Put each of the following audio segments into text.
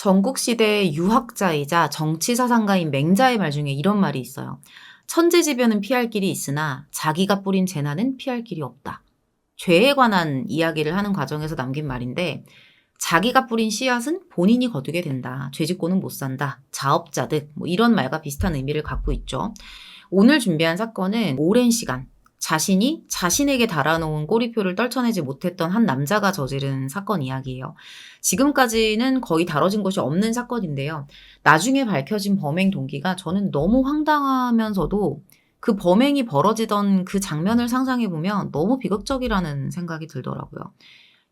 전국시대 유학자이자 정치사상가인 맹자의 말 중에 이런 말이 있어요. 천재지변은 피할 길이 있으나 자기가 뿌린 재난은 피할 길이 없다. 죄에 관한 이야기를 하는 과정에서 남긴 말인데 자기가 뿌린 씨앗은 본인이 거두게 된다. 죄짓고는 못 산다. 자업자득 뭐 이런 말과 비슷한 의미를 갖고 있죠. 오늘 준비한 사건은 오랜 시간 자신이 자신에게 달아놓은 꼬리표를 떨쳐내지 못했던 한 남자가 저지른 사건 이야기예요. 지금까지는 거의 다뤄진 것이 없는 사건인데요. 나중에 밝혀진 범행 동기가 저는 너무 황당하면서도 그 범행이 벌어지던 그 장면을 상상해보면 너무 비극적이라는 생각이 들더라고요.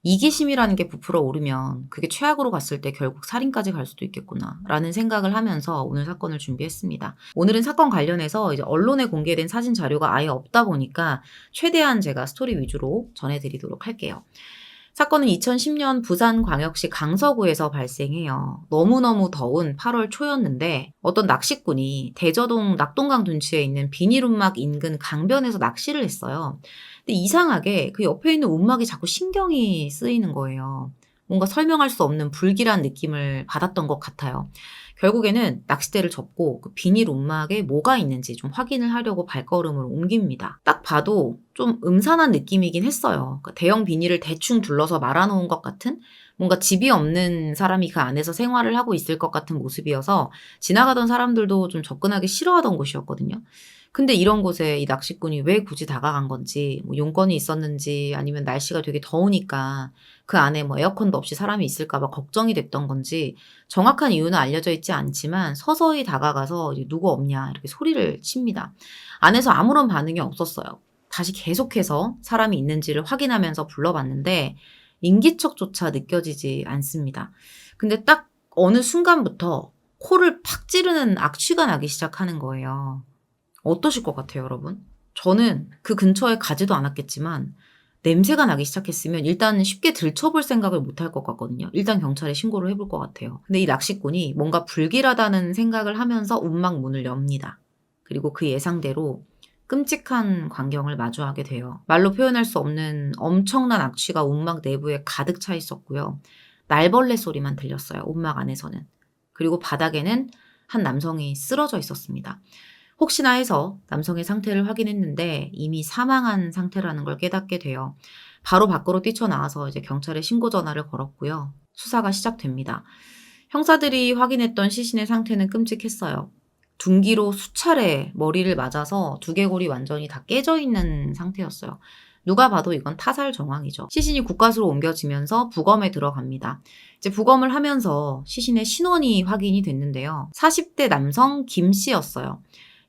이기심이라는 게 부풀어 오르면 그게 최악으로 갔을 때 결국 살인까지 갈 수도 있겠구나라는 생각을 하면서 오늘 사건을 준비했습니다. 오늘은 사건 관련해서 이제 언론에 공개된 사진 자료가 아예 없다 보니까 최대한 제가 스토리 위주로 전해드리도록 할게요. 사건은 2010년 부산광역시 강서구에서 발생해요. 너무너무 더운 8월 초였는데 어떤 낚시꾼이 대저동 낙동강 둔치에 있는 비닐운막 인근 강변에서 낚시를 했어요. 근데 이상하게 그 옆에 있는 운막이 자꾸 신경이 쓰이는 거예요. 뭔가 설명할 수 없는 불길한 느낌을 받았던 것 같아요. 결국에는 낚싯대를 접고 그 비닐 운막에 뭐가 있는지 좀 확인을 하려고 발걸음을 옮깁니다. 딱 봐도 좀 음산한 느낌이긴 했어요. 그러니까 대형 비닐을 대충 둘러서 말아놓은 것 같은 뭔가 집이 없는 사람이 그 안에서 생활을 하고 있을 것 같은 모습이어서 지나가던 사람들도 좀 접근하기 싫어하던 곳이었거든요. 근데 이런 곳에 이 낚시꾼이 왜 굳이 다가간 건지, 뭐 용건이 있었는지, 아니면 날씨가 되게 더우니까 그 안에 뭐 에어컨도 없이 사람이 있을까봐 걱정이 됐던 건지 정확한 이유는 알려져 있지 않지만 서서히 다가가서 이제 누구 없냐 이렇게 소리를 칩니다. 안에서 아무런 반응이 없었어요. 다시 계속해서 사람이 있는지를 확인하면서 불러봤는데 인기척조차 느껴지지 않습니다. 근데 딱 어느 순간부터 코를 팍 찌르는 악취가 나기 시작하는 거예요. 어떠실 것 같아요, 여러분? 저는 그 근처에 가지도 않았겠지만 냄새가 나기 시작했으면 일단 쉽게 들춰볼 생각을 못 할 것 같거든요. 일단 경찰에 신고를 해볼 것 같아요. 근데 이 낚시꾼이 뭔가 불길하다는 생각을 하면서 운막 문을 엽니다. 그리고 그 예상대로 끔찍한 광경을 마주하게 돼요. 말로 표현할 수 없는 엄청난 악취가 운막 내부에 가득 차 있었고요. 날벌레 소리만 들렸어요, 운막 안에서는. 그리고 바닥에는 한 남성이 쓰러져 있었습니다. 혹시나 해서 남성의 상태를 확인했는데 이미 사망한 상태라는 걸 깨닫게 돼요. 바로 밖으로 뛰쳐나와서 이제 경찰에 신고 전화를 걸었고요. 수사가 시작됩니다. 형사들이 확인했던 시신의 상태는 끔찍했어요. 둔기로 수차례 머리를 맞아서 두개골이 완전히 다 깨져 있는 상태였어요. 누가 봐도 이건 타살 정황이죠. 시신이 국과수로 옮겨지면서 부검에 들어갑니다. 이제 부검을 하면서 시신의 신원이 확인이 됐는데요. 40대 남성 김 씨였어요.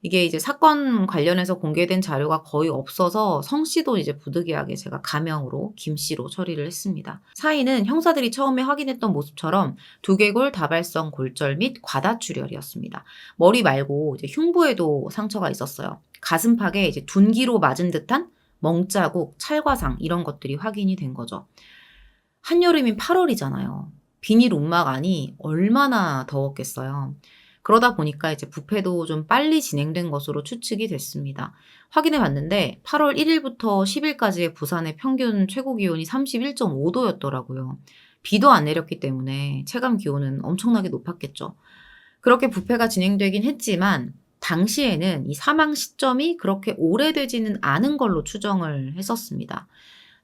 이게 이제 사건 관련해서 공개된 자료가 거의 없어서 성씨도 이제 부득이하게 제가 가명으로 김씨로 처리를 했습니다. 사인은 형사들이 처음에 확인했던 모습처럼 두개골 다발성 골절 및 과다출혈이었습니다. 머리 말고 이제 흉부에도 상처가 있었어요. 가슴팍에 이제 둔기로 맞은 듯한 멍자국, 찰과상 이런 것들이 확인이 된 거죠. 한여름인 8월이잖아요. 비닐 움막 안이 얼마나 더웠겠어요. 그러다 보니까 이제 부패도 좀 빨리 진행된 것으로 추측이 됐습니다. 확인해 봤는데 8월 1일부터 10일까지의 부산의 평균 최고 기온이 31.5도였더라고요. 비도 안 내렸기 때문에 체감 기온은 엄청나게 높았겠죠. 그렇게 부패가 진행되긴 했지만 당시에는 이 사망 시점이 그렇게 오래되지는 않은 걸로 추정을 했었습니다.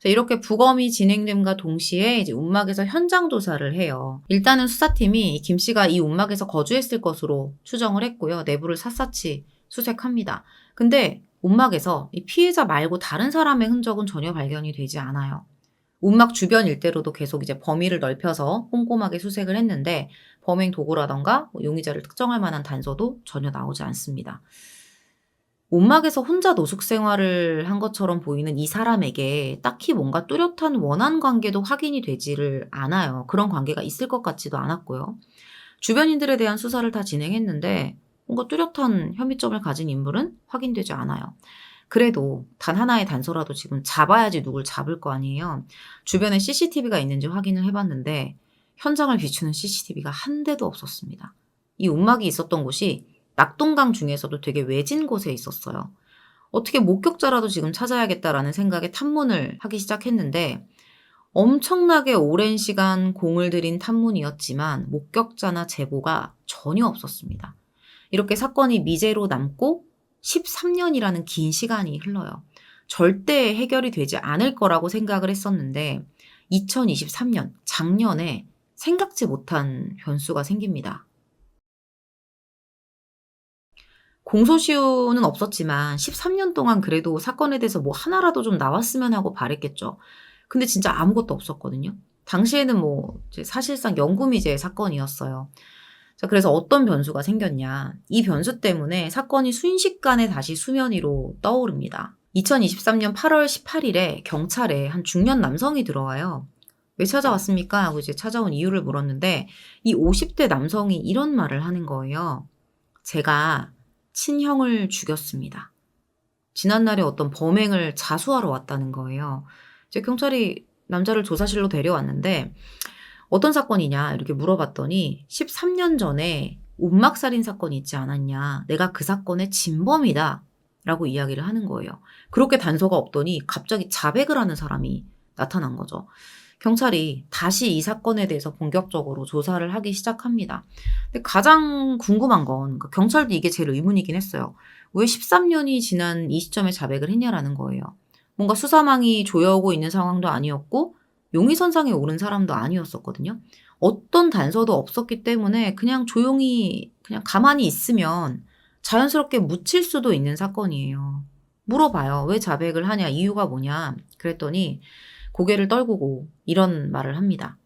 이렇게 부검이 진행됨과 동시에 이제 운막에서 현장 조사를 해요. 일단은 수사팀이 김 씨가 이 운막에서 거주했을 것으로 추정을 했고요. 내부를 샅샅이 수색합니다. 근데 운막에서 이 피해자 말고 다른 사람의 흔적은 전혀 발견이 되지 않아요. 운막 주변 일대로도 계속 이제 범위를 넓혀서 꼼꼼하게 수색을 했는데 범행 도구라던가 용의자를 특정할 만한 단서도 전혀 나오지 않습니다. 움막에서 혼자 노숙 생활을 한 것처럼 보이는 이 사람에게 딱히 뭔가 뚜렷한 원한 관계도 확인이 되지를 않아요. 그런 관계가 있을 것 같지도 않았고요. 주변인들에 대한 수사를 다 진행했는데 뭔가 뚜렷한 혐의점을 가진 인물은 확인되지 않아요. 그래도 단 하나의 단서라도 지금 잡아야지 누굴 잡을 거 아니에요. 주변에 CCTV가 있는지 확인을 해봤는데 현장을 비추는 CCTV가 한 대도 없었습니다. 이 움막이 있었던 곳이 낙동강 중에서도 되게 외진 곳에 있었어요. 어떻게 목격자라도 지금 찾아야겠다라는 생각에 탐문을 하기 시작했는데 엄청나게 오랜 시간 공을 들인 탐문이었지만 목격자나 제보가 전혀 없었습니다. 이렇게 사건이 미제로 남고 13년이라는 긴 시간이 흘러요. 절대 해결이 되지 않을 거라고 생각을 했었는데 2023년, 작년에 생각지 못한 변수가 생깁니다. 공소시효는 없었지만 13년 동안 그래도 사건에 대해서 뭐 하나라도 좀 나왔으면 하고 바랬겠죠. 근데 진짜 아무것도 없었거든요. 당시에는 뭐 이제 사실상 영구미제 사건이었어요. 자, 그래서 어떤 변수가 생겼냐. 이 변수 때문에 사건이 순식간에 다시 수면 위로 떠오릅니다. 2023년 8월 18일에 경찰에 한 중년 남성이 들어와요. 왜 찾아왔습니까? 하고 이제 찾아온 이유를 물었는데 이 50대 남성이 이런 말을 하는 거예요. 제가 친형을 죽였습니다. 지난날에 어떤 범행을 자수하러 왔다는 거예요. 이제 경찰이 남자를 조사실로 데려왔는데 어떤 사건이냐 이렇게 물어봤더니 13년 전에 운막살인 사건이 있지 않았냐. 내가 그 사건의 진범이다. 라고 이야기를 하는 거예요. 그렇게 단서가 없더니 갑자기 자백을 하는 사람이 나타난 거죠. 경찰이 다시 이 사건에 대해서 본격적으로 조사를 하기 시작합니다. 근데 가장 궁금한 건 경찰도 이게 제일 의문이긴 했어요. 왜 13년이 지난 이 시점에 자백을 했냐라는 거예요. 뭔가 수사망이 조여오고 있는 상황도 아니었고 용의선상에 오른 사람도 아니었었거든요. 어떤 단서도 없었기 때문에 그냥 조용히 그냥 가만히 있으면 자연스럽게 묻힐 수도 있는 사건이에요. 물어봐요. 왜 자백을 하냐? 이유가 뭐냐? 그랬더니 고개를 떨구고 이런 말을 합니다.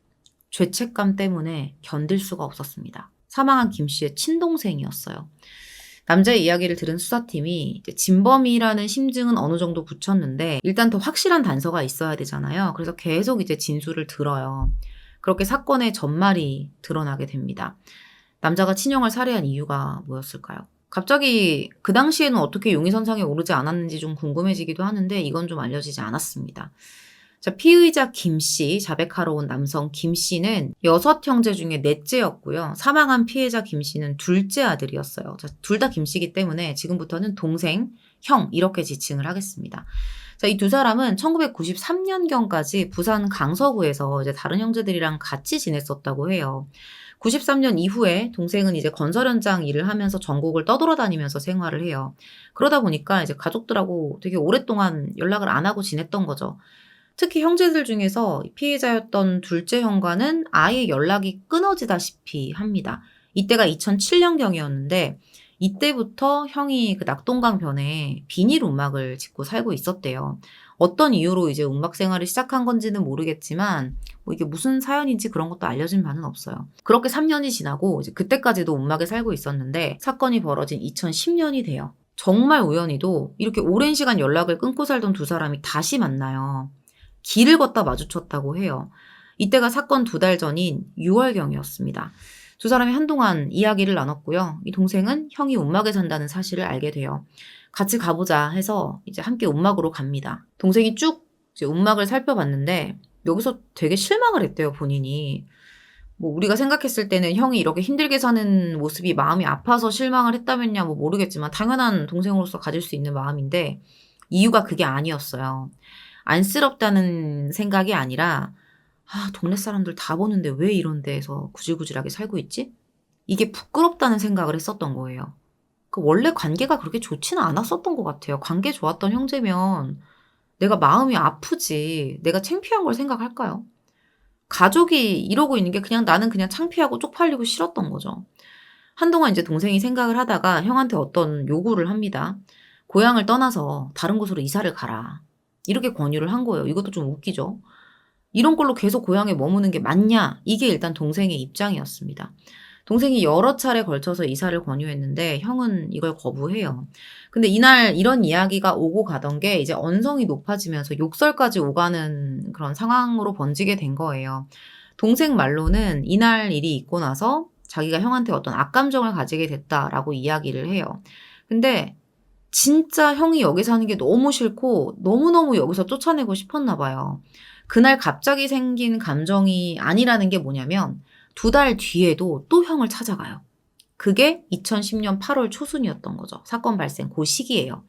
죄책감 때문에 견딜 수가 없었습니다. 사망한 김 씨의 친동생이었어요. 남자의 이야기를 들은 수사팀이 진범이라는 심증은 어느 정도 붙였는데 일단 더 확실한 단서가 있어야 되잖아요. 그래서 계속 이제 진술을 들어요. 그렇게 사건의 전말이 드러나게 됩니다. 남자가 친형을 살해한 이유가 뭐였을까요? 갑자기 그 당시에는 어떻게 용의선상에 오르지 않았는지 좀 궁금해지기도 하는데 이건 좀 알려지지 않았습니다. 자, 피의자 김 씨, 자백하러 온 남성 김 씨는 6형제 중에 넷째였고요. 사망한 피해자 김 씨는 둘째 아들이었어요. 둘 다 김 씨이기 때문에 지금부터는 동생, 형 이렇게 지칭을 하겠습니다. 자, 이 두 사람은 1993년경까지 부산 강서구에서 이제 다른 형제들이랑 같이 지냈었다고 해요. 93년 이후에 동생은 이제 건설 현장 일을 하면서 전국을 떠돌아다니면서 생활을 해요. 그러다 보니까 이제 가족들하고 되게 오랫동안 연락을 안 하고 지냈던 거죠. 특히 형제들 중에서 피해자였던 둘째 형과는 아예 연락이 끊어지다시피 합니다. 이때가 2007년경이었는데 이때부터 형이 그 낙동강변에 비닐 움막을 짓고 살고 있었대요. 어떤 이유로 이제 움막 생활을 시작한 건지는 모르겠지만 뭐 이게 무슨 사연인지 그런 것도 알려진 바는 없어요. 그렇게 3년이 지나고 이제 그때까지도 움막에 살고 있었는데 사건이 벌어진 2010년이 돼요. 정말 우연히도 이렇게 오랜 시간 연락을 끊고 살던 두 사람이 다시 만나요. 길을 걷다 마주쳤다고 해요. 이때가 사건 2달 전인 6월경이었습니다. 두 사람이 한동안 이야기를 나눴고요. 이 동생은 형이 움막에 산다는 사실을 알게 돼요. 같이 가보자 해서 이제 함께 움막으로 갑니다. 동생이 쭉 이제 움막을 살펴봤는데 여기서 되게 실망을 했대요, 본인이. 뭐 우리가 생각했을 때는 형이 이렇게 힘들게 사는 모습이 마음이 아파서 실망을 했다면야 뭐 모르겠지만 당연한 동생으로서 가질 수 있는 마음인데 이유가 그게 아니었어요. 안쓰럽다는 생각이 아니라 동네 사람들 다 보는데 왜 이런 데에서 구질구질하게 살고 있지? 이게 부끄럽다는 생각을 했었던 거예요. 원래 관계가 그렇게 좋지는 않았었던 것 같아요. 관계 좋았던 형제면 내가 마음이 아프지 내가 창피한 걸 생각할까요? 가족이 이러고 있는 게 그냥 나는 그냥 창피하고 쪽팔리고 싫었던 거죠. 한동안 이제 동생이 생각을 하다가 형한테 어떤 요구를 합니다. 고향을 떠나서 다른 곳으로 이사를 가라. 이렇게 권유를 한 거예요. 이것도 좀 웃기죠. 이런 걸로 계속 고향에 머무는 게 맞냐? 이게 일단 동생의 입장이었습니다. 동생이 여러 차례 걸쳐서 이사를 권유했는데 형은 이걸 거부해요. 근데 이날 이런 이야기가 오고 가던 게 이제 언성이 높아지면서 욕설까지 오가는 그런 상황으로 번지게 된 거예요. 동생 말로는 이날 일이 있고 나서 자기가 형한테 어떤 악감정을 가지게 됐다라고 이야기를 해요. 근데 진짜 형이 여기 사는 게 너무 싫고 너무너무 여기서 쫓아내고 싶었나 봐요. 그날 갑자기 생긴 감정이 아니라는 게 뭐냐면 2달 뒤에도 또 형을 찾아가요. 그게 2010년 8월 초순이었던 거죠. 사건 발생 그 시기예요.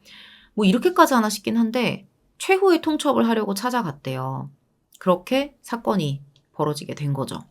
뭐 이렇게까지 하나 싶긴 한데 최후의 통첩을 하려고 찾아갔대요. 그렇게 사건이 벌어지게 된 거죠.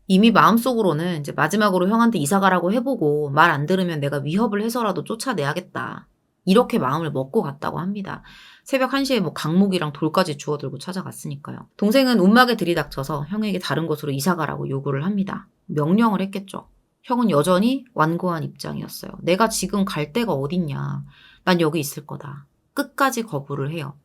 이미 마음속으로는 이제 마지막으로 형한테 이사 가라고 해보고 말 안 들으면 내가 위협을 해서라도 쫓아내야겠다. 이렇게 마음을 먹고 갔다고 합니다. 새벽 1시에 뭐 강목이랑 돌까지 주워들고 찾아갔으니까요. 동생은 운막에 들이닥쳐서 형에게 다른 곳으로 이사 가라고 요구를 합니다. 명령을 했겠죠. 형은 여전히 완고한 입장이었어요. 내가 지금 갈 데가 어딨냐. 난 여기 있을 거다. 끝까지 거부를 해요.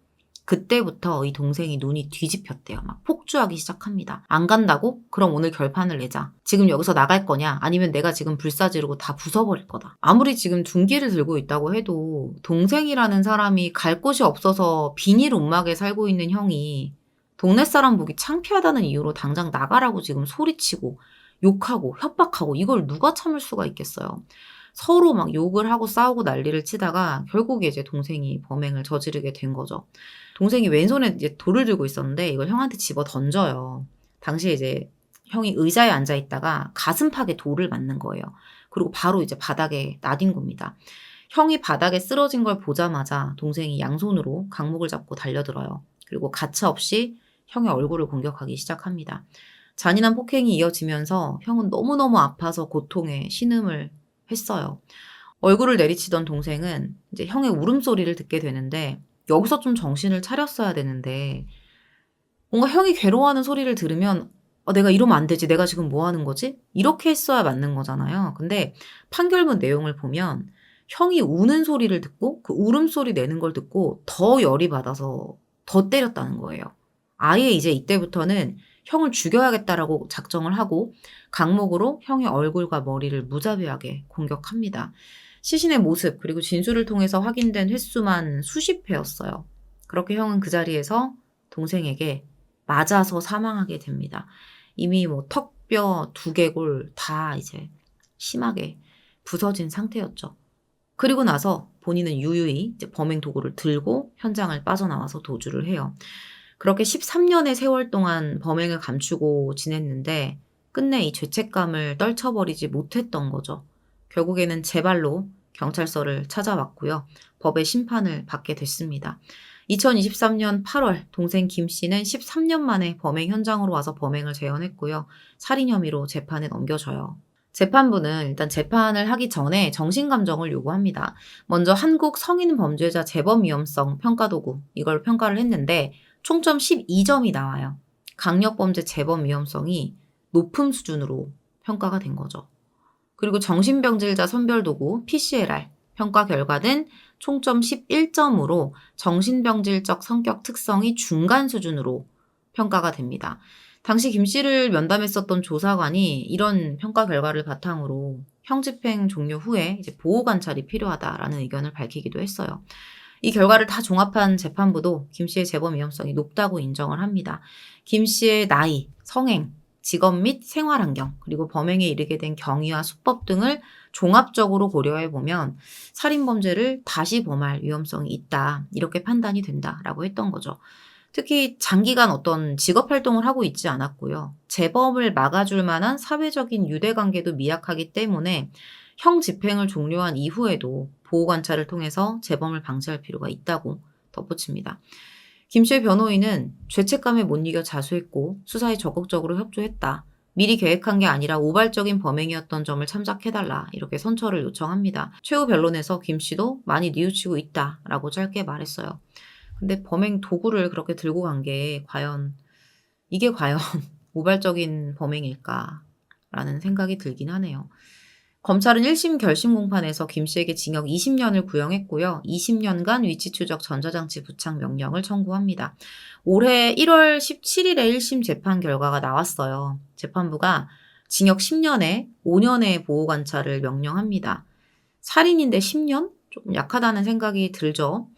그때부터 이 동생이 눈이 뒤집혔대요. 막 폭주하기 시작합니다. 안 간다고? 그럼 오늘 결판을 내자. 지금 여기서 나갈 거냐? 아니면 내가 지금 불사지르고 다 부숴버릴 거다. 아무리 지금 둔기를 들고 있다고 해도 동생이라는 사람이 갈 곳이 없어서 비닐 움막에 살고 있는 형이 동네 사람 보기 창피하다는 이유로 당장 나가라고 지금 소리치고 욕하고 협박하고 이걸 누가 참을 수가 있겠어요. 서로 막 욕을 하고 싸우고 난리를 치다가 결국에 이제 동생이 범행을 저지르게 된 거죠. 동생이 왼손에 이제 돌을 들고 있었는데 이걸 형한테 집어 던져요. 당시에 이제 형이 의자에 앉아 있다가 가슴팍에 돌을 맞는 거예요. 그리고 바로 이제 바닥에 나뒹굽니다. 형이 바닥에 쓰러진 걸 보자마자 동생이 양손으로 강목을 잡고 달려들어요. 그리고 가차없이 형의 얼굴을 공격하기 시작합니다. 잔인한 폭행이 이어지면서 형은 너무너무 아파서 고통에 신음을 했어요. 얼굴을 내리치던 동생은 이제 형의 울음소리를 듣게 되는데 여기서 좀 정신을 차렸어야 되는데 뭔가 형이 괴로워하는 소리를 들으면 내가 이러면 안 되지. 내가 지금 뭐 하는 거지? 이렇게 했어야 맞는 거잖아요. 근데 판결문 내용을 보면 형이 우는 소리를 듣고 그 울음소리 내는 걸 듣고 더 열이 받아서 더 때렸다는 거예요. 아예 이제 이때부터는 형을 죽여야겠다라고 작정을 하고 강목으로 형의 얼굴과 머리를 무자비하게 공격합니다. 시신의 모습 그리고 진술을 통해서 확인된 횟수만 수십 회였어요. 그렇게 형은 그 자리에서 동생에게 맞아서 사망하게 됩니다. 이미 뭐 턱뼈, 두개골 다 이제 심하게 부서진 상태였죠. 그리고 나서 본인은 유유히 이제 범행 도구를 들고 현장을 빠져나와서 도주를 해요. 그렇게 13년의 세월 동안 범행을 감추고 지냈는데 끝내 이 죄책감을 떨쳐버리지 못했던 거죠. 결국에는 제 발로 경찰서를 찾아왔고요. 법의 심판을 받게 됐습니다. 2023년 8월 동생 김 씨는 13년 만에 범행 현장으로 와서 범행을 재현했고요. 살인 혐의로 재판에 넘겨져요. 재판부는 일단 재판을 하기 전에 정신감정을 요구합니다. 먼저 한국 성인 범죄자 재범 위험성 평가도구 이걸 평가를 했는데 총점 12점이 나와요. 강력범죄 재범 위험성이 높은 수준으로 평가가 된 거죠. 그리고 정신병질자 선별도구 PCLR 평가 결과는 총점 11점으로 정신병질적 성격 특성이 중간 수준으로 평가가 됩니다. 당시 김 씨를 면담했었던 조사관이 이런 평가 결과를 바탕으로 형집행 종료 후에 이제 보호관찰이 필요하다라는 의견을 밝히기도 했어요. 이 결과를 다 종합한 재판부도 김 씨의 재범 위험성이 높다고 인정을 합니다. 김 씨의 나이, 성행, 직업 및 생활 환경, 그리고 범행에 이르게 된 경위와 수법 등을 종합적으로 고려해보면 살인범죄를 다시 범할 위험성이 있다. 이렇게 판단이 된다라고 했던 거죠. 특히 장기간 어떤 직업활동을 하고 있지 않았고요. 재범을 막아줄 만한 사회적인 유대관계도 미약하기 때문에 형 집행을 종료한 이후에도 보호관찰을 통해서 재범을 방지할 필요가 있다고 덧붙입니다. 김 씨의 변호인은 죄책감에 못 이겨 자수했고 수사에 적극적으로 협조했다. 미리 계획한 게 아니라 우발적인 범행이었던 점을 참작해달라 이렇게 선처를 요청합니다. 최후 변론에서 김 씨도 많이 뉘우치고 있다라고 짧게 말했어요. 근데 범행 도구를 그렇게 들고 간 게 이게 과연 우발적인 범행일까라는 생각이 들긴 하네요. 검찰은 1심 결심 공판에서 김 씨에게 징역 20년을 구형했고요. 20년간 위치 추적 전자장치 부착 명령을 청구합니다. 올해 1월 17일에 1심 재판 결과가 나왔어요. 재판부가 징역 10년에 5년의 보호관찰을 명령합니다. 살인인데 10년? 조금 약하다는 생각이 들죠.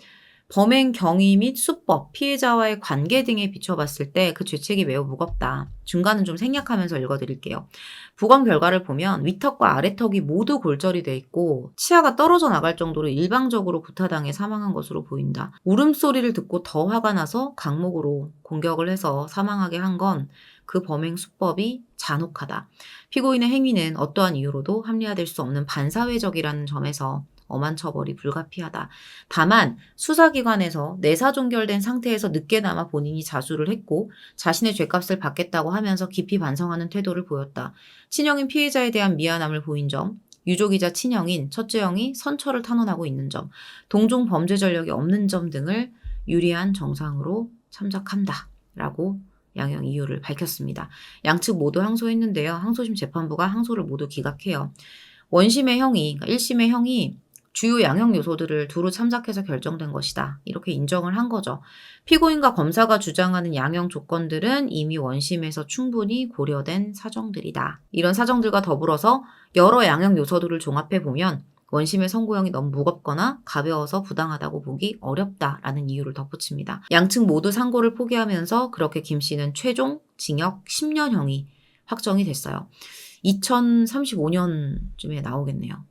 범행 경위 및 수법, 피해자와의 관계 등에 비춰봤을 때 그 죄책이 매우 무겁다. 중간은 좀 생략하면서 읽어드릴게요. 부검 결과를 보면 위턱과 아래턱이 모두 골절이 돼 있고 치아가 떨어져 나갈 정도로 일방적으로 구타당해 사망한 것으로 보인다. 울음소리를 듣고 더 화가 나서 강목으로 공격을 해서 사망하게 한 건 그 범행 수법이 잔혹하다. 피고인의 행위는 어떠한 이유로도 합리화될 수 없는 반사회적이라는 점에서 엄한 처벌이 불가피하다. 다만 수사기관에서 내사 종결된 상태에서 늦게나마 본인이 자수를 했고 자신의 죄값을 받겠다고 하면서 깊이 반성하는 태도를 보였다. 친형인 피해자에 대한 미안함을 보인 점, 유족이자 친형인 첫째 형이 선처를 탄원하고 있는 점, 동종 범죄 전력이 없는 점 등을 유리한 정상으로 참작한다. 라고 양형 이유를 밝혔습니다. 양측 모두 항소했는데요. 항소심 재판부가 항소를 모두 기각해요. 원심의 형이, 그러니까 1심의 형이 주요 양형 요소들을 두루 참작해서 결정된 것이다. 이렇게 인정을 한 거죠. 피고인과 검사가 주장하는 양형 조건들은 이미 원심에서 충분히 고려된 사정들이다. 이런 사정들과 더불어서 여러 양형 요소들을 종합해 보면 원심의 선고형이 너무 무겁거나 가벼워서 부당하다고 보기 어렵다라는 이유를 덧붙입니다. 양측 모두 상고를 포기하면서 그렇게 김 씨는 최종 징역 10년형이 확정이 됐어요. 2035년쯤에 나오겠네요.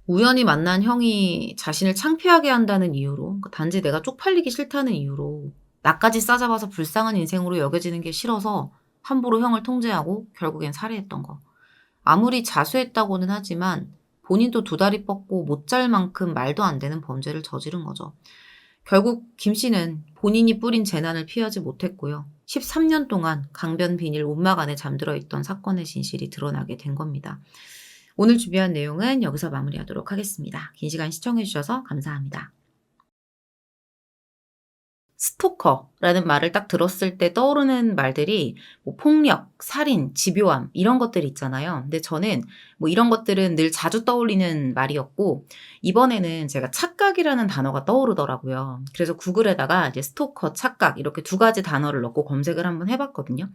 우연히 만난 형이 자신을 창피하게 한다는 이유로, 그러니까 단지 내가 쪽팔리기 싫다는 이유로 나까지 싸잡아서 불쌍한 인생으로 여겨지는 게 싫어서 함부로 형을 통제하고 결국엔 살해했던 거. 아무리 자수했다고는 하지만 본인도 두 다리 뻗고 못 잘 만큼 말도 안 되는 범죄를 저지른 거죠. 결국 김 씨는 본인이 뿌린 재난을 피하지 못했고요. 13년 동안 강변 비닐 움막 안에 잠들어 있던 사건의 진실이 드러나게 된 겁니다. 오늘 준비한 내용은 여기서 마무리하도록 하겠습해 긴 시간 시청해주셔서 감사합니다. 스토커라는 말을 딱 들었을 때 떠오르는 말들이 뭐 폭력, 살인, 집요함 이런 것들이 있잖아요. 근데 저는 뭐 이런 것들은 늘 자주 떠올리는 말이었고 이번에는 제가 착각이라는 단어가 떠오르더라고요. 그래서 구글에다가 이제 스토커, 착각 이렇게 두 가지 단어를 넣고 검색을 한번 해봤거든요.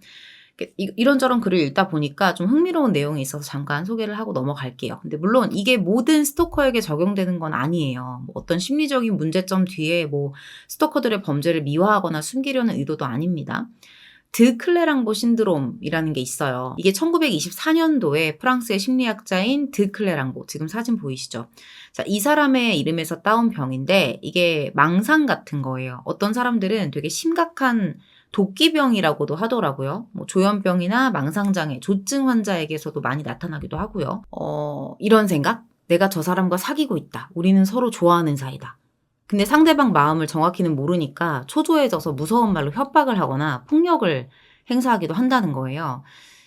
이런저런 글을 읽다 보니까 좀 흥미로운 내용이 있어서 잠깐 소개를 하고 넘어갈게요. 근데 물론 이게 모든 스토커에게 적용되는 건 아니에요. 뭐 어떤 심리적인 문제점 뒤에 뭐 스토커들의 범죄를 미화하거나 숨기려는 의도도 아닙니다. 드 클레랑보 신드롬이라는 게 있어요. 이게 1924년도에 프랑스의 심리학자인 드 클레랑보, 지금 사진 보이시죠? 자, 이 사람의 이름에서 따온 병인데 이게 망상 같은 거예요. 어떤 사람들은 되게 심각한 도끼병이라고도 하더라고요. 뭐 조현병이나 망상장애, 조증 환자에게서도 많이 나타나기도 하고요. 이런 생각? 내가 저 사람과 사귀고 있다. 우리는 서로 좋아하는 사이다. 근데 상대방 마음을 정확히는 모르니까 초조해져서 무서운 말로 협박을 하거나 폭력을 행사하기도 한다는 거예요.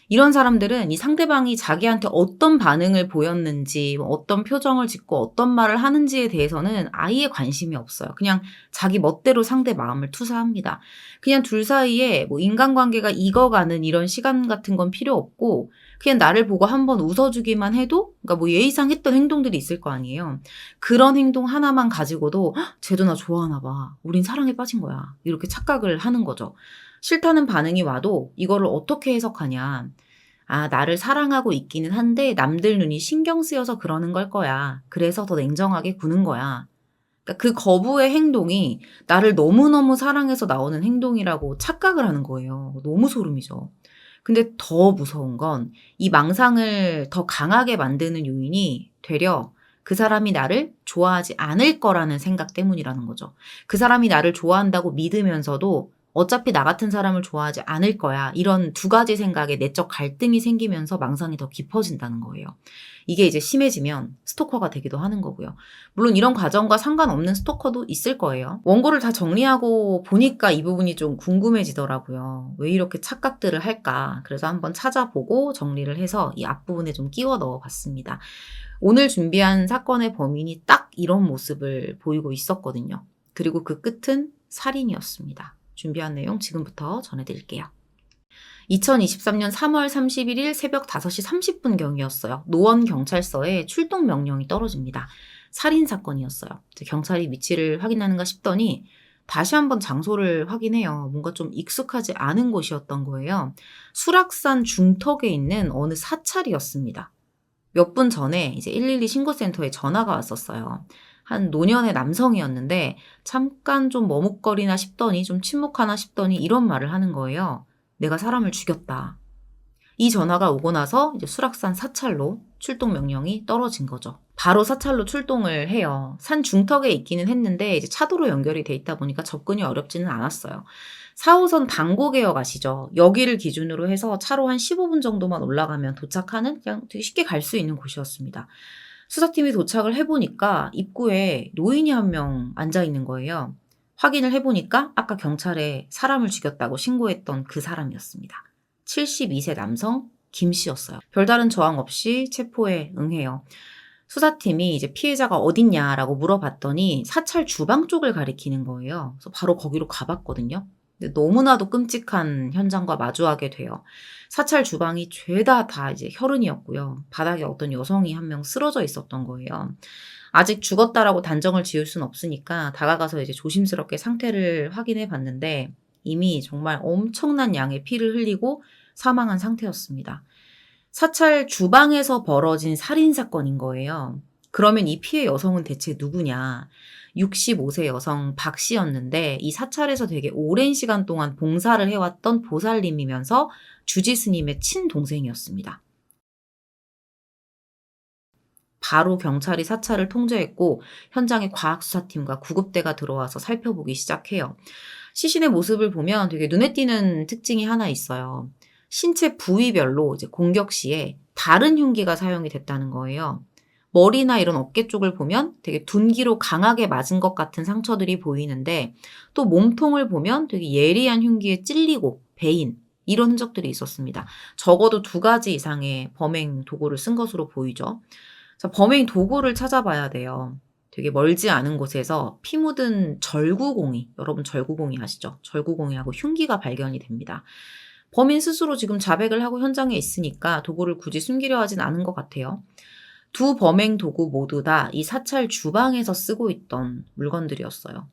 이런 사람들은 이 상대방이 자기한테 어떤 반응을 보였는지, 어떤 표정을 짓고 어떤 말을 하는지에 대해서는 아예 관심이 없어요. 그냥 자기 멋대로 상대 마음을 투사합니다. 그냥 둘 사이에 뭐 인간관계가 익어가는 이런 시간 같은 건 필요 없고 그냥 나를 보고 한번 웃어주기만 해도 그러니까 뭐 예의상 했던 행동들이 있을 거 아니에요. 그런 행동 하나만 가지고도 쟤도 나 좋아하나 봐. 우린 사랑에 빠진 거야. 이렇게 착각을 하는 거죠. 싫다는 반응이 와도 이거를 어떻게 해석하냐. 아, 나를 사랑하고 있기는 한데 남들 눈이 신경 쓰여서 그러는 걸 거야. 그래서 더 냉정하게 구는 거야. 그러니까 그 거부의 행동이 나를 너무너무 사랑해서 나오는 행동이라고 착각을 하는 거예요. 너무 소름이죠. 근데 더 무서운 건 이 망상을 더 강하게 만드는 요인이 되려 그 사람이 나를 좋아하지 않을 거라는 생각 때문이라는 거죠. 그 사람이 나를 좋아한다고 믿으면서도 어차피 나 같은 사람을 좋아하지 않을 거야. 이런 두 가지 생각에 내적 갈등이 생기면서 망상이 더 깊어진다는 거예요. 이게 이제 심해지면 스토커가 되기도 하는 거고요. 물론 이런 과정과 상관없는 스토커도 있을 거예요. 원고를 다 정리하고 보니까 이 부분이 좀 궁금해지더라고요. 왜 이렇게 착각들을 할까? 그래서 한번 찾아보고 정리를 해서 이 앞부분에 좀 끼워 넣어 봤습니다. 오늘 준비한 사건의 범인이 딱 이런 모습을 보이고 있었거든요. 그리고 그 끝은 살인이었습니다. 준비한 내용 지금부터 전해드릴게요. 2023년 3월 31일 새벽 5시 30분경이었어요. 노원경찰서에 출동 명령이 떨어집니다. 살인사건이었어요. 경찰이 위치를 확인하는가 싶더니 다시 한번 장소를 확인해요. 뭔가 좀 익숙하지 않은 곳이었던 거예요. 수락산 중턱에 있는 어느 사찰이었습니다. 몇 분 전에 이제 112 신고센터에 전화가 왔었어요. 한 노년의 남성이었는데 잠깐 좀 머뭇거리나 싶더니 좀 침묵하나 싶더니 이런 말을 하는 거예요. 내가 사람을 죽였다. 이 전화가 오고 나서 이제 수락산 사찰로 출동 명령이 떨어진 거죠. 바로 사찰로 출동을 해요. 산 중턱에 있기는 했는데 이제 차도로 연결이 돼 있다 보니까 접근이 어렵지는 않았어요. 4호선 당고개역 아시죠? 여기를 기준으로 해서 차로 한 15분 정도만 올라가면 도착하는 그냥 되게 쉽게 갈 수 있는 곳이었습니다. 수사팀이 도착을 해보니까 입구에 노인이 한 명 앉아 있는 거예요. 확인을 해보니까 아까 경찰에 사람을 죽였다고 신고했던 그 사람이었습니다. 72세 남성 김 씨였어요. 별다른 저항 없이 체포에 응해요. 수사팀이 이제 피해자가 어딨냐라고 물어봤더니 사찰 주방 쪽을 가리키는 거예요. 그래서 바로 거기로 가봤거든요. 근데 너무나도 끔찍한 현장과 마주하게 돼요. 사찰 주방이 죄다 다 이제 혈흔이었고요. 바닥에 어떤 여성이 한 명 쓰러져 있었던 거예요. 아직 죽었다라고 단정을 지을 수는 없으니까 다가가서 이제 조심스럽게 상태를 확인해 봤는데 이미 정말 엄청난 양의 피를 흘리고 사망한 상태였습니다. 사찰 주방에서 벌어진 살인 사건인 거예요. 그러면 이 피해 여성은 대체 누구냐? 65세 여성 박 씨였는데 이 사찰에서 되게 오랜 시간 동안 봉사를 해왔던 보살님이면서 주지 스님의 친동생이었습니다. 바로 경찰이 사찰을 통제했고 현장에 과학수사팀과 구급대가 들어와서 살펴보기 시작해요. 시신의 모습을 보면 되게 눈에 띄는 특징이 하나 있어요. 신체 부위별로 이제 공격 시에 다른 흉기가 사용이 됐다는 거예요. 머리나 이런 어깨 쪽을 보면 되게 둔기로 강하게 맞은 것 같은 상처들이 보이는데 또 몸통을 보면 되게 예리한 흉기에 찔리고 베인 이런 흔적들이 있었습니다. 적어도 2가지 이상의 범행 도구를 쓴 것으로 보이죠. 자, 범행 도구를 찾아봐야 돼요. 되게 멀지 않은 곳에서 피 묻은 절구공이, 여러분 절구공이 아시죠? 절구공이하고 흉기가 발견이 됩니다. 범인 스스로 지금 자백을 하고 현장에 있으니까 도구를 굳이 숨기려 하진 않은 것 같아요. 2 범행 도구 모두 다 이 사찰 주방에서 쓰고 있던 물건들이었어요.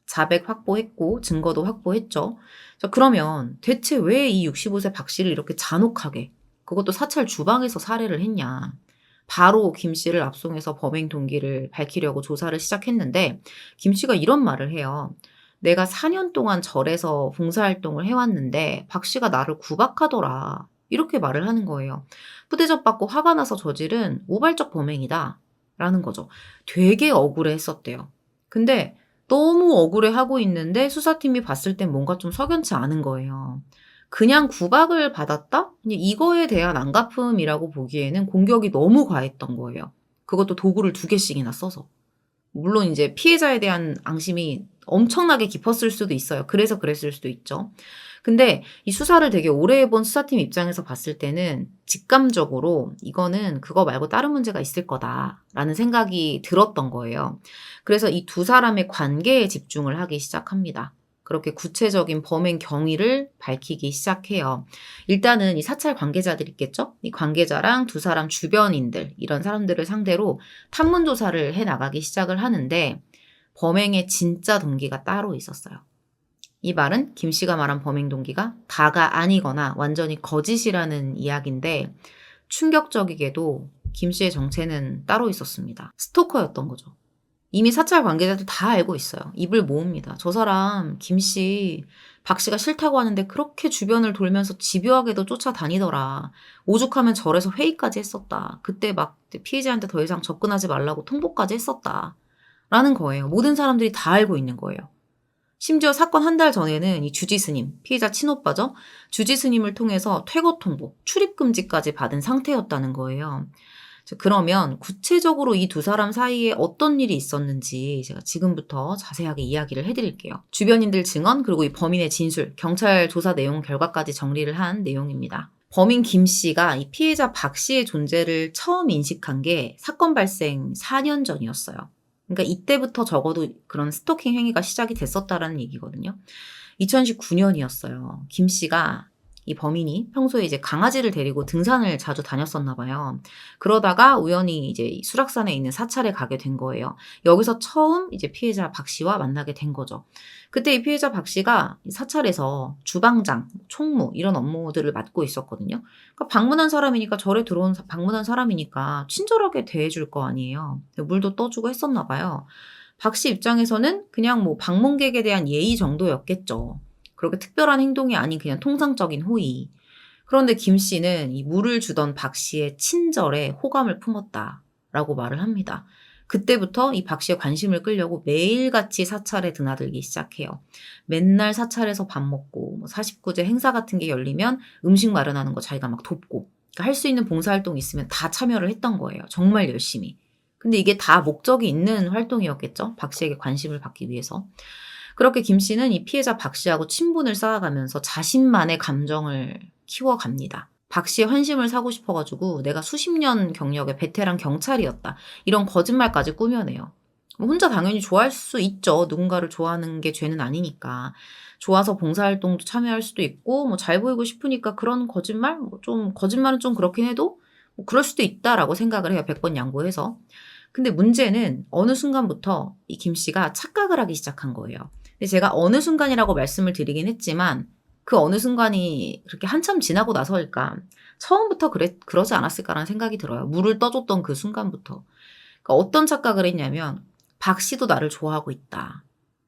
자백 확보했고 증거도 확보했죠. 자, 그러면 대체 왜 이 65세 박 씨를 이렇게 잔혹하게 그것도 사찰 주방에서 살해를 했냐. 바로 김 씨를 압송해서 범행 동기를 밝히려고 조사를 시작했는데 김 씨가 이런 말을 해요. 내가 4년 동안 절에서 봉사활동을 해왔는데 박 씨가 나를 구박하더라. 이렇게 말을 하는 거예요. 푸대접 받고 화가 나서 저지른 우발적 범행이다. 라는 거죠. 되게 억울해했었대요. 근데 너무 억울해하고 있는데 수사팀이 봤을 땐 뭔가 좀 석연치 않은 거예요. 그냥 구박을 받았다? 이거에 대한 안갚음이라고 보기에는 공격이 너무 과했던 거예요. 그것도 도구를 2개씩이나 써서. 물론 이제 피해자에 대한 앙심이 엄청나게 깊었을 수도 있어요. 그래서 그랬을 수도 있죠. 근데 이 수사를 되게 오래 해본 수사팀 입장에서 봤을 때는 직감적으로 이거는 그거 말고 다른 문제가 있을 거다라는 생각이 들었던 거예요. 그래서 이 2 사람의 관계에 집중을 하기 시작합니다. 그렇게 구체적인 범행 경위를 밝히기 시작해요. 일단은 이 사찰 관계자들 있겠죠? 이 관계자랑 2 사람 주변인들, 이런 사람들을 상대로 탐문 조사를 해 나가기 시작을 하는데 범행의 진짜 동기가 따로 있었어요. 이 말은 김 씨가 말한 범행 동기가 다가 아니거나 완전히 거짓이라는 이야기인데 충격적이게도 김 씨의 정체는 따로 있었습니다. 스토커였던 거죠. 이미 사찰 관계자들 다 알고 있어요. 입을 모읍니다. 저 사람 김 씨, 박 씨가 싫다고 하는데 그렇게 주변을 돌면서 집요하게도 쫓아다니더라. 오죽하면 절에서 회의까지 했었다. 그때 막 피해자한테 더 이상 접근하지 말라고 통보까지 했었다. 라는 거예요. 모든 사람들이 다 알고 있는 거예요. 심지어 사건 1달 전에는 이 주지 스님, 피해자 친오빠죠? 주지 스님을 통해서 퇴거 통보, 출입 금지까지 받은 상태였다는 거예요. 그러면 구체적으로 이 2 사람 사이에 어떤 일이 있었는지 제가 지금부터 자세하게 이야기를 해드릴게요. 주변인들 증언 그리고 이 범인의 진술, 경찰 조사 내용 결과까지 정리를 한 내용입니다. 범인 김 씨가 이 피해자 박 씨의 존재를 처음 인식한 게 사건 발생 4년 전이었어요. 그러니까 이때부터 적어도 그런 스토킹 행위가 시작이 됐었다라는 얘기거든요. 2019년이었어요. 김 씨가 이 범인이 평소에 이제 강아지를 데리고 등산을 자주 다녔었나 봐요. 그러다가 우연히 이제 수락산에 있는 사찰에 가게 된 거예요. 여기서 처음 이제 피해자 박 씨와 만나게 된 거죠. 그때 이 피해자 박 씨가 사찰에서 주방장, 총무 이런 업무들을 맡고 있었거든요. 그러니까 방문한 사람이니까 절에 들어온 방문한 사람이니까 친절하게 대해줄 거 아니에요. 물도 떠주고 했었나 봐요. 박 씨 입장에서는 그냥 뭐 방문객에 대한 예의 정도였겠죠. 그렇게 특별한 행동이 아닌 그냥 통상적인 호의. 그런데 김 씨는 이 물을 주던 박 씨의 친절에 호감을 품었다라고 말을 합니다. 그때부터 이 박 씨의 관심을 끌려고 매일같이 사찰에 드나들기 시작해요. 맨날 사찰에서 밥 먹고 뭐 49제 행사 같은 게 열리면 음식 마련하는 거 자기가 막 돕고 그러니까 할 수 있는 봉사활동 있으면 다 참여를 했던 거예요. 정말 열심히. 근데 이게 다 목적이 있는 활동이었겠죠. 박 씨에게 관심을 받기 위해서. 그렇게 김 씨는 이 피해자 박 씨하고 친분을 쌓아가면서 자신만의 감정을 키워갑니다. 박 씨의 환심을 사고 싶어가지고 내가 수십 년 경력의 베테랑 경찰이었다. 이런 거짓말까지 꾸며내요. 뭐 혼자 당연히 좋아할 수 있죠. 누군가를 좋아하는 게 죄는 아니니까. 좋아서 봉사활동도 참여할 수도 있고 뭐 잘 보이고 싶으니까 그런 거짓말? 거짓말은 좀 그렇긴 해도 뭐 그럴 수도 있다라고 생각을 해요. 100번 양보해서. 근데 문제는 어느 순간부터 이 김 씨가 착각을 하기 시작한 거예요. 근데 제가 어느 순간이라고 말씀을 드리긴 했지만 그 어느 순간이 그렇게 한참 지나고 나서일까? 처음부터 그러지 않았을까라는 생각이 들어요. 물을 떠줬던 그 순간부터. 그러니까 어떤 착각을 했냐면 박 씨도 나를 좋아하고 있다.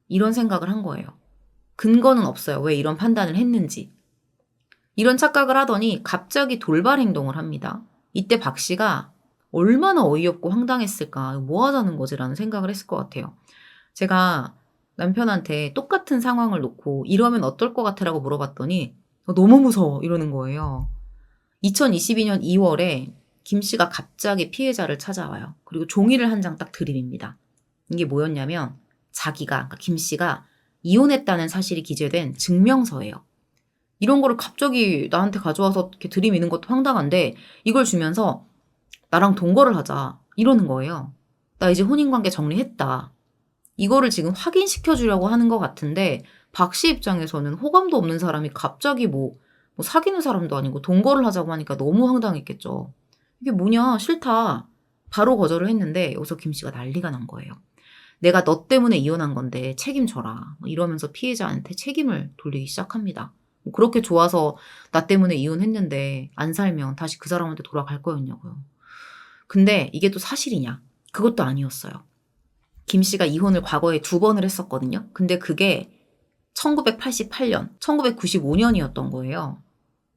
이런 생각을 한 거예요. 근거는 없어요. 왜 이런 판단을 했는지. 이런 착각을 하더니 갑자기 돌발 행동을 합니다. 이때 박 씨가 얼마나 어이없고 황당했을까. 뭐 하자는 거지라는 생각을 했을 것 같아요. 제가 남편한테 똑같은 상황을 놓고 이러면 어떨 것 같아라고 물어봤더니 너무 무서워 이러는 거예요. 2022년 2월에 김 씨가 갑자기 피해자를 찾아와요. 그리고 종이를 한 장 딱 들이밉니다. 이게 뭐였냐면 그러니까 김 씨가 이혼했다는 사실이 기재된 증명서예요. 이런 거를 갑자기 나한테 가져와서 이렇게 들이미는 것도 황당한데 이걸 주면서 나랑 동거를 하자 이러는 거예요. 나 이제 혼인관계 정리했다. 이거를 지금 확인시켜 주려고 하는 것 같은데 박 씨 입장에서는 호감도 없는 사람이 갑자기 뭐 사귀는 사람도 아니고 동거를 하자고 하니까 너무 황당했겠죠. 이게 뭐냐 싫다. 바로 거절을 했는데 여기서 김 씨가 난리가 난 거예요. 내가 너 때문에 이혼한 건데 책임져라. 이러면서 피해자한테 책임을 돌리기 시작합니다. 뭐 그렇게 좋아서 나 때문에 이혼했는데 안 살면 다시 그 사람한테 돌아갈 거였냐고요. 근데 이게 또 사실이냐? 그것도 아니었어요. 김 씨가 이혼을 과거에 2번을 했었거든요. 근데 그게 1988년, 1995년이었던 거예요.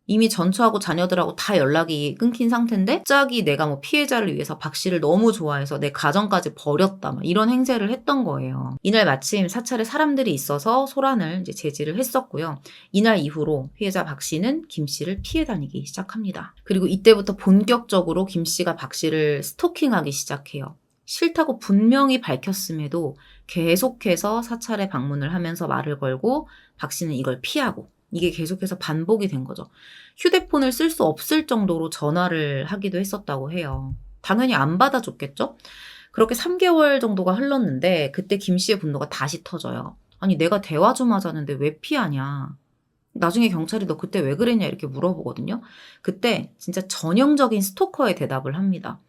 이미 전처하고 자녀들하고 다 연락이 끊긴 상태인데 갑자기 내가 뭐 피해자를 위해서 박 씨를 너무 좋아해서 내 가정까지 버렸다 막 이런 행세를 했던 거예요. 이날 마침 사찰에 사람들이 있어서 소란을 이제 제지를 했었고요. 이날 이후로 피해자 박 씨는 김 씨를 피해 다니기 시작합니다. 그리고 이때부터 본격적으로 김 씨가 박 씨를 스토킹하기 시작해요. 싫다고 분명히 밝혔음에도 계속해서 사찰에 방문을 하면서 말을 걸고 박 씨는 이걸 피하고 이게 계속해서 반복이 된 거죠. 휴대폰을 쓸 수 없을 정도로 전화를 하기도 했었다고 해요. 당연히 안 받아줬겠죠? 그렇게 3개월 정도가 흘렀는데 그때 김 씨의 분노가 다시 터져요. 아니 내가 대화 좀 하자는데 왜 피하냐. 나중에 경찰이 너 그때 왜 그랬냐 이렇게 물어보거든요. 그때 진짜 전형적인 스토커의 대답을 합니다.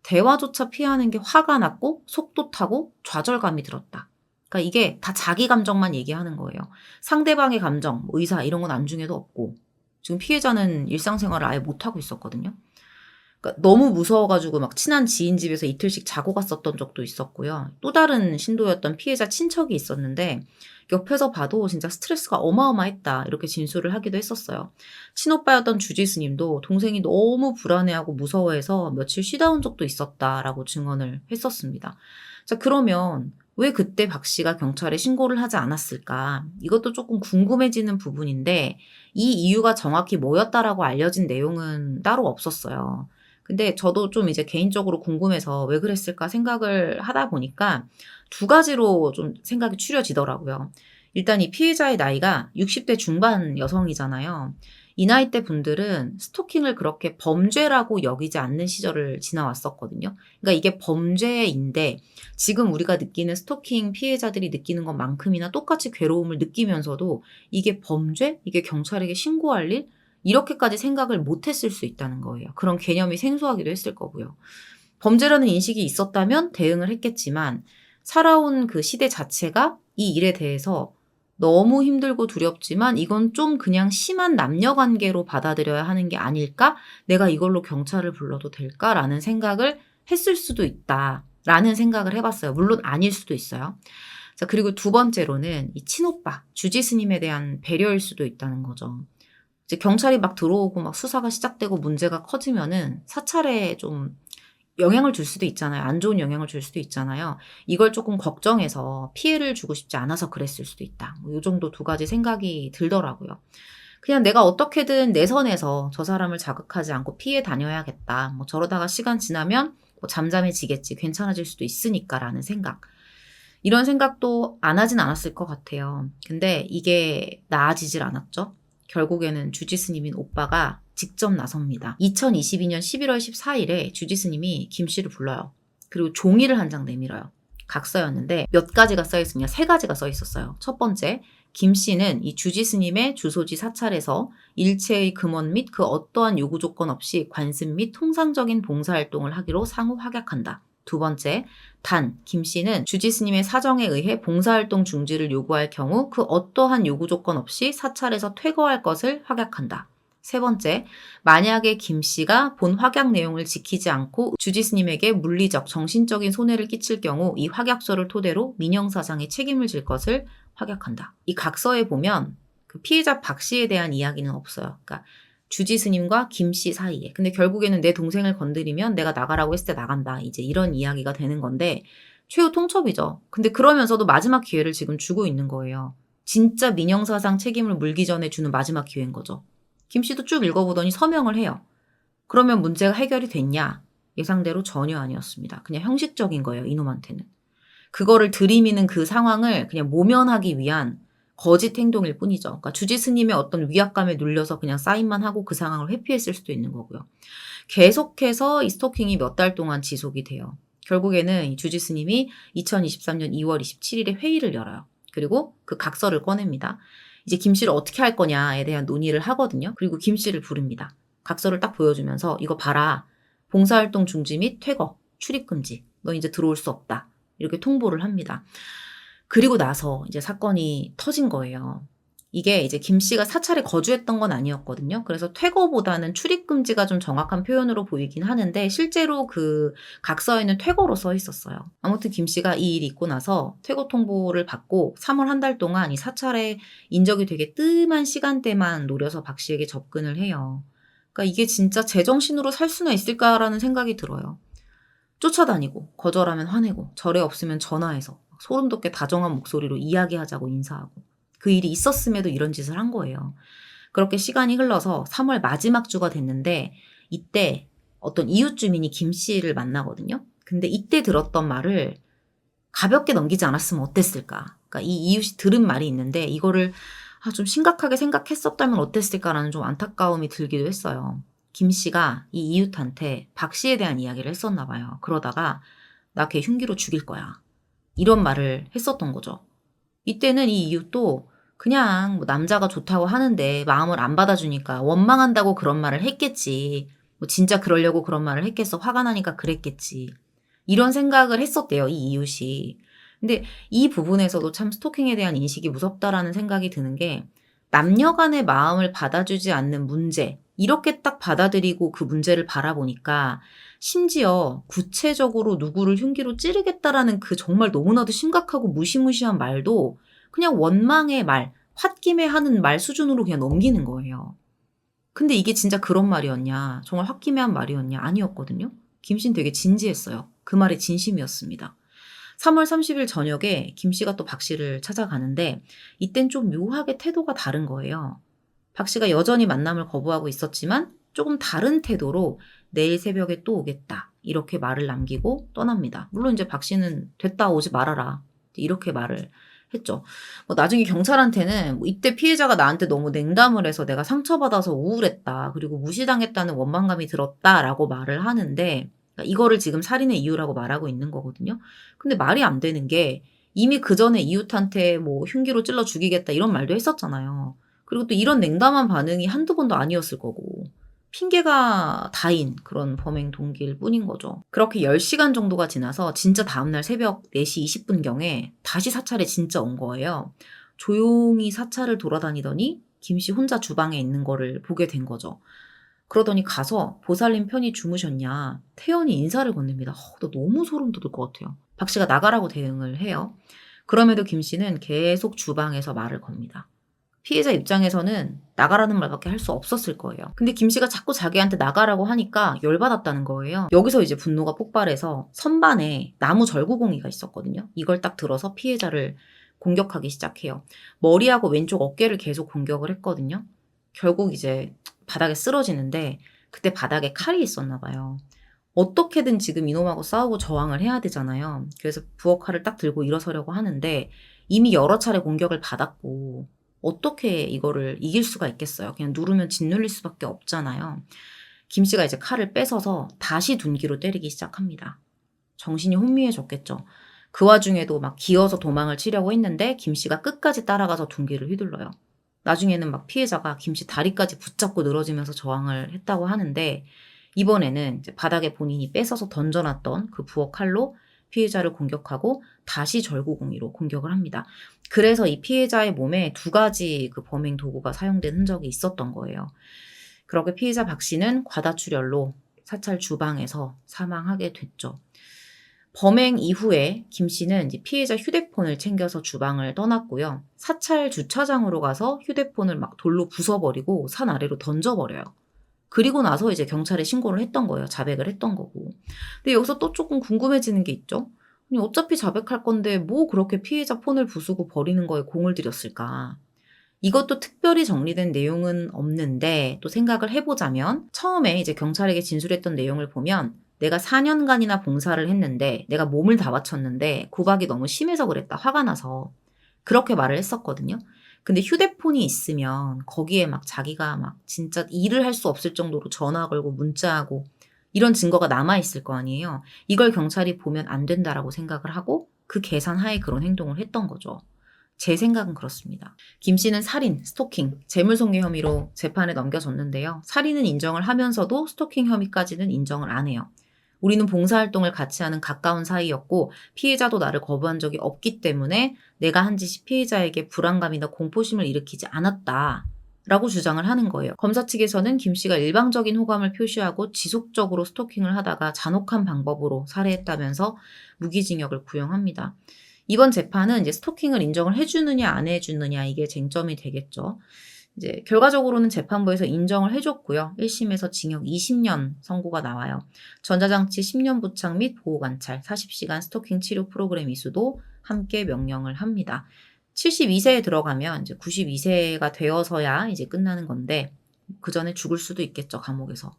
대화조차 피하는 게 화가 났고 속도 타고 좌절감이 들었다. 그러니까 이게 다 자기 감정만 얘기하는 거예요. 상대방의 감정, 뭐 의사 이런 건 안중에도 없고 지금 피해자는 일상생활을 아예 못하고 있었거든요. 그러니까 너무 무서워가지고 막 친한 지인 집에서 이틀씩 자고 갔었던 적도 있었고요. 또 다른 신도였던 피해자 친척이 있었는데 옆에서 봐도 진짜 스트레스가 어마어마했다 이렇게 진술을 하기도 했었어요. 친오빠였던 주지스님도 동생이 너무 불안해하고 무서워해서 며칠 쉬다 온 적도 있었다라고 증언을 했었습니다. 자, 그러면 왜 그때 박 씨가 경찰에 신고를 하지 않았을까? 이것도 조금 궁금해지는 부분인데 이 이유가 정확히 뭐였다라고 알려진 내용은 따로 없었어요. 근데 저도 좀 이제 개인적으로 궁금해서 왜 그랬을까 생각을 하다 보니까 2가지로 좀 생각이 추려지더라고요. 일단 이 피해자의 나이가 60대 중반 여성이잖아요. 이 나이대 분들은 스토킹을 그렇게 범죄라고 여기지 않는 시절을 지나왔었거든요. 그러니까 이게 범죄인데 지금 우리가 느끼는 스토킹 피해자들이 느끼는 것만큼이나 똑같이 괴로움을 느끼면서도 이게 범죄? 이게 경찰에게 신고할 일? 이렇게까지 생각을 못했을 수 있다는 거예요. 그런 개념이 생소하기도 했을 거고요. 범죄라는 인식이 있었다면 대응을 했겠지만 살아온 그 시대 자체가 이 일에 대해서 너무 힘들고 두렵지만 이건 좀 그냥 심한 남녀 관계로 받아들여야 하는 게 아닐까? 내가 이걸로 경찰을 불러도 될까라는 생각을 했을 수도 있다라는 생각을 해봤어요. 물론 아닐 수도 있어요. 자, 그리고 2번째로는 이 친오빠, 주지스님에 대한 배려일 수도 있다는 거죠. 이제 경찰이 막 들어오고 막 수사가 시작되고 문제가 커지면은 사찰에 좀 영향을 줄 수도 있잖아요. 안 좋은 영향을 줄 수도 있잖아요. 이걸 조금 걱정해서 피해를 주고 싶지 않아서 그랬을 수도 있다. 뭐 요 정도 2가지 생각이 들더라고요. 그냥 내가 어떻게든 내 선에서 저 사람을 자극하지 않고 피해 다녀야겠다. 뭐 저러다가 시간 지나면 뭐 잠잠해지겠지. 괜찮아질 수도 있으니까라는 생각. 이런 생각도 안 하진 않았을 것 같아요. 근데 이게 나아지질 않았죠. 결국에는 주지스님인 오빠가 직접 나섭니다. 2022년 11월 14일에 주지스님이 김 씨를 불러요. 그리고 종이를 한 장 내밀어요. 각서였는데 몇 가지가 써 있으냐? 3가지가 써 있었어요. 첫 번째, 김 씨는 이 주지스님의 주소지 사찰에서 일체의 금원 및 그 어떠한 요구 조건 없이 관습 및 통상적인 봉사활동을 하기로 상호 확약한다. 두 번째, 단, 김 씨는 주지스님의 사정에 의해 봉사활동 중지를 요구할 경우 그 어떠한 요구 조건 없이 사찰에서 퇴거할 것을 확약한다. 세 번째, 만약에 김 씨가 본 확약 내용을 지키지 않고 주지스님에게 물리적, 정신적인 손해를 끼칠 경우 이 확약서를 토대로 민형사상의 책임을 질 것을 확약한다. 이 각서에 보면 그 피해자 박 씨에 대한 이야기는 없어요. 그러니까 주지스님과 김 씨 사이에. 근데 결국에는 내 동생을 건드리면 내가 나가라고 했을 때 나간다. 이제 이런 이야기가 되는 건데 최후 통첩이죠. 근데 그러면서도 마지막 기회를 지금 주고 있는 거예요. 진짜 민형사상 책임을 물기 전에 주는 마지막 기회인 거죠. 김 씨도 쭉 읽어보더니 서명을 해요. 그러면 문제가 해결이 됐냐? 예상대로 전혀 아니었습니다. 그냥 형식적인 거예요, 이놈한테는. 그거를 들이미는 그 상황을 그냥 모면하기 위한 거짓 행동일 뿐이죠. 그러니까 주지스님의 어떤 위압감에 눌려서 그냥 사인만 하고 그 상황을 회피했을 수도 있는 거고요. 계속해서 이 스토킹이 몇 달 동안 지속이 돼요. 결국에는 이 주지스님이 2023년 2월 27일에 회의를 열어요. 그리고 그 각서를 꺼냅니다. 이제 김 씨를 어떻게 할 거냐에 대한 논의를 하거든요. 그리고 김 씨를 부릅니다. 각서를 딱 보여주면서 이거 봐라. 봉사활동 중지 및 퇴거, 출입금지. 너 이제 들어올 수 없다. 이렇게 통보를 합니다. 그리고 나서 이제 사건이 터진 거예요. 이게 이제 김 씨가 사찰에 거주했던 건 아니었거든요. 그래서 퇴거보다는 출입금지가 좀 정확한 표현으로 보이긴 하는데 실제로 그 각서에는 퇴거로 써 있었어요. 아무튼 김 씨가 이 일이 있고 나서 퇴거 통보를 받고 3월 한 달 동안 이 사찰에 인적이 되게 뜸한 시간대만 노려서 박 씨에게 접근을 해요. 그러니까 이게 진짜 제정신으로 살 수나 있을까라는 생각이 들어요. 쫓아다니고 거절하면 화내고 절에 없으면 전화해서 소름 돋게 다정한 목소리로 이야기하자고 인사하고 그 일이 있었음에도 이런 짓을 한 거예요. 그렇게 시간이 흘러서 3월 마지막 주가 됐는데 이때 어떤 이웃 주민이 김 씨를 만나거든요. 근데 이때 들었던 말을 가볍게 넘기지 않았으면 어땠을까. 그러니까 이 이웃이 들은 말이 있는데 이거를 좀 심각하게 생각했었다면 어땠을까라는 좀 안타까움이 들기도 했어요. 김 씨가 이 이웃한테 박 씨에 대한 이야기를 했었나 봐요. 그러다가 나 걔 흉기로 죽일 거야. 이런 말을 했었던 거죠. 이때는 이 이웃도 그냥 뭐 남자가 좋다고 하는데 마음을 안 받아주니까 원망한다고 그런 말을 했겠지. 뭐 진짜 그러려고 그런 말을 했겠어. 화가 나니까 그랬겠지. 이런 생각을 했었대요, 이 이웃이. 근데 이 부분에서도 참 스토킹에 대한 인식이 무섭다라는 생각이 드는 게 남녀 간의 마음을 받아주지 않는 문제, 이렇게 딱 받아들이고 그 문제를 바라보니까 심지어 구체적으로 누구를 흉기로 찌르겠다라는 그 정말 너무나도 심각하고 무시무시한 말도 그냥 원망의 말, 홧김에 하는 말 수준으로 그냥 넘기는 거예요. 근데 이게 진짜 그런 말이었냐, 정말 홧김에 한 말이었냐, 아니었거든요. 김씨는 되게 진지했어요. 그 말이 진심이었습니다. 3월 30일 저녁에 김 씨가 또 박 씨를 찾아가는데 이땐 좀 묘하게 태도가 다른 거예요. 박 씨가 여전히 만남을 거부하고 있었지만 조금 다른 태도로 내일 새벽에 또 오겠다. 이렇게 말을 남기고 떠납니다. 물론 이제 박 씨는 됐다 오지 말아라. 이렇게 말을 했죠. 뭐 나중에 경찰한테는 뭐 이때 피해자가 나한테 너무 냉담을 해서 내가 상처받아서 우울했다. 그리고 무시당했다는 원망감이 들었다라고 말을 하는데 이거를 지금 살인의 이유라고 말하고 있는 거거든요. 근데 말이 안 되는 게 이미 그 전에 이웃한테 뭐 흉기로 찔러 죽이겠다 이런 말도 했었잖아요. 그리고 또 이런 냉담한 반응이 한두 번도 아니었을 거고 핑계가 다인 그런 범행 동기일 뿐인 거죠. 그렇게 10시간 정도가 지나서 진짜 다음날 새벽 4시 20분경에 다시 사찰에 진짜 온 거예요. 조용히 사찰을 돌아다니더니 김씨 혼자 주방에 있는 거를 보게 된 거죠. 그러더니 가서 보살님 편히 주무셨냐. 태연이 인사를 건넵니다. 나 너무 소름 돋을 것 같아요. 박 씨가 나가라고 대응을 해요. 그럼에도 김 씨는 계속 주방에서 말을 겁니다. 피해자 입장에서는 나가라는 말밖에 할 수 없었을 거예요. 근데 김 씨가 자꾸 자기한테 나가라고 하니까 열받았다는 거예요. 여기서 이제 분노가 폭발해서 선반에 나무 절구공이가 있었거든요. 이걸 딱 들어서 피해자를 공격하기 시작해요. 머리하고 왼쪽 어깨를 계속 공격을 했거든요. 결국 이제 바닥에 쓰러지는데 그때 바닥에 칼이 있었나 봐요. 어떻게든 지금 이놈하고 싸우고 저항을 해야 되잖아요. 그래서 부엌 칼을 딱 들고 일어서려고 하는데 이미 여러 차례 공격을 받았고 어떻게 이거를 이길 수가 있겠어요. 그냥 누르면 짓눌릴 수밖에 없잖아요. 김 씨가 이제 칼을 뺏어서 다시 둔기로 때리기 시작합니다. 정신이 혼미해졌겠죠. 그 와중에도 막 기어서 도망을 치려고 했는데 김 씨가 끝까지 따라가서 둔기를 휘둘러요. 나중에는 막 피해자가 김 씨 다리까지 붙잡고 늘어지면서 저항을 했다고 하는데 이번에는 이제 바닥에 본인이 뺏어서 던져놨던 그 부엌 칼로 피해자를 공격하고 다시 절구공이로 공격을 합니다. 그래서 이 피해자의 몸에 두 가지 그 범행 도구가 사용된 흔적이 있었던 거예요. 그렇게 피해자 박 씨는 과다출혈로 사찰 주방에서 사망하게 됐죠. 범행 이후에 김 씨는 이제 피해자 휴대폰을 챙겨서 주방을 떠났고요. 사찰 주차장으로 가서 휴대폰을 막 돌로 부숴버리고 산 아래로 던져버려요. 그리고 나서 이제 경찰에 신고를 했던 거예요. 자백을 했던 거고. 근데 여기서 또 조금 궁금해지는 게 있죠. 아니, 어차피 자백할 건데 뭐 그렇게 피해자 폰을 부수고 버리는 거에 공을 들였을까? 이것도 특별히 정리된 내용은 없는데 또 생각을 해보자면 처음에 이제 경찰에게 진술했던 내용을 보면 내가 4년간이나 봉사를 했는데 내가 몸을 다 바쳤는데 구박이 너무 심해서 그랬다. 화가 나서. 그렇게 말을 했었거든요. 근데 휴대폰이 있으면 거기에 막 자기가 막 진짜 일을 할 수 없을 정도로 전화 걸고 문자하고 이런 증거가 남아있을 거 아니에요. 이걸 경찰이 보면 안 된다라고 생각을 하고 그 계산하에 그런 행동을 했던 거죠. 제 생각은 그렇습니다. 김 씨는 살인, 스토킹, 재물손괴 혐의로 재판에 넘겨졌는데요. 살인은 인정을 하면서도 스토킹 혐의까지는 인정을 안 해요. 우리는 봉사활동을 같이 하는 가까운 사이였고 피해자도 나를 거부한 적이 없기 때문에 내가 한 짓이 피해자에게 불안감이나 공포심을 일으키지 않았다. 라고 주장을 하는 거예요. 검사 측에서는 김 씨가 일방적인 호감을 표시하고 지속적으로 스토킹을 하다가 잔혹한 방법으로 살해했다면서 무기징역을 구형합니다. 이번 재판은 이제 스토킹을 인정을 해주느냐 안 해주느냐 이게 쟁점이 되겠죠. 이제 결과적으로는 재판부에서 인정을 해줬고요. 1심에서 징역 20년 선고가 나와요. 전자장치 10년 부착 및 보호관찰, 40시간 스토킹 치료 프로그램 이수도 함께 명령을 합니다. 72세에 들어가면 이제 92세가 되어서야 이제 끝나는 건데 그 전에 죽을 수도 있겠죠, 감옥에서.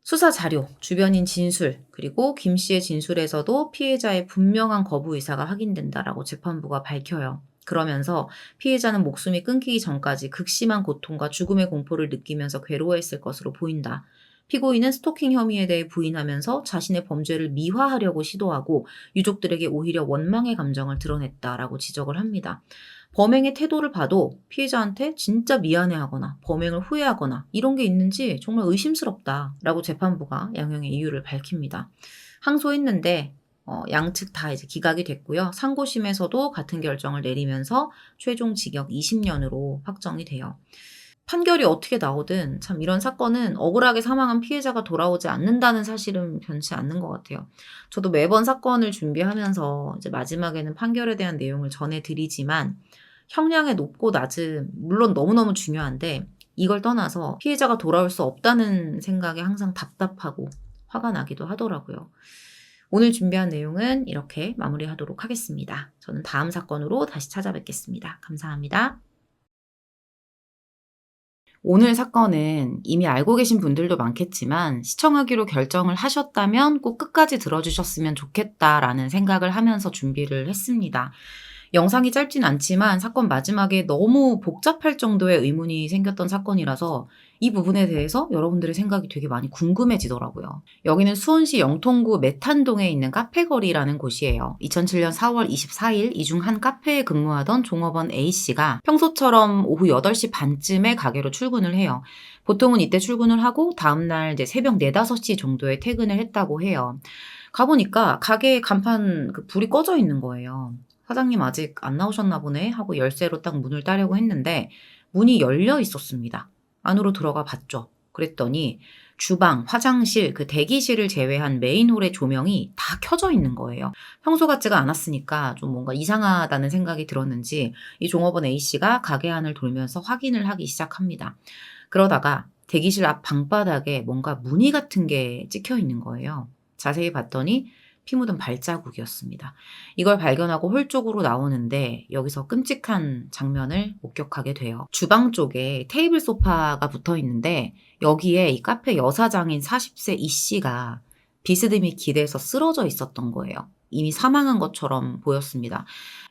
수사 자료, 주변인 진술, 그리고 김 씨의 진술에서도 피해자의 분명한 거부 의사가 확인된다라고 재판부가 밝혀요. 그러면서 피해자는 목숨이 끊기기 전까지 극심한 고통과 죽음의 공포를 느끼면서 괴로워했을 것으로 보인다. 피고인은 스토킹 혐의에 대해 부인하면서 자신의 범죄를 미화하려고 시도하고 유족들에게 오히려 원망의 감정을 드러냈다라고 지적을 합니다. 범행의 태도를 봐도 피해자한테 진짜 미안해하거나 범행을 후회하거나 이런 게 있는지 정말 의심스럽다라고 재판부가 양형의 이유를 밝힙니다. 항소했는데 양측 다 이제 기각이 됐고요. 상고심에서도 같은 결정을 내리면서 최종 징역 20년으로 확정이 돼요. 판결이 어떻게 나오든 참 이런 사건은 억울하게 사망한 피해자가 돌아오지 않는다는 사실은 변치 않는 것 같아요. 저도 매번 사건을 준비하면서 이제 마지막에는 판결에 대한 내용을 전해드리지만 형량의 높고 낮은 물론 너무너무 중요한데 이걸 떠나서 피해자가 돌아올 수 없다는 생각에 항상 답답하고 화가 나기도 하더라고요. 오늘 준비한 내용은 이렇게 마무리하도록 하겠습니다. 저는 다음 사건으로 다시 찾아뵙겠습니다. 감사합니다. 오늘 사건은 이미 알고 계신 분들도 많겠지만 시청하기로 결정을 하셨다면 꼭 끝까지 들어주셨으면 좋겠다라는 생각을 하면서 준비를 했습니다. 영상이 짧진 않지만 사건 마지막에 너무 복잡할 정도의 의문이 생겼던 사건이라서 이 부분에 대해서 여러분들의 생각이 되게 많이 궁금해지더라고요. 여기는 수원시 영통구 메탄동에 있는 카페거리라는 곳이에요. 2007년 4월 24일 이 중 한 카페에 근무하던 종업원 A씨가 평소처럼 오후 8시 반쯤에 가게로 출근을 해요. 보통은 이때 출근을 하고 다음날 이제 새벽 4, 5시 정도에 퇴근을 했다고 해요. 가보니까 가게에 간판 불이 꺼져 있는 거예요. 사장님 아직 안 나오셨나 보네 하고 열쇠로 딱 문을 따려고 했는데 문이 열려 있었습니다. 안으로 들어가 봤죠. 그랬더니 주방, 화장실, 그 대기실을 제외한 메인홀의 조명이 다 켜져 있는 거예요. 평소 같지가 않았으니까 좀 뭔가 이상하다는 생각이 들었는지 이 종업원 A씨가 가게 안을 돌면서 확인을 하기 시작합니다. 그러다가 대기실 앞 방바닥에 뭔가 무늬 같은 게 찍혀 있는 거예요. 자세히 봤더니 피 묻은 발자국이었습니다. 이걸 발견하고 홀 쪽으로 나오는데 여기서 끔찍한 장면을 목격하게 돼요. 주방 쪽에 테이블 소파가 붙어 있는데 여기에 이 카페 여사장인 40세 이 씨가 비스듬히 기대서 쓰러져 있었던 거예요. 이미 사망한 것처럼 보였습니다.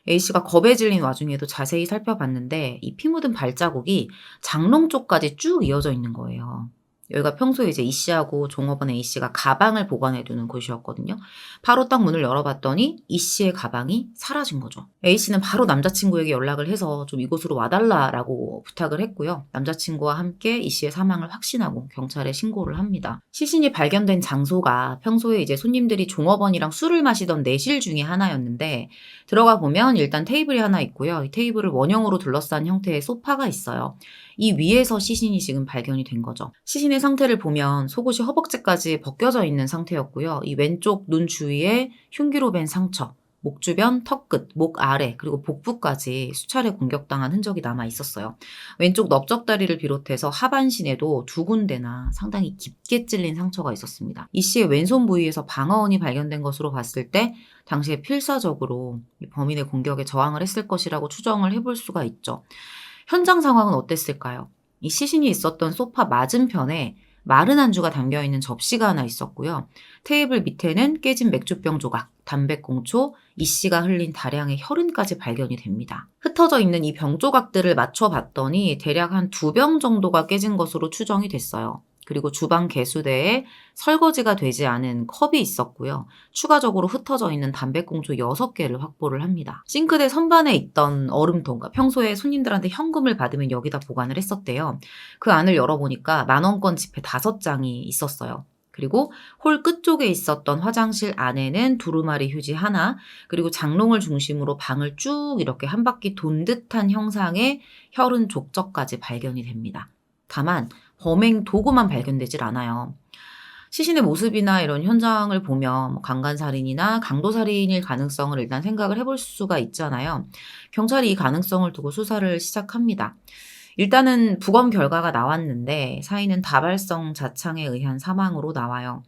A씨가 겁에 질린 와중에도 자세히 살펴봤는데 이 피 묻은 발자국이 장롱 쪽까지 쭉 이어져 있는 거예요. 여기가 평소에 이제 E씨하고 종업원 A씨가 가방을 보관해두는 곳이었거든요. 바로 딱 문을 열어봤더니 E씨의 가방이 사라진 거죠. A씨는 바로 남자친구에게 연락을 해서 좀 이곳으로 와달라라고 부탁을 했고요. 남자친구와 함께 E씨의 사망을 확신하고 경찰에 신고를 합니다. 시신이 발견된 장소가 평소에 이제 손님들이 종업원이랑 술을 마시던 내실 중에 하나였는데 들어가 보면 일단 테이블이 하나 있고요. 이 테이블을 원형으로 둘러싼 형태의 소파가 있어요. 이 위에서 시신이 지금 발견이 된 거죠. 시신의 상태를 보면 속옷이 허벅지까지 벗겨져 있는 상태였고요. 이 왼쪽 눈 주위에 흉기로 벤 상처, 목 주변, 턱끝, 목 아래, 그리고 복부까지 수차례 공격당한 흔적이 남아 있었어요. 왼쪽 넓적다리를 비롯해서 하반신에도 2군데나 상당히 깊게 찔린 상처가 있었습니다. 이 씨의 왼손 부위에서 방어원이 발견된 것으로 봤을 때 당시에 필사적으로 범인의 공격에 저항을 했을 것이라고 추정을 해볼 수가 있죠. 현장 상황은 어땠을까요? 이 시신이 있었던 소파 맞은편에 마른 안주가 담겨있는 접시가 하나 있었고요. 테이블 밑에는 깨진 맥주병 조각, 담배꽁초, 이 씨가 흘린 다량의 혈흔까지 발견이 됩니다. 흩어져 있는 이 병 조각들을 맞춰봤더니 대략 한 2병 정도가 깨진 것으로 추정이 됐어요. 그리고 주방 개수대에 설거지가 되지 않은 컵이 있었고요. 추가적으로 흩어져 있는 담배꽁초 6개를 확보를 합니다. 싱크대 선반에 있던 얼음통, 평소에 손님들한테 현금을 받으면 여기다 보관을 했었대요. 그 안을 열어보니까 10,000원권 지폐 5장이 있었어요. 그리고 홀 끝쪽에 있었던 화장실 안에는 두루마리 휴지 하나, 그리고 장롱을 중심으로 방을 쭉 이렇게 한 바퀴 돈 듯한 형상의 혈흔 족적까지 발견이 됩니다. 다만 범행 도구만 발견되질 않아요. 시신의 모습이나 이런 현장을 보면 강간살인이나 강도살인일 가능성을 일단 생각을 해볼 수가 있잖아요. 경찰이 이 가능성을 두고 수사를 시작합니다. 일단은 부검 결과가 나왔는데 사인은 다발성 자창에 의한 사망으로 나와요.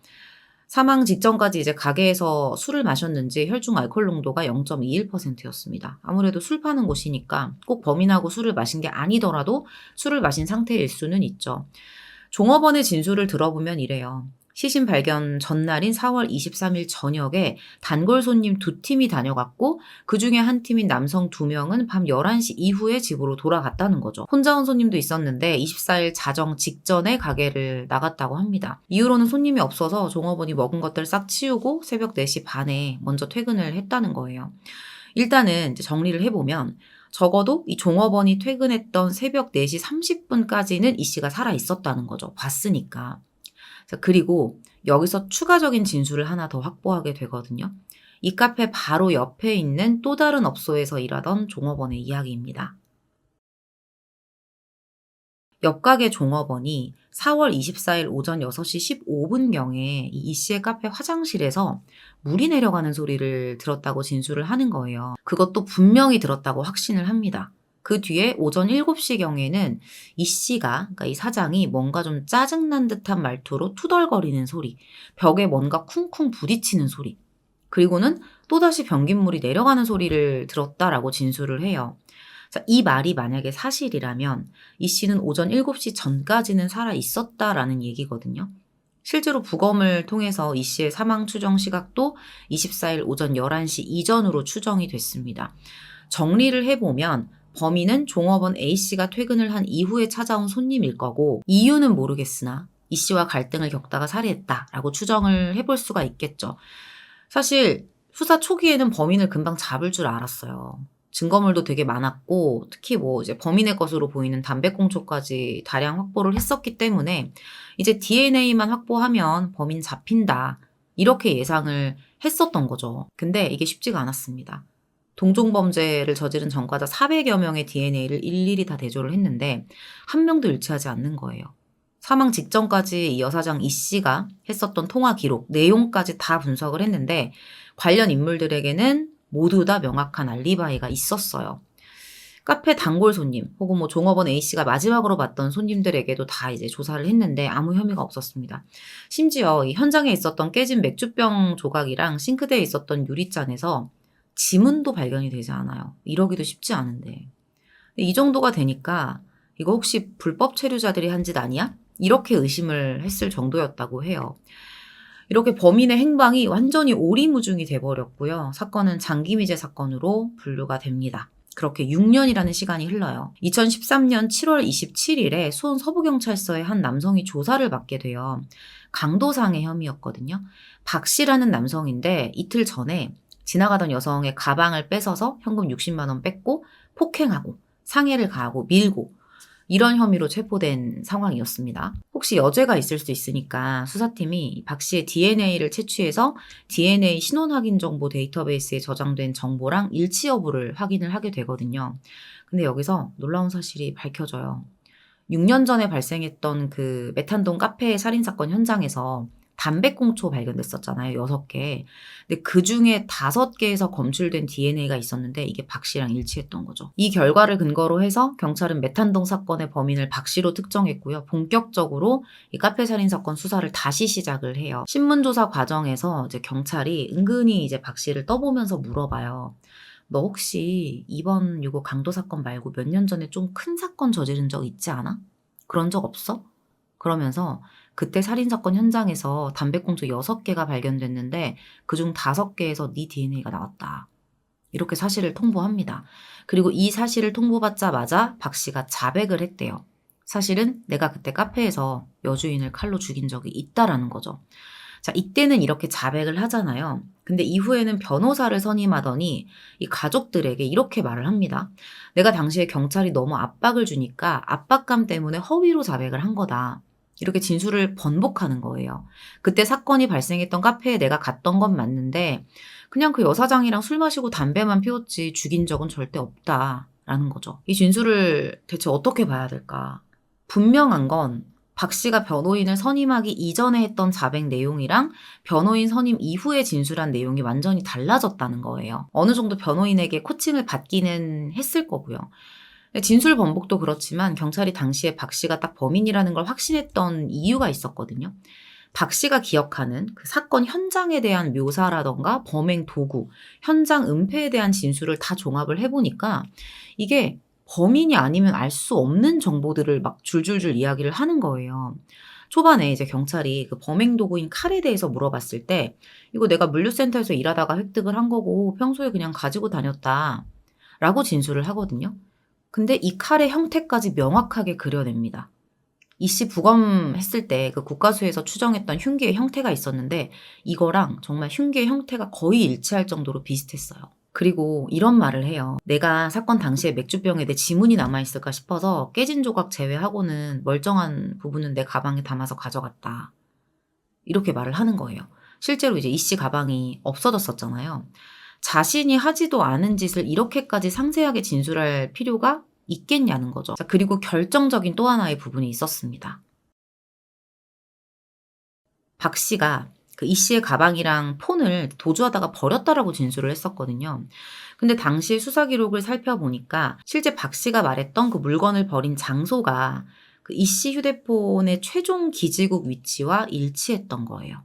사망 직전까지 이제 가게에서 술을 마셨는지 혈중 알코올 농도가 0.21%였습니다. 아무래도 술 파는 곳이니까 꼭 범인하고 술을 마신 게 아니더라도 술을 마신 상태일 수는 있죠. 종업원의 진술을 들어보면 이래요. 시신 발견 전날인 4월 23일 저녁에 단골 손님 2팀이 다녀갔고 그중에 한 팀인 남성 2명은 밤 11시 이후에 집으로 돌아갔다는 거죠. 혼자 온 손님도 있었는데 24일 자정 직전에 가게를 나갔다고 합니다. 이후로는 손님이 없어서 종업원이 먹은 것들 싹 치우고 새벽 4시 반에 먼저 퇴근을 했다는 거예요. 일단은 이제 정리를 해보면 적어도 이 종업원이 퇴근했던 새벽 4시 30분까지는 이 씨가 살아 있었다는 거죠. 봤으니까. 그리고 여기서 추가적인 진술을 하나 더 확보하게 되거든요. 이 카페 바로 옆에 있는 또 다른 업소에서 일하던 종업원의 이야기입니다. 옆 가게 종업원이 4월 24일 오전 6시 15분경에 이 씨의 카페 화장실에서 물이 내려가는 소리를 들었다고 진술을 하는 거예요. 그것도 분명히 들었다고 확신을 합니다. 그 뒤에 오전 7시경에는 이 씨가, 그러니까 이 사장이 뭔가 좀 짜증난 듯한 말투로 투덜거리는 소리, 벽에 뭔가 쿵쿵 부딪히는 소리, 그리고는 또다시 변기물이 내려가는 소리를 들었다라고 진술을 해요. 자, 이 말이 만약에 사실이라면 이 씨는 오전 7시 전까지는 살아 있었다라는 얘기거든요. 실제로 부검을 통해서 이 씨의 사망 추정 시각도 24일 오전 11시 이전으로 추정이 됐습니다. 정리를 해보면 범인은 종업원 A씨가 퇴근을 한 이후에 찾아온 손님일 거고 이유는 모르겠으나 이 씨와 갈등을 겪다가 살해했다라고 추정을 해볼 수가 있겠죠. 사실 수사 초기에는 범인을 금방 잡을 줄 알았어요. 증거물도 되게 많았고 특히 뭐 이제 범인의 것으로 보이는 담배꽁초까지 다량 확보를 했었기 때문에 이제 DNA만 확보하면 범인 잡힌다 이렇게 예상을 했었던 거죠. 근데 이게 쉽지가 않았습니다. 동종범죄를 저지른 전과자 400여 명의 DNA를 일일이 다 대조를 했는데 한 명도 일치하지 않는 거예요. 사망 직전까지 이 여사장 이 씨가 했었던 통화 기록, 내용까지 다 분석을 했는데 관련 인물들에게는 모두 다 명확한 알리바이가 있었어요. 카페 단골 손님 혹은 뭐 종업원 A씨가 마지막으로 봤던 손님들에게도 다 이제 조사를 했는데 아무 혐의가 없었습니다. 심지어 이 현장에 있었던 깨진 맥주병 조각이랑 싱크대에 있었던 유리잔에서 지문도 발견이 되지 않아요. 이러기도 쉽지 않은데. 이 정도가 되니까 이거 혹시 불법 체류자들이 한 짓 아니야? 이렇게 의심을 했을 정도였다고 해요. 이렇게 범인의 행방이 완전히 오리무중이 돼버렸고요. 사건은 장기미제 사건으로 분류가 됩니다. 그렇게 6년이라는 시간이 흘러요. 2013년 7월 27일에 수원 서부경찰서의 한 남성이 조사를 받게 돼요. 강도상의 혐의였거든요. 박 씨라는 남성인데 이틀 전에 지나가던 여성의 가방을 뺏어서 현금 60만 원 뺏고 폭행하고 상해를 가하고 밀고 이런 혐의로 체포된 상황이었습니다. 혹시 여죄가 있을 수 있으니까 수사팀이 박 씨의 DNA를 채취해서 DNA 신원 확인 정보 데이터베이스에 저장된 정보랑 일치 여부를 확인을 하게 되거든요. 근데 여기서 놀라운 사실이 밝혀져요. 6년 전에 발생했던 그 메탄동 카페 살인사건 현장에서 담배꽁초 발견됐었잖아요. 6개. 근데 그중에 5개에서 검출된 DNA가 있었는데 이게 박 씨랑 일치했던 거죠. 이 결과를 근거로 해서 경찰은 메탄동 사건의 범인을 박 씨로 특정했고요. 본격적으로 이 카페 살인사건 수사를 다시 시작을 해요. 신문조사 과정에서 이제 경찰이 은근히 이제 박 씨를 떠보면서 물어봐요. 너 혹시 이번 요거 강도 사건 말고 몇 년 전에 좀 큰 사건 저지른 적 있지 않아? 그런 적 없어? 그러면서 그때 살인사건 현장에서 담배꽁초 6개가 발견됐는데 그중 5개에서 네 DNA가 나왔다. 이렇게 사실을 통보합니다. 그리고 이 사실을 통보받자마자 박 씨가 자백을 했대요. 사실은 내가 그때 카페에서 여주인을 칼로 죽인 적이 있다라는 거죠. 자, 이때는 이렇게 자백을 하잖아요. 근데 이후에는 변호사를 선임하더니 이 가족들에게 이렇게 말을 합니다. 내가 당시에 경찰이 너무 압박을 주니까 압박감 때문에 허위로 자백을 한 거다. 이렇게 진술을 번복하는 거예요. 그때 사건이 발생했던 카페에 내가 갔던 건 맞는데 그냥 그 여사장이랑 술 마시고 담배만 피웠지 죽인 적은 절대 없다라는 거죠. 이 진술을 대체 어떻게 봐야 될까? 분명한 건 박 씨가 변호인을 선임하기 이전에 했던 자백 내용이랑 변호인 선임 이후에 진술한 내용이 완전히 달라졌다는 거예요. 어느 정도 변호인에게 코칭을 받기는 했을 거고요. 진술 번복도 그렇지만 경찰이 당시에 박 씨가 딱 범인이라는 걸 확신했던 이유가 있었거든요. 박 씨가 기억하는 그 사건 현장에 대한 묘사라던가 범행 도구, 현장 은폐에 대한 진술을 다 종합을 해보니까 이게 범인이 아니면 알 수 없는 정보들을 막 줄줄줄 이야기를 하는 거예요. 초반에 이제 경찰이 그 범행 도구인 칼에 대해서 물어봤을 때 이거 내가 물류센터에서 일하다가 획득을 한 거고 평소에 그냥 가지고 다녔다 라고 진술을 하거든요. 근데 이 칼의 형태까지 명확하게 그려냅니다. 이씨 부검했을 때 그 국과수에서 추정했던 흉기의 형태가 있었는데 이거랑 정말 흉기의 형태가 거의 일치할 정도로 비슷했어요. 그리고 이런 말을 해요. 내가 사건 당시에 맥주병에 내 지문이 남아있을까 싶어서 깨진 조각 제외하고는 멀쩡한 부분은 내 가방에 담아서 가져갔다. 이렇게 말을 하는 거예요. 실제로 이제 이씨 가방이 없어졌었잖아요. 자신이 하지도 않은 짓을 이렇게까지 상세하게 진술할 필요가 있겠냐는 거죠. 자, 그리고 결정적인 또 하나의 부분이 있었습니다. 박 씨가 그 이 씨의 가방이랑 폰을 도주하다가 버렸다라고 진술을 했었거든요. 근데 당시 수사 기록을 살펴보니까 실제 박 씨가 말했던 그 물건을 버린 장소가 그 이 씨 휴대폰의 최종 기지국 위치와 일치했던 거예요.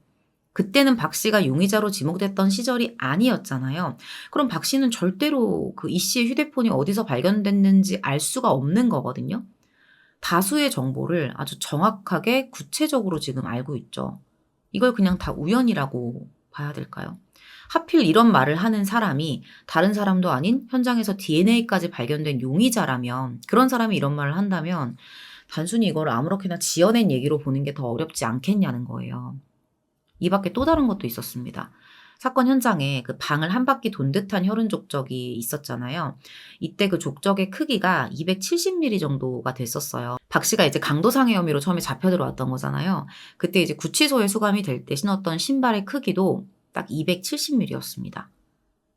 그때는 박 씨가 용의자로 지목됐던 시절이 아니었잖아요. 그럼 박 씨는 절대로 그 이 씨의 휴대폰이 어디서 발견됐는지 알 수가 없는 거거든요. 다수의 정보를 아주 정확하게 구체적으로 지금 알고 있죠. 이걸 그냥 다 우연이라고 봐야 될까요? 하필 이런 말을 하는 사람이 다른 사람도 아닌 현장에서 DNA까지 발견된 용의자라면 그런 사람이 이런 말을 한다면 단순히 이걸 아무렇게나 지어낸 얘기로 보는 게 더 어렵지 않겠냐는 거예요. 이 밖에 또 다른 것도 있었습니다. 사건 현장에 그 방을 한 바퀴 돈 듯한 혈흔 족적이 있었잖아요. 이때 그 족적의 크기가 270mm 정도가 됐었어요. 박 씨가 이제 강도상해 혐의로 처음에 잡혀 들어왔던 거잖아요. 그때 이제 구치소에 수감이 될 때 신었던 신발의 크기도 딱 270mm였습니다.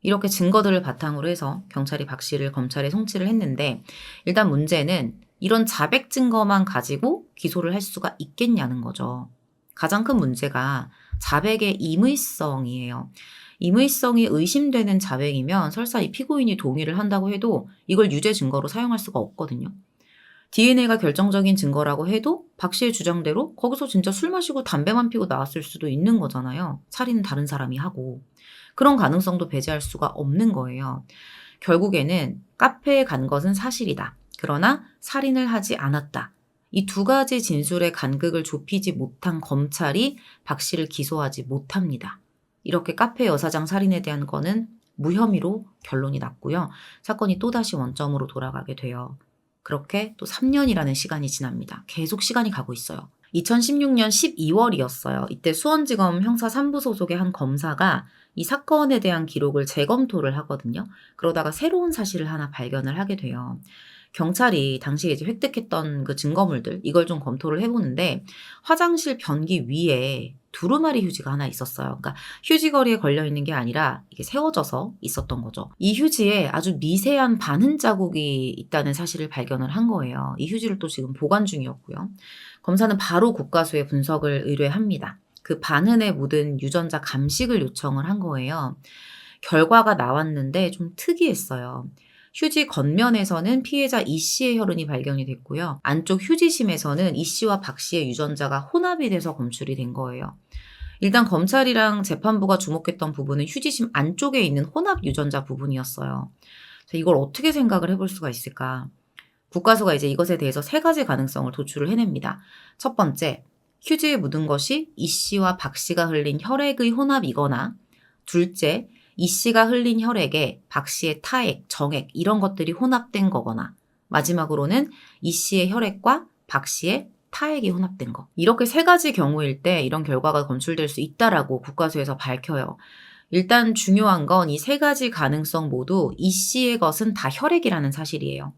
이렇게 증거들을 바탕으로 해서 경찰이 박 씨를 검찰에 송치를 했는데 일단 문제는 이런 자백 증거만 가지고 기소를 할 수가 있겠냐는 거죠. 가장 큰 문제가 자백의 임의성이에요. 임의성이 의심되는 자백이면 설사 이 피고인이 동의를 한다고 해도 이걸 유죄 증거로 사용할 수가 없거든요. DNA가 결정적인 증거라고 해도 박 씨의 주장대로 거기서 진짜 술 마시고 담배만 피고 나왔을 수도 있는 거잖아요. 살인은 다른 사람이 하고. 그런 가능성도 배제할 수가 없는 거예요. 결국에는 카페에 간 것은 사실이다. 그러나 살인을 하지 않았다. 이 두 가지 진술의 간극을 좁히지 못한 검찰이 박 씨를 기소하지 못합니다. 이렇게 카페 여사장 살인에 대한 건은 무혐의로 결론이 났고요. 사건이 또다시 원점으로 돌아가게 돼요. 그렇게 또 3년이라는 시간이 지납니다. 계속 시간이 가고 있어요. 2016년 12월이었어요. 이때 수원지검 형사 3부 소속의 한 검사가 이 사건에 대한 기록을 재검토를 하거든요. 그러다가 새로운 사실을 하나 발견을 하게 돼요. 경찰이 당시에 이제 획득했던 그 증거물들, 이걸 좀 검토를 해보는데 화장실 변기 위에 두루마리 휴지가 하나 있었어요. 그러니까 휴지거리에 걸려있는 게 아니라 이게 세워져서 있었던 거죠. 이 휴지에 아주 미세한 반흔 자국이 있다는 사실을 발견을 한 거예요. 이 휴지를 또 지금 보관 중이었고요. 검사는 바로 국과수에 분석을 의뢰합니다. 그 반흔에 묻은 유전자 감식을 요청을 한 거예요. 결과가 나왔는데 좀 특이했어요. 휴지 겉면에서는 피해자 이 씨의 혈흔이 발견이 됐고요. 안쪽 휴지심에서는 이 씨와 박 씨의 유전자가 혼합이 돼서 검출이 된 거예요. 일단 검찰이랑 재판부가 주목했던 부분은 휴지심 안쪽에 있는 혼합 유전자 부분이었어요. 이걸 어떻게 생각을 해볼 수가 있을까? 국과수가 이제 이것에 대해서 세 가지 가능성을 도출을 해냅니다. 첫 번째, 휴지에 묻은 것이 이 씨와 박 씨가 흘린 혈액의 혼합이거나, 둘째, 이 씨가 흘린 혈액에 박 씨의 타액, 정액 이런 것들이 혼합된 거거나, 마지막으로는 이 씨의 혈액과 박 씨의 타액이 혼합된 거. 이렇게 세 가지 경우일 때 이런 결과가 검출될 수 있다라고 국과수에서 밝혀요. 일단 중요한 건 이 세 가지 가능성 모두 이 씨의 것은 다 혈액이라는 사실이에요.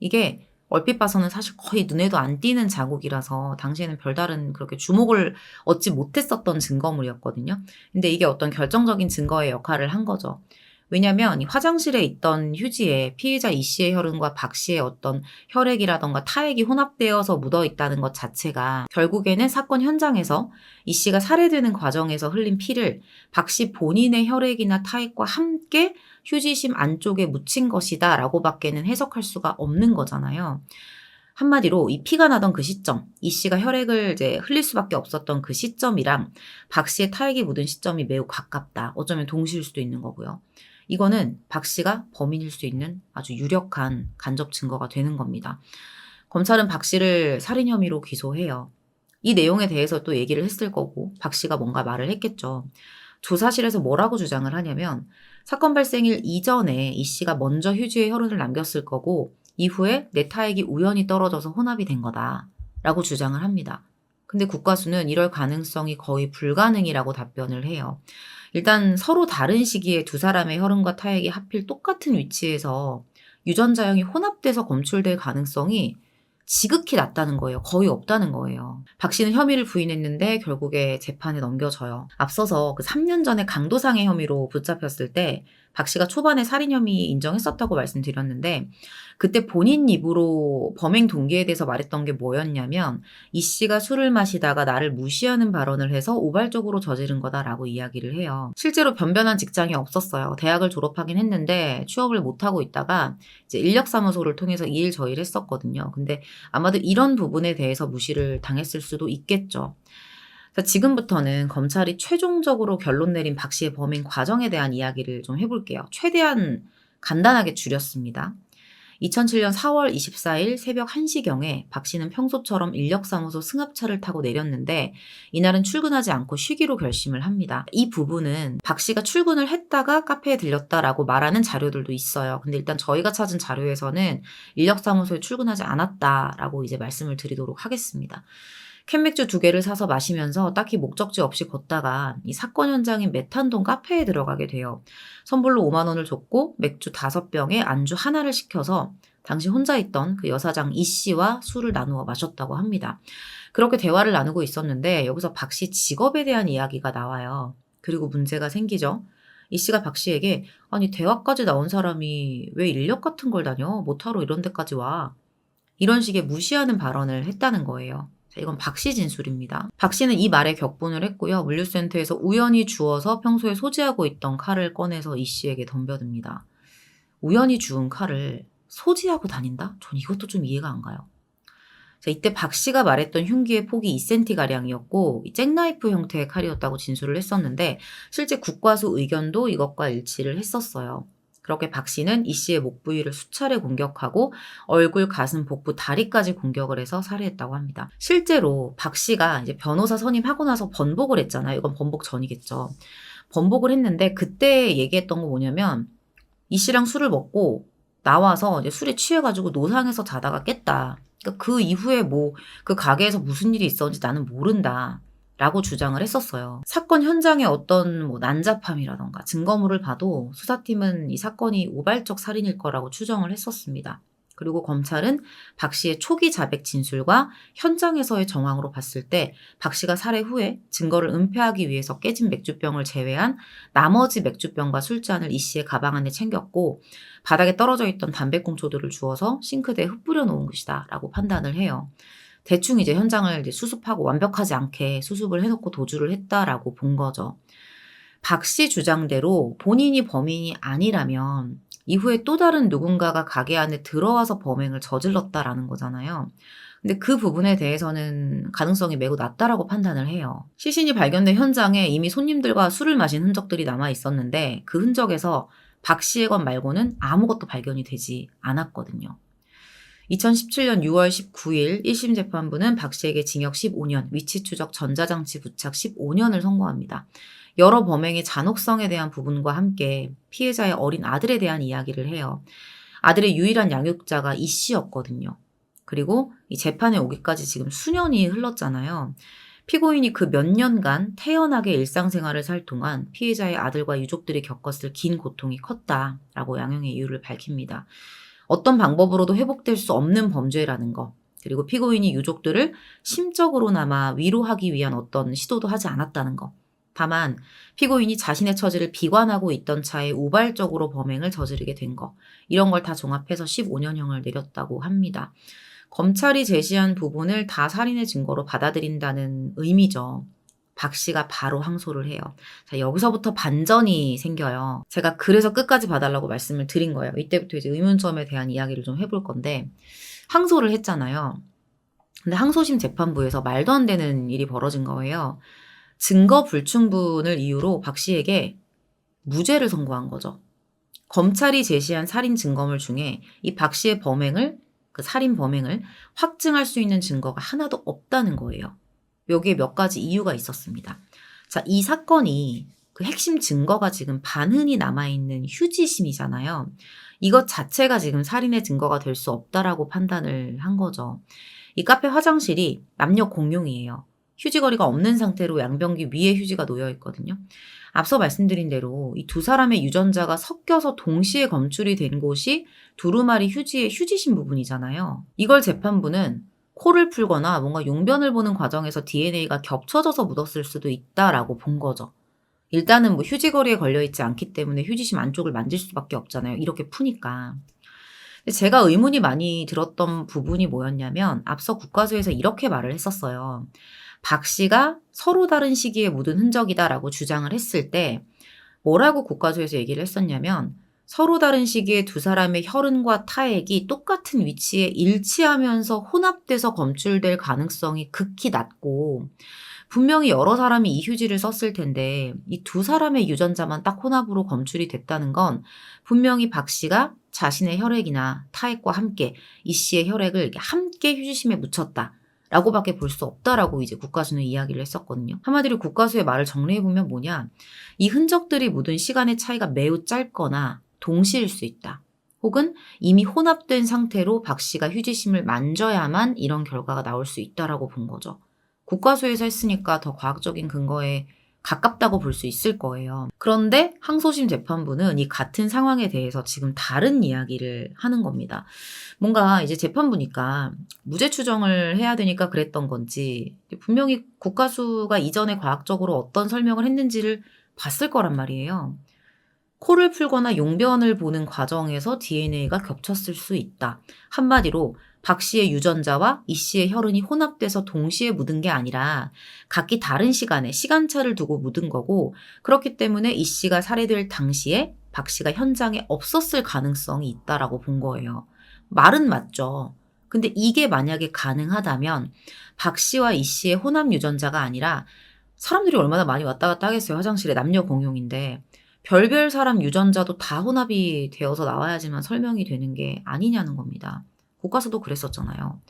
이게 얼핏 봐서는 사실 거의 눈에도 안 띄는 자국이라서 당시에는 별다른 그렇게 주목을 얻지 못했었던 증거물이었거든요. 근데 이게 어떤 결정적인 증거의 역할을 한 거죠. 왜냐면 이 화장실에 있던 휴지에 피해자 이 씨의 혈흔과 박 씨의 어떤 혈액이라던가 타액이 혼합되어서 묻어 있다는 것 자체가 결국에는 사건 현장에서 이 씨가 살해되는 과정에서 흘린 피를 박 씨 본인의 혈액이나 타액과 함께 휴지심 안쪽에 묻힌 것이다 라고 밖에는 해석할 수가 없는 거잖아요. 한마디로 이 피가 나던 그 시점, 이 씨가 혈액을 이제 흘릴 수밖에 없었던 그 시점이랑 박 씨의 타액이 묻은 시점이 매우 가깝다. 어쩌면 동시일 수도 있는 거고요. 이거는 박 씨가 범인일 수 있는 아주 유력한 간접 증거가 되는 겁니다. 검찰은 박 씨를 살인 혐의로 기소해요. 이 내용에 대해서 또 얘기를 했을 거고 박 씨가 뭔가 말을 했겠죠. 조사실에서 뭐라고 주장을 하냐면 사건 발생일 이전에 이 씨가 먼저 휴지에 혈흔을 남겼을 거고 이후에 내 타액이 우연히 떨어져서 혼합이 된 거다라고 주장을 합니다. 근데 국과수는 이럴 가능성이 거의 불가능이라고 답변을 해요. 일단 서로 다른 시기에 두 사람의 혈흔과 타액이 하필 똑같은 위치에서 유전자형이 혼합돼서 검출될 가능성이 지극히 낮다는 거예요. 거의 없다는 거예요. 박 씨는 혐의를 부인했는데 결국에 재판에 넘겨져요. 앞서서 그 3년 전에 강도상해 혐의로 붙잡혔을 때 박 씨가 초반에 살인 혐의 인정했었다고 말씀드렸는데 그때 본인 입으로 범행 동기에 대해서 말했던 게 뭐였냐면 이 씨가 술을 마시다가 나를 무시하는 발언을 해서 우발적으로 저지른 거다라고 이야기를 해요. 실제로 변변한 직장이 없었어요. 대학을 졸업하긴 했는데 취업을 못하고 있다가 이제 인력사무소를 통해서 이 일 저 일 했었거든요. 근데 아마도 이런 부분에 대해서 무시를 당했을 수도 있겠죠. 자, 지금부터는 검찰이 최종적으로 결론 내린 박 씨의 범행 과정에 대한 이야기를 좀 해볼게요. 최대한 간단하게 줄였습니다. 2007년 4월 24일 새벽 1시경에 박 씨는 평소처럼 인력사무소 승합차를 타고 내렸는데 이날은 출근하지 않고 쉬기로 결심을 합니다. 이 부분은 박 씨가 출근을 했다가 카페에 들렸다라고 말하는 자료들도 있어요. 근데 일단 저희가 찾은 자료에서는 인력사무소에 출근하지 않았다라고 이제 말씀을 드리도록 하겠습니다. 캔맥주 2개를 사서 마시면서 딱히 목적지 없이 걷다가 이 사건 현장인 메탄동 카페에 들어가게 돼요. 선불로 5만 원을 줬고 맥주 5병에 안주 하나를 시켜서 당시 혼자 있던 그 여사장 이 씨와 술을 나누어 마셨다고 합니다. 그렇게 대화를 나누고 있었는데 여기서 박 씨 직업에 대한 이야기가 나와요. 그리고 문제가 생기죠. 이 씨가 박 씨에게 아니 대학까지 나온 사람이 왜 인력 같은 걸 다녀? 못하러 이런 데까지 와. 이런 식의 무시하는 발언을 했다는 거예요. 자, 이건 박 씨 진술입니다. 박 씨는 이 말에 격분을 했고요. 물류센터에서 우연히 주워서 평소에 소지하고 있던 칼을 꺼내서 이 씨에게 덤벼듭니다. 우연히 주운 칼을 소지하고 다닌다? 전 이것도 좀 이해가 안 가요. 자, 이때 박 씨가 말했던 흉기의 폭이 2cm가량이었고 잭나이프 형태의 칼이었다고 진술을 했었는데 실제 국과수 의견도 이것과 일치를 했었어요. 그렇게 박 씨는 이 씨의 목 부위를 수차례 공격하고 얼굴, 가슴, 복부, 다리까지 공격을 해서 살해했다고 합니다. 실제로 박 씨가 이제 변호사 선임하고 나서 번복을 했잖아요. 이건 번복 전이겠죠. 번복을 했는데 그때 얘기했던 거 뭐냐면 이 씨랑 술을 먹고 나와서 이제 술에 취해가지고 노상에서 자다가 깼다. 그러니까 그 이후에 뭐 그 가게에서 무슨 일이 있었는지 나는 모른다. 라고 주장을 했었어요. 사건 현장에 어떤 뭐 난잡함이라던가 증거물을 봐도 수사팀은 이 사건이 우발적 살인일 거라고 추정을 했었습니다. 그리고 검찰은 박 씨의 초기 자백 진술과 현장에서의 정황으로 봤을 때 박 씨가 살해 후에 증거를 은폐하기 위해서 깨진 맥주병을 제외한 나머지 맥주병과 술잔을 이 씨의 가방 안에 챙겼고 바닥에 떨어져 있던 담배꽁초들을 주워서 싱크대에 흩뿌려 놓은 것이다 라고 판단을 해요. 대충 이제 현장을 이제 수습하고 완벽하지 않게 수습을 해놓고 도주를 했다라고 본 거죠. 박 씨 주장대로 본인이 범인이 아니라면 이후에 또 다른 누군가가 가게 안에 들어와서 범행을 저질렀다라는 거잖아요. 근데 그 부분에 대해서는 가능성이 매우 낮다라고 판단을 해요. 시신이 발견된 현장에 이미 손님들과 술을 마신 흔적들이 남아 있었는데 그 흔적에서 박 씨의 것 말고는 아무것도 발견이 되지 않았거든요. 2017년 6월 19일 1심 재판부는 박 씨에게 징역 15년, 위치 추적 전자장치 부착 15년을 선고합니다. 여러 범행의 잔혹성에 대한 부분과 함께 피해자의 어린 아들에 대한 이야기를 해요. 아들의 유일한 양육자가 이 씨였거든요. 그리고 이 재판에 오기까지 지금 수년이 흘렀잖아요. 피고인이 그 몇 년간 태연하게 일상생활을 살 동안 피해자의 아들과 유족들이 겪었을 긴 고통이 컸다라고 양형의 이유를 밝힙니다. 어떤 방법으로도 회복될 수 없는 범죄라는 거, 그리고 피고인이 유족들을 심적으로나마 위로하기 위한 어떤 시도도 하지 않았다는 거. 다만 피고인이 자신의 처지를 비관하고 있던 차에 우발적으로 범행을 저지르게 된 거. 이런 걸 다 종합해서 15년형을 내렸다고 합니다. 검찰이 제시한 부분을 다 살인의 증거로 받아들인다는 의미죠. 박 씨가 바로 항소를 해요. 자, 여기서부터 반전이 생겨요. 제가 그래서 끝까지 봐달라고 말씀을 드린 거예요. 이때부터 이제 의문점에 대한 이야기를 좀 해볼 건데, 항소를 했잖아요. 근데 항소심 재판부에서 말도 안 되는 일이 벌어진 거예요. 증거 불충분을 이유로 박 씨에게 무죄를 선고한 거죠. 검찰이 제시한 살인 증거물 중에 이 박 씨의 범행을, 그 살인 범행을 확증할 수 있는 증거가 하나도 없다는 거예요. 여기에 몇 가지 이유가 있었습니다. 자, 이 사건이 그 핵심 증거가 지금 반흔이 남아있는 휴지심이잖아요. 이것 자체가 지금 살인의 증거가 될 수 없다라고 판단을 한 거죠. 이 카페 화장실이 남녀 공용이에요. 휴지거리가 없는 상태로 양변기 위에 휴지가 놓여 있거든요. 앞서 말씀드린 대로 이 두 사람의 유전자가 섞여서 동시에 검출이 된 곳이 두루마리 휴지의 휴지심 부분이잖아요. 이걸 재판부는 코를 풀거나 뭔가 용변을 보는 과정에서 DNA가 겹쳐져서 묻었을 수도 있다라고 본 거죠. 일단은 뭐 휴지거리에 걸려있지 않기 때문에 휴지심 안쪽을 만질 수밖에 없잖아요. 이렇게 푸니까. 근데 제가 의문이 많이 들었던 부분이 뭐였냐면 앞서 국과수에서 이렇게 말을 했었어요. 박 씨가 서로 다른 시기에 묻은 흔적이다라고 주장을 했을 때 뭐라고 국과수에서 얘기를 했었냐면 서로 다른 시기에 두 사람의 혈흔과 타액이 똑같은 위치에 일치하면서 혼합돼서 검출될 가능성이 극히 낮고 분명히 여러 사람이 이 휴지를 썼을 텐데 이 두 사람의 유전자만 딱 혼합으로 검출이 됐다는 건 분명히 박 씨가 자신의 혈액이나 타액과 함께 이 씨의 혈액을 이렇게 함께 휴지심에 묻혔다. 라고밖에 볼 수 없다라고 이제 국과수는 이야기를 했었거든요. 한마디로 국과수의 말을 정리해보면 뭐냐. 이 흔적들이 묻은 시간의 차이가 매우 짧거나 동시일 수 있다. 혹은 이미 혼합된 상태로 박 씨가 휴지심을 만져야만 이런 결과가 나올 수 있다라고 본 거죠. 국과수에서 했으니까 더 과학적인 근거에 가깝다고 볼 수 있을 거예요. 그런데 항소심 재판부는 이 같은 상황에 대해서 지금 다른 이야기를 하는 겁니다. 뭔가 이제 재판부니까 무죄 추정을 해야 되니까 그랬던 건지 분명히 국과수가 이전에 과학적으로 어떤 설명을 했는지를 봤을 거란 말이에요. 코를 풀거나 용변을 보는 과정에서 DNA가 겹쳤을 수 있다. 한마디로 박 씨의 유전자와 이 씨의 혈흔이 혼합돼서 동시에 묻은 게 아니라 각기 다른 시간에 시간차를 두고 묻은 거고, 그렇기 때문에 이 씨가 살해될 당시에 박 씨가 현장에 없었을 가능성이 있다라고 본 거예요. 말은 맞죠. 근데 이게 만약에 가능하다면 박 씨와 이 씨의 혼합 유전자가 아니라, 사람들이 얼마나 많이 왔다 갔다 하겠어요. 화장실에 남녀 공용인데. 별별 사람 유전자도 다 혼합이 되어서 나와야지만 설명이 되는 게 아니냐는 겁니다. 교과서도 그랬었잖아요.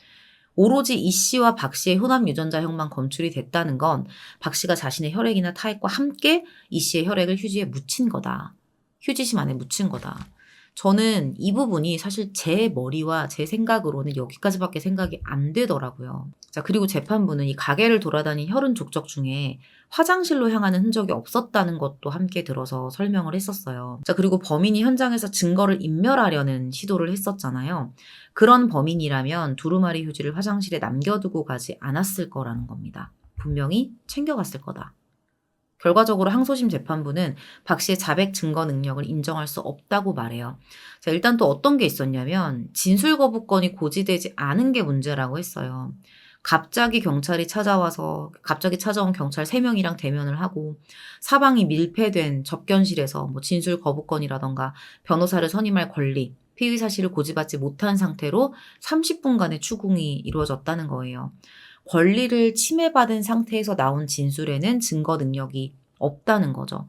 오로지 이 씨와 박 씨의 혼합 유전자형만 검출이 됐다는 건 박 씨가 자신의 혈액이나 타액과 함께 이 씨의 혈액을 휴지에 묻힌 거다. 휴지심 안에 묻힌 거다. 저는 이 부분이 사실 제 머리와 제 생각으로는 여기까지밖에 생각이 안 되더라고요. 자, 그리고 재판부는 이 가게를 돌아다닌 혈흔 족적 중에 화장실로 향하는 흔적이 없었다는 것도 함께 들어서 설명을 했었어요. 자, 그리고 범인이 현장에서 증거를 인멸하려는 시도를 했었잖아요. 그런 범인이라면 두루마리 휴지를 화장실에 남겨두고 가지 않았을 거라는 겁니다. 분명히 챙겨갔을 거다. 결과적으로 항소심 재판부는 박 씨의 자백 증거 능력을 인정할 수 없다고 말해요. 자, 일단 또 어떤 게 있었냐면 진술 거부권이 고지되지 않은 게 문제라고 했어요. 갑자기 찾아온 경찰 3명이랑 대면을 하고 사방이 밀폐된 접견실에서 뭐 진술 거부권이라던가 변호사를 선임할 권리, 피의 사실을 고지받지 못한 상태로 30분간의 추궁이 이루어졌다는 거예요. 권리를 침해받은 상태에서 나온 진술에는 증거 능력이 없다는 거죠.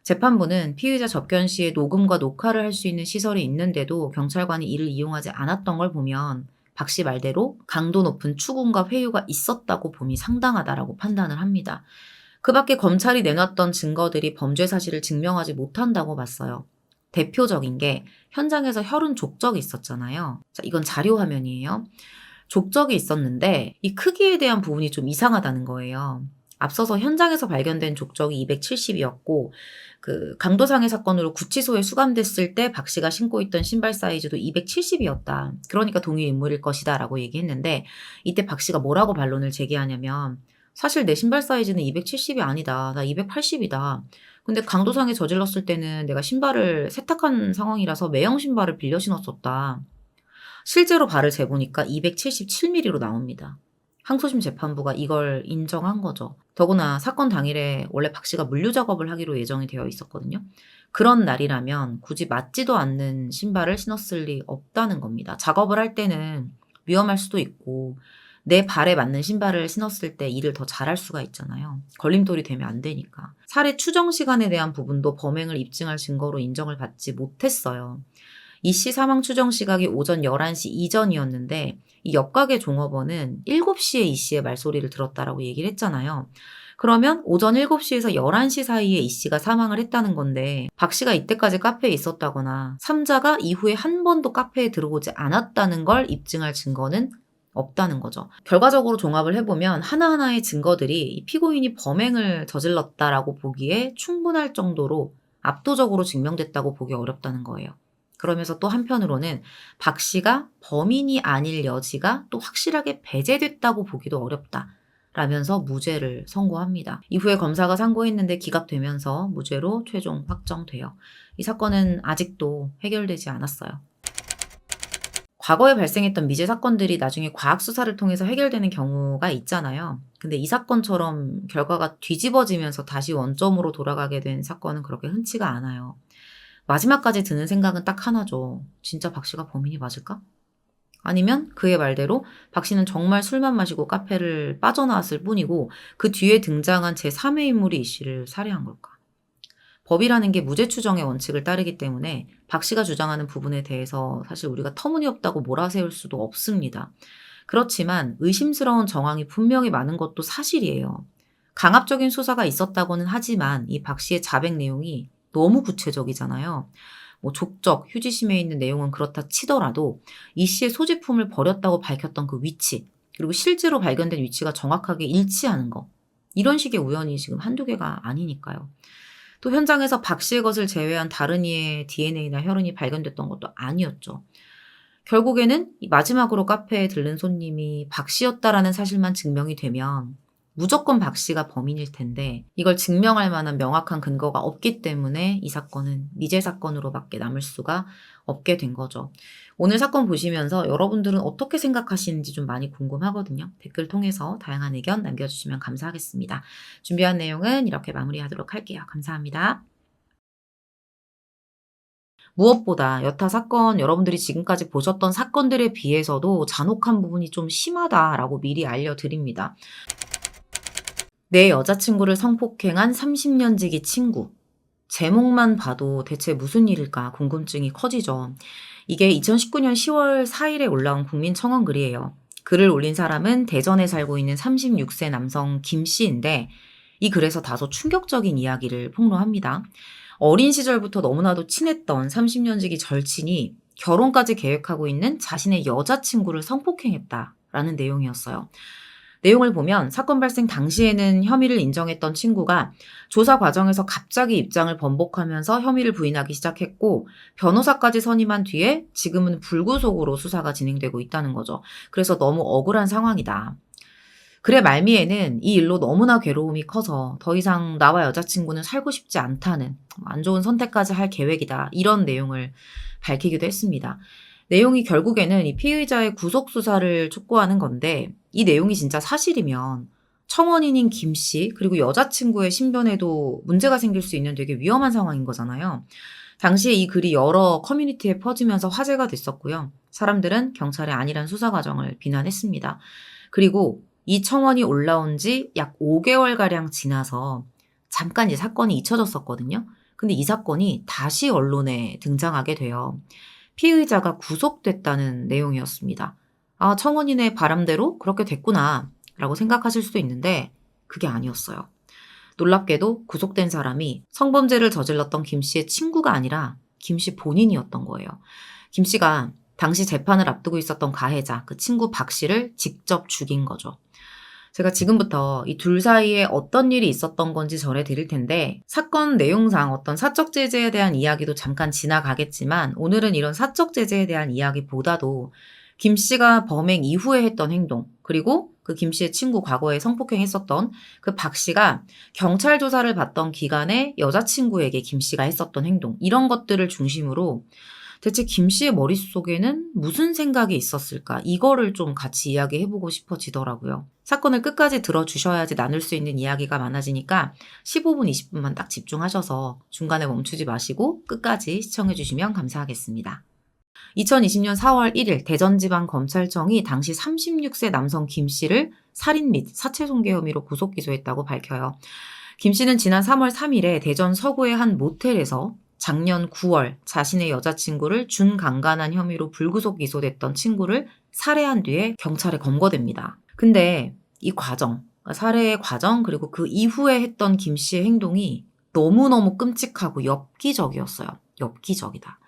재판부는 피의자 접견 시에 녹음과 녹화를 할 수 있는 시설이 있는데도 경찰관이 이를 이용하지 않았던 걸 보면 박 씨 말대로 강도 높은 추궁과 회유가 있었다고 봄이 상당하다라고 판단을 합니다. 그 밖에 검찰이 내놨던 증거들이 범죄 사실을 증명하지 못한다고 봤어요. 대표적인 게 현장에서 혈흔 족적이 있었잖아요. 자, 이건 자료 화면이에요. 족적이 있었는데 이 크기에 대한 부분이 좀 이상하다는 거예요. 앞서서 현장에서 발견된 족적이 270이었고 그 강도상해 사건으로 구치소에 수감됐을 때 박 씨가 신고 있던 신발 사이즈도 270이었다. 그러니까 동일 인물일 것이다 라고 얘기했는데 이때 박 씨가 뭐라고 반론을 제기하냐면 사실 내 신발 사이즈는 270이 아니다. 나 280이다. 근데 강도상해 저질렀을 때는 내가 신발을 세탁한 상황이라서 매형 신발을 빌려 신었었다. 실제로 발을 재보니까 277mm로 나옵니다. 항소심 재판부가 이걸 인정한 거죠. 더구나 사건 당일에 원래 박 씨가 물류 작업을 하기로 예정이 되어 있었거든요. 그런 날이라면 굳이 맞지도 않는 신발을 신었을 리 없다는 겁니다. 작업을 할 때는 위험할 수도 있고 내 발에 맞는 신발을 신었을 때 일을 더 잘할 수가 있잖아요. 걸림돌이 되면 안 되니까. 살해 추정 시간에 대한 부분도 범행을 입증할 증거로 인정을 받지 못했어요. 이 씨 사망 추정 시각이 오전 11시 이전이었는데 이 옆가게 종업원은 7시에 이 씨의 말소리를 들었다라고 얘기를 했잖아요. 그러면 오전 7시에서 11시 사이에 이 씨가 사망을 했다는 건데 박 씨가 이때까지 카페에 있었다거나 삼자가 이후에 한 번도 카페에 들어오지 않았다는 걸 입증할 증거는 없다는 거죠. 결과적으로 종합을 해보면 하나하나의 증거들이 이 피고인이 범행을 저질렀다라고 보기에 충분할 정도로 압도적으로 증명됐다고 보기 어렵다는 거예요. 그러면서 또 한편으로는 박 씨가 범인이 아닐 여지가 또 확실하게 배제됐다고 보기도 어렵다라면서 무죄를 선고합니다. 이후에 검사가 상고했는데 기각되면서 무죄로 최종 확정돼요. 이 사건은 아직도 해결되지 않았어요. 과거에 발생했던 미제 사건들이 나중에 과학 수사를 통해서 해결되는 경우가 있잖아요. 근데 이 사건처럼 결과가 뒤집어지면서 다시 원점으로 돌아가게 된 사건은 그렇게 흔치가 않아요. 마지막까지 드는 생각은 딱 하나죠. 진짜 박 씨가 범인이 맞을까? 아니면 그의 말대로 박 씨는 정말 술만 마시고 카페를 빠져나왔을 뿐이고 그 뒤에 등장한 제3의 인물이 이 씨를 살해한 걸까? 법이라는 게 무죄 추정의 원칙을 따르기 때문에 박 씨가 주장하는 부분에 대해서 사실 우리가 터무니없다고 몰아세울 수도 없습니다. 그렇지만 의심스러운 정황이 분명히 많은 것도 사실이에요. 강압적인 수사가 있었다고는 하지만 이 박 씨의 자백 내용이 너무 구체적이잖아요. 뭐 족적, 휴지심에 있는 내용은 그렇다 치더라도 이 씨의 소지품을 버렸다고 밝혔던 그 위치, 그리고 실제로 발견된 위치가 정확하게 일치하는 거. 이런 식의 우연이 지금 한두 개가 아니니까요. 또 현장에서 박 씨의 것을 제외한 다른 이의 DNA나 혈흔이 발견됐던 것도 아니었죠. 결국에는 마지막으로 카페에 들른 손님이 박 씨였다라는 사실만 증명이 되면 무조건 박 씨가 범인일 텐데 이걸 증명할 만한 명확한 근거가 없기 때문에 이 사건은 미제 사건으로밖에 남을 수가 없게 된 거죠. 오늘 사건 보시면서 여러분들은 어떻게 생각하시는지 좀 많이 궁금하거든요. 댓글 통해서 다양한 의견 남겨주시면 감사하겠습니다. 준비한 내용은 이렇게 마무리하도록 할게요. 감사합니다. 무엇보다 여타 사건 여러분들이 지금까지 보셨던 사건들에 비해서도 잔혹한 부분이 좀 심하다라고 미리 알려드립니다. 내 여자친구를 성폭행한 30년 지기 친구. 제목만 봐도 대체 무슨 일일까 궁금증이 커지죠. 이게 2019년 10월 4일에 올라온 국민청원 글이에요. 글을 올린 사람은 대전에 살고 있는 36세 남성 김 씨인데 이 글에서 다소 충격적인 이야기를 폭로합니다. 어린 시절부터 너무나도 친했던 30년 지기 절친이 결혼까지 계획하고 있는 자신의 여자친구를 성폭행했다라는 내용이었어요. 내용을 보면 사건 발생 당시에는 혐의를 인정했던 친구가 조사 과정에서 갑자기 입장을 번복하면서 혐의를 부인하기 시작했고 변호사까지 선임한 뒤에 지금은 불구속으로 수사가 진행되고 있다는 거죠. 그래서 너무 억울한 상황이다. 글의 말미에는 이 일로 너무나 괴로움이 커서 더 이상 나와 여자친구는 살고 싶지 않다는 안 좋은 선택까지 할 계획이다. 이런 내용을 밝히기도 했습니다. 내용이 결국에는 이 피의자의 구속 수사를 촉구하는 건데 이 내용이 진짜 사실이면 청원인인 김 씨 그리고 여자친구의 신변에도 문제가 생길 수 있는 되게 위험한 상황인 거잖아요. 당시에 이 글이 여러 커뮤니티에 퍼지면서 화제가 됐었고요. 사람들은 경찰의 안일한 수사 과정을 비난했습니다. 그리고 이 청원이 올라온 지 약 5개월가량 지나서 잠깐 이 사건이 잊혀졌었거든요. 근데 이 사건이 다시 언론에 등장하게 돼요. 피의자가 구속됐다는 내용이었습니다. 아, 청원인의 바람대로 그렇게 됐구나 라고 생각하실 수도 있는데 그게 아니었어요. 놀랍게도 구속된 사람이 성범죄를 저질렀던 김 씨의 친구가 아니라 김 씨 본인이었던 거예요. 김 씨가 당시 재판을 앞두고 있었던 가해자, 그 친구 박 씨를 직접 죽인 거죠. 제가 지금부터 이 둘 사이에 어떤 일이 있었던 건지 전해드릴 텐데 사건 내용상 어떤 사적 제재에 대한 이야기도 잠깐 지나가겠지만 오늘은 이런 사적 제재에 대한 이야기보다도 김 씨가 범행 이후에 했던 행동 그리고 그 김 씨의 친구 과거에 성폭행했었던 그 박 씨가 경찰 조사를 받던 기간에 여자친구에게 김 씨가 했었던 행동 이런 것들을 중심으로 대체 김 씨의 머릿속에는 무슨 생각이 있었을까? 이거를 좀 같이 이야기해보고 싶어지더라고요. 사건을 끝까지 들어주셔야지 나눌 수 있는 이야기가 많아지니까 15분, 20분만 딱 집중하셔서 중간에 멈추지 마시고 끝까지 시청해주시면 감사하겠습니다. 2020년 4월 1일 대전지방검찰청이 당시 36세 남성 김 씨를 살인 및 사체 손괴 혐의로 구속 기소했다고 밝혀요. 김 씨는 지난 3월 3일에 대전 서구의 한 모텔에서 작년 9월 자신의 여자친구를 준강간한 혐의로 불구속 기소됐던 친구를 살해한 뒤에 경찰에 검거됩니다. 근데 이 과정, 살해의 과정 그리고 그 이후에 했던 김 씨의 행동이 너무너무 끔찍하고 엽기적이었어요. 엽기적이다.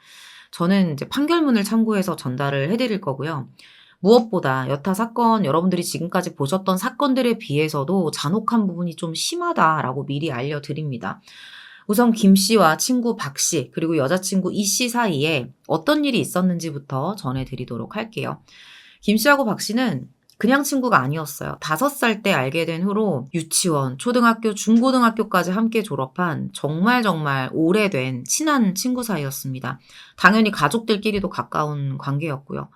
저는 이제 판결문을 참고해서 전달을 해드릴 거고요. 무엇보다 여타 사건 여러분들이 지금까지 보셨던 사건들에 비해서도 잔혹한 부분이 좀 심하다라고 미리 알려드립니다. 우선 김 씨와 친구 박 씨 그리고 여자친구 이 씨 사이에 어떤 일이 있었는지부터 전해드리도록 할게요. 김 씨하고 박 씨는 그냥 친구가 아니었어요. 5살 때 알게 된 후로 유치원, 초등학교, 중고등학교까지 함께 졸업한 정말 오래된 친한 친구 사이였습니다. 당연히 가족들끼리도 가까운 관계였고요.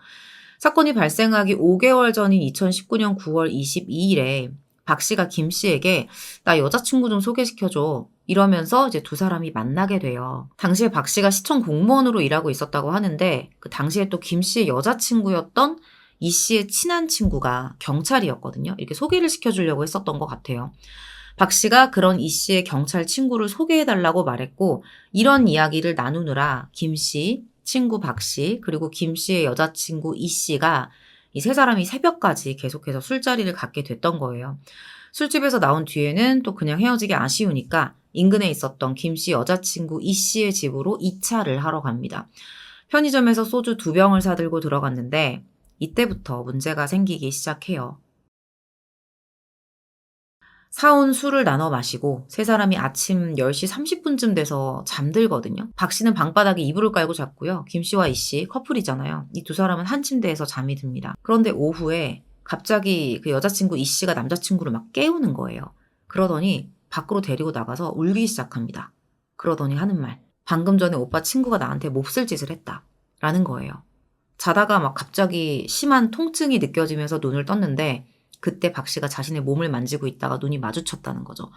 사건이 발생하기 5개월 전인 2019년 9월 22일에 박 씨가 김 씨에게 나 여자친구 좀 소개시켜줘. 이러면서 이제 두 사람이 만나게 돼요. 당시에 박 씨가 시청 공무원으로 일하고 있었다고 하는데 그 당시에 또 김 씨의 여자친구였던 이 씨의 친한 친구가 경찰이었거든요. 이렇게 소개를 시켜주려고 했었던 것 같아요. 박 씨가 그런 이 씨의 경찰 친구를 소개해달라고 말했고 이런 이야기를 나누느라 김 씨, 친구 박 씨, 그리고 김 씨의 여자친구 이 씨가 이 세 사람이 새벽까지 계속해서 술자리를 갖게 됐던 거예요. 술집에서 나온 뒤에는 또 그냥 헤어지기 아쉬우니까 인근에 있었던 김 씨 여자친구 이 씨의 집으로 2차를 하러 갑니다. 편의점에서 소주 2병을 사들고 들어갔는데 이때부터 문제가 생기기 시작해요. 사온 술을 나눠 마시고 세 사람이 아침 10시 30분쯤 돼서 잠들거든요. 박 씨는 방바닥에 이불을 깔고 잤고요. 김 씨와 이 씨 커플이잖아요. 이 두 사람은 한 침대에서 잠이 듭니다. 그런데 오후에 갑자기 그 여자친구 이 씨가 남자친구를 막 깨우는 거예요. 그러더니 밖으로 데리고 나가서 울기 시작합니다. 그러더니 하는 말, 방금 전에 오빠 친구가 나한테 몹쓸 짓을 했다. 라는 거예요. 자다가 막 갑자기 심한 통증이 느껴지면서 눈을 떴는데 그때 박 씨가 자신의 몸을 만지고 있다가 눈이 마주쳤다는 거죠.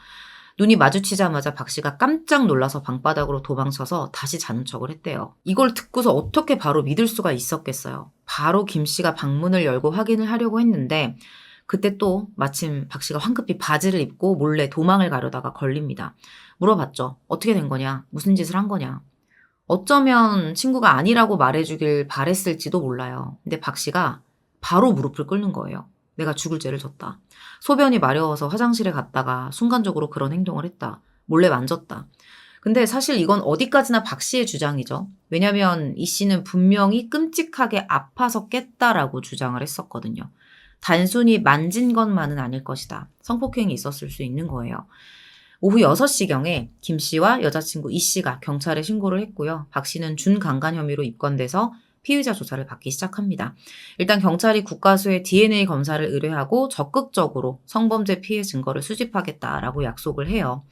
눈이 마주치자마자 박 씨가 깜짝 놀라서 방바닥으로 도망쳐서 다시 자는 척을 했대요. 이걸 듣고서 어떻게 바로 믿을 수가 있었겠어요. 바로 김 씨가 방문을 열고 확인을 하려고 했는데 그때 또 마침 박 씨가 황급히 바지를 입고 몰래 도망을 가려다가 걸립니다. 물어봤죠. 어떻게 된 거냐? 무슨 짓을 한 거냐? 어쩌면 친구가 아니라고 말해주길 바랬을지도 몰라요. 근데 박 씨가 바로 무릎을 꿇는 거예요. 내가 죽을 죄를 졌다. 소변이 마려워서 화장실에 갔다가 순간적으로 그런 행동을 했다. 몰래 만졌다. 근데 사실 이건 어디까지나 박 씨의 주장이죠. 왜냐면 이 씨는 분명히 끔찍하게 아파서 깼다라고 주장을 했었거든요. 단순히 만진 것만은 아닐 것이다. 성폭행이 있었을 수 있는 거예요. 오후 6시경에 김 씨와 여자친구 이 씨가 경찰에 신고를 했고요. 박 씨는 준강간 혐의로 입건돼서 피의자 조사를 받기 시작합니다. 일단 경찰이 국가수의 DNA 검사를 의뢰하고 적극적으로 성범죄 피해 증거를 수집하겠다라고 약속을 해요.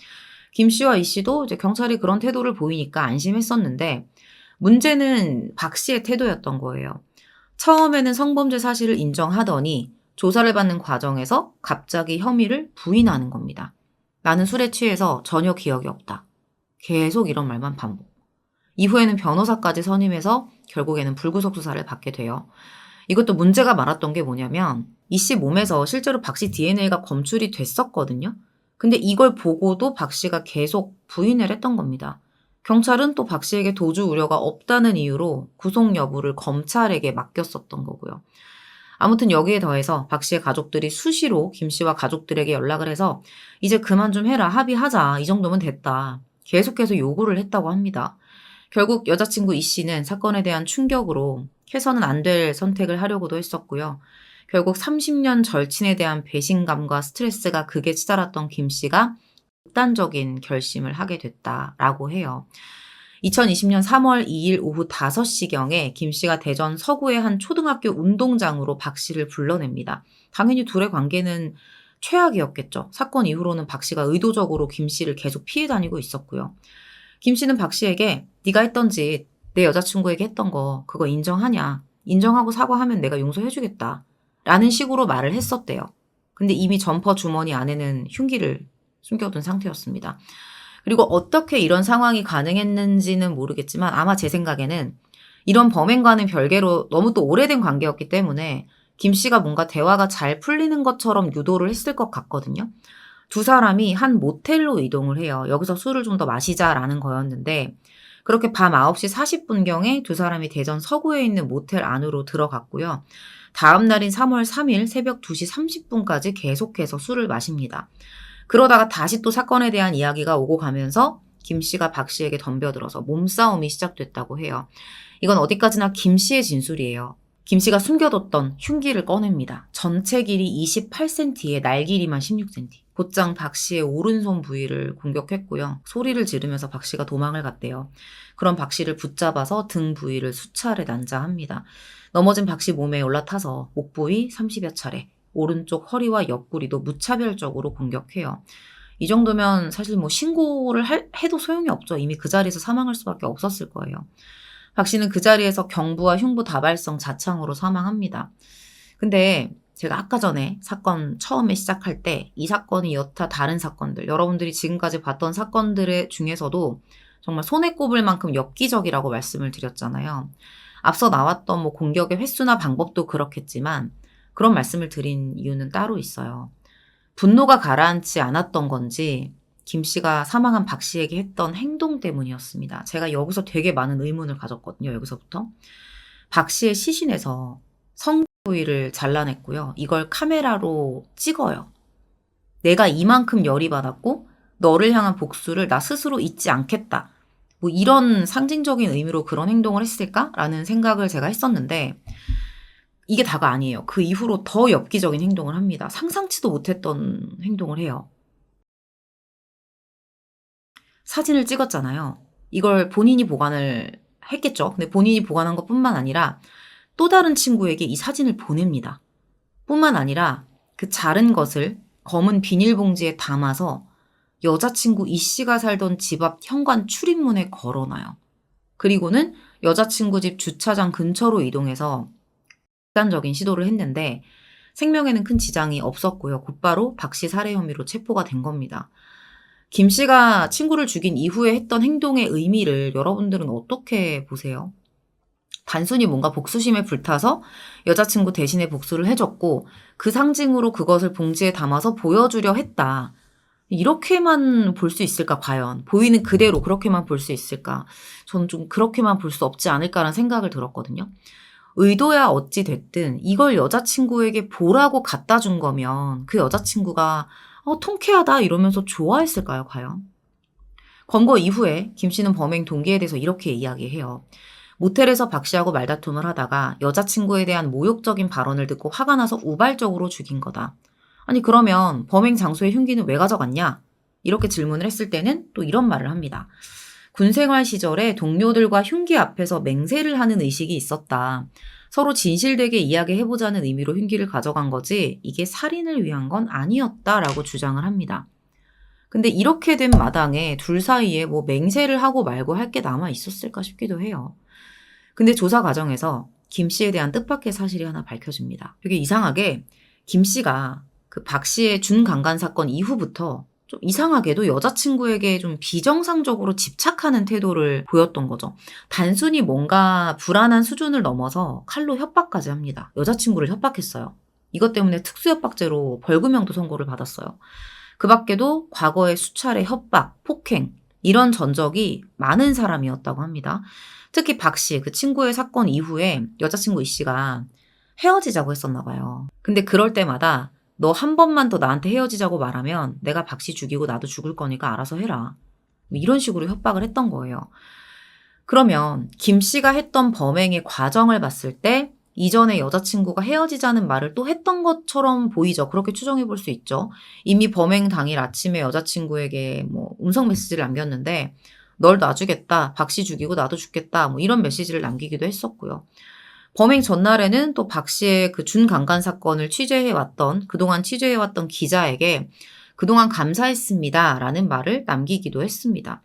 김 씨와 이 씨도 이제 경찰이 그런 태도를 보이니까 안심했었는데 문제는 박 씨의 태도였던 거예요. 처음에는 성범죄 사실을 인정하더니 조사를 받는 과정에서 갑자기 혐의를 부인하는 겁니다. 나는 술에 취해서 전혀 기억이 없다. 계속 이런 말만 반복. 이후에는 변호사까지 선임해서 결국에는 불구속 수사를 받게 돼요. 이것도 문제가 많았던 게 뭐냐면 이 씨 몸에서 실제로 박 씨 DNA가 검출이 됐었거든요. 근데 이걸 보고도 박 씨가 계속 부인을 했던 겁니다. 경찰은 또 박 씨에게 도주 우려가 없다는 이유로 구속 여부를 검찰에게 맡겼었던 거고요. 아무튼 여기에 더해서 박 씨의 가족들이 수시로 김 씨와 가족들에게 연락을 해서 이제 그만 좀 해라, 합의하자, 이 정도면 됐다. 계속해서 요구를 했다고 합니다. 결국 여자친구 이 씨는 사건에 대한 충격으로 해서는 안 될 선택을 하려고도 했었고요. 결국 30년 절친에 대한 배신감과 스트레스가 극에 치달았던 김 씨가 극단적인 결심을 하게 됐다라고 해요. 2020년 3월 2일 오후 5시경에 김 씨가 대전 서구의 한 초등학교 운동장으로 박 씨를 불러냅니다. 당연히 둘의 관계는 최악이었겠죠. 사건 이후로는 박 씨가 의도적으로 김 씨를 계속 피해 다니고 있었고요. 김 씨는 박 씨에게 네가 했던 짓, 내 여자친구에게 했던 거 그거 인정하냐? 인정하고 사과하면 내가 용서해주겠다. 라는 식으로 말을 했었대요. 근데 이미 점퍼 주머니 안에는 흉기를 숨겨둔 상태였습니다. 그리고 어떻게 이런 상황이 가능했는지는 모르겠지만 아마 제 생각에는 이런 범행과는 별개로 너무 또 오래된 관계였기 때문에 김 씨가 뭔가 대화가 잘 풀리는 것처럼 유도를 했을 것 같거든요. 두 사람이 한 모텔로 이동을 해요. 여기서 술을 좀 더 마시자라는 거였는데 그렇게 밤 9시 40분경에 두 사람이 대전 서구에 있는 모텔 안으로 들어갔고요. 다음 날인 3월 3일 새벽 2시 30분까지 계속해서 술을 마십니다. 그러다가 다시 또 사건에 대한 이야기가 오고 가면서 김 씨가 박 씨에게 덤벼들어서 몸싸움이 시작됐다고 해요. 이건 어디까지나 김 씨의 진술이에요. 김 씨가 숨겨뒀던 흉기를 꺼냅니다. 전체 길이 28cm에 날 길이만 16cm. 곧장 박 씨의 오른손 부위를 공격했고요. 소리를 지르면서 박 씨가 도망을 갔대요. 그럼 박 씨를 붙잡아서 등 부위를 수차례 난자합니다. 넘어진 박 씨 몸에 올라타서 목 부위 30여 차례, 오른쪽 허리와 옆구리도 무차별적으로 공격해요. 이 정도면 사실 뭐 신고를 해도 소용이 없죠. 이미 그 자리에서 사망할 수밖에 없었을 거예요. 박 씨는 그 자리에서 경부와 흉부 다발성 자창으로 사망합니다. 근데 제가 아까 전에 사건 처음에 시작할 때 이 사건이 여타 다른 사건들, 여러분들이 지금까지 봤던 사건들 중에서도 정말 손에 꼽을 만큼 엽기적이라고 말씀을 드렸잖아요. 앞서 나왔던 뭐 공격의 횟수나 방법도 그렇겠지만 그런 말씀을 드린 이유는 따로 있어요. 분노가 가라앉지 않았던 건지 김 씨가 사망한 박 씨에게 했던 행동 때문이었습니다. 제가 여기서 되게 많은 의문을 가졌거든요. 여기서부터. 박 씨의 시신에서 성 부위를 잘라냈고요. 이걸 카메라로 찍어요. 내가 이만큼 열이 받았고 너를 향한 복수를 나 스스로 잊지 않겠다. 뭐 이런 상징적인 의미로 그런 행동을 했을까라는 생각을 제가 했었는데 이게 다가 아니에요. 그 이후로 더 엽기적인 행동을 합니다. 상상치도 못했던 행동을 해요. 사진을 찍었잖아요. 이걸 본인이 보관을 했겠죠. 근데 본인이 보관한 것뿐만 아니라 또 다른 친구에게 이 사진을 보냅니다. 뿐만 아니라 그 자른 것을 검은 비닐봉지에 담아서 여자친구 이 씨가 살던 집 앞 현관 출입문에 걸어놔요. 그리고는 여자친구 집 주차장 근처로 이동해서 극단적인 시도를 했는데 생명에는 큰 지장이 없었고요. 곧바로 박 씨 살해 혐의로 체포가 된 겁니다. 김 씨가 친구를 죽인 이후에 했던 행동의 의미를 여러분들은 어떻게 보세요? 단순히 뭔가 복수심에 불타서 여자친구 대신에 복수를 해줬고 그 상징으로 그것을 봉지에 담아서 보여주려 했다. 이렇게만 볼 수 있을까 과연? 보이는 그대로 그렇게만 볼 수 있을까? 저는 좀 그렇게만 볼 수 없지 않을까라는 생각을 들었거든요. 의도야 어찌 됐든 이걸 여자친구에게 보라고 갖다 준 거면 그 여자친구가 통쾌하다 이러면서 좋아했을까요 과연? 검거 이후에 김 씨는 범행 동기에 대해서 이렇게 이야기해요. 모텔에서 박 씨하고 말다툼을 하다가 여자친구에 대한 모욕적인 발언을 듣고 화가 나서 우발적으로 죽인 거다. 아니 그러면 범행 장소의 흉기는 왜 가져갔냐? 이렇게 질문을 했을 때는 또 이런 말을 합니다. 군 생활 시절에 동료들과 흉기 앞에서 맹세를 하는 의식이 있었다. 서로 진실되게 이야기해보자는 의미로 흉기를 가져간 거지 이게 살인을 위한 건 아니었다라고 주장을 합니다. 근데 이렇게 된 마당에 둘 사이에 뭐 맹세를 하고 말고 할 게 남아 있었을까 싶기도 해요. 근데 조사 과정에서 김 씨에 대한 뜻밖의 사실이 하나 밝혀집니다. 되게 이상하게 김 씨가 그 박 씨의 준강간 사건 이후부터 좀 이상하게도 여자친구에게 좀 비정상적으로 집착하는 태도를 보였던 거죠. 단순히 뭔가 불안한 수준을 넘어서 칼로 협박까지 합니다. 여자친구를 협박했어요. 이것 때문에 특수협박죄로 벌금형도 선고를 받았어요. 그 밖에도 과거에 수차례 협박, 폭행 이런 전적이 많은 사람이었다고 합니다. 특히 박 씨, 그 친구의 사건 이후에 여자친구 이 씨가 헤어지자고 했었나 봐요. 근데 그럴 때마다 너 한 번만 더 나한테 헤어지자고 말하면 내가 박 씨 죽이고 나도 죽을 거니까 알아서 해라. 뭐 이런 식으로 협박을 했던 거예요. 그러면 김 씨가 했던 범행의 과정을 봤을 때 이전에 여자친구가 헤어지자는 말을 또 했던 것처럼 보이죠. 그렇게 추정해 볼 수 있죠. 이미 범행 당일 아침에 여자친구에게 뭐 음성 메시지를 남겼는데 널 놔주겠다. 박 씨 죽이고 나도 죽겠다. 뭐 이런 메시지를 남기기도 했었고요. 범행 전날에는 또 박 씨의 그 준강간 사건을 그동안 취재해왔던 기자에게 그동안 감사했습니다. 라는 말을 남기기도 했습니다.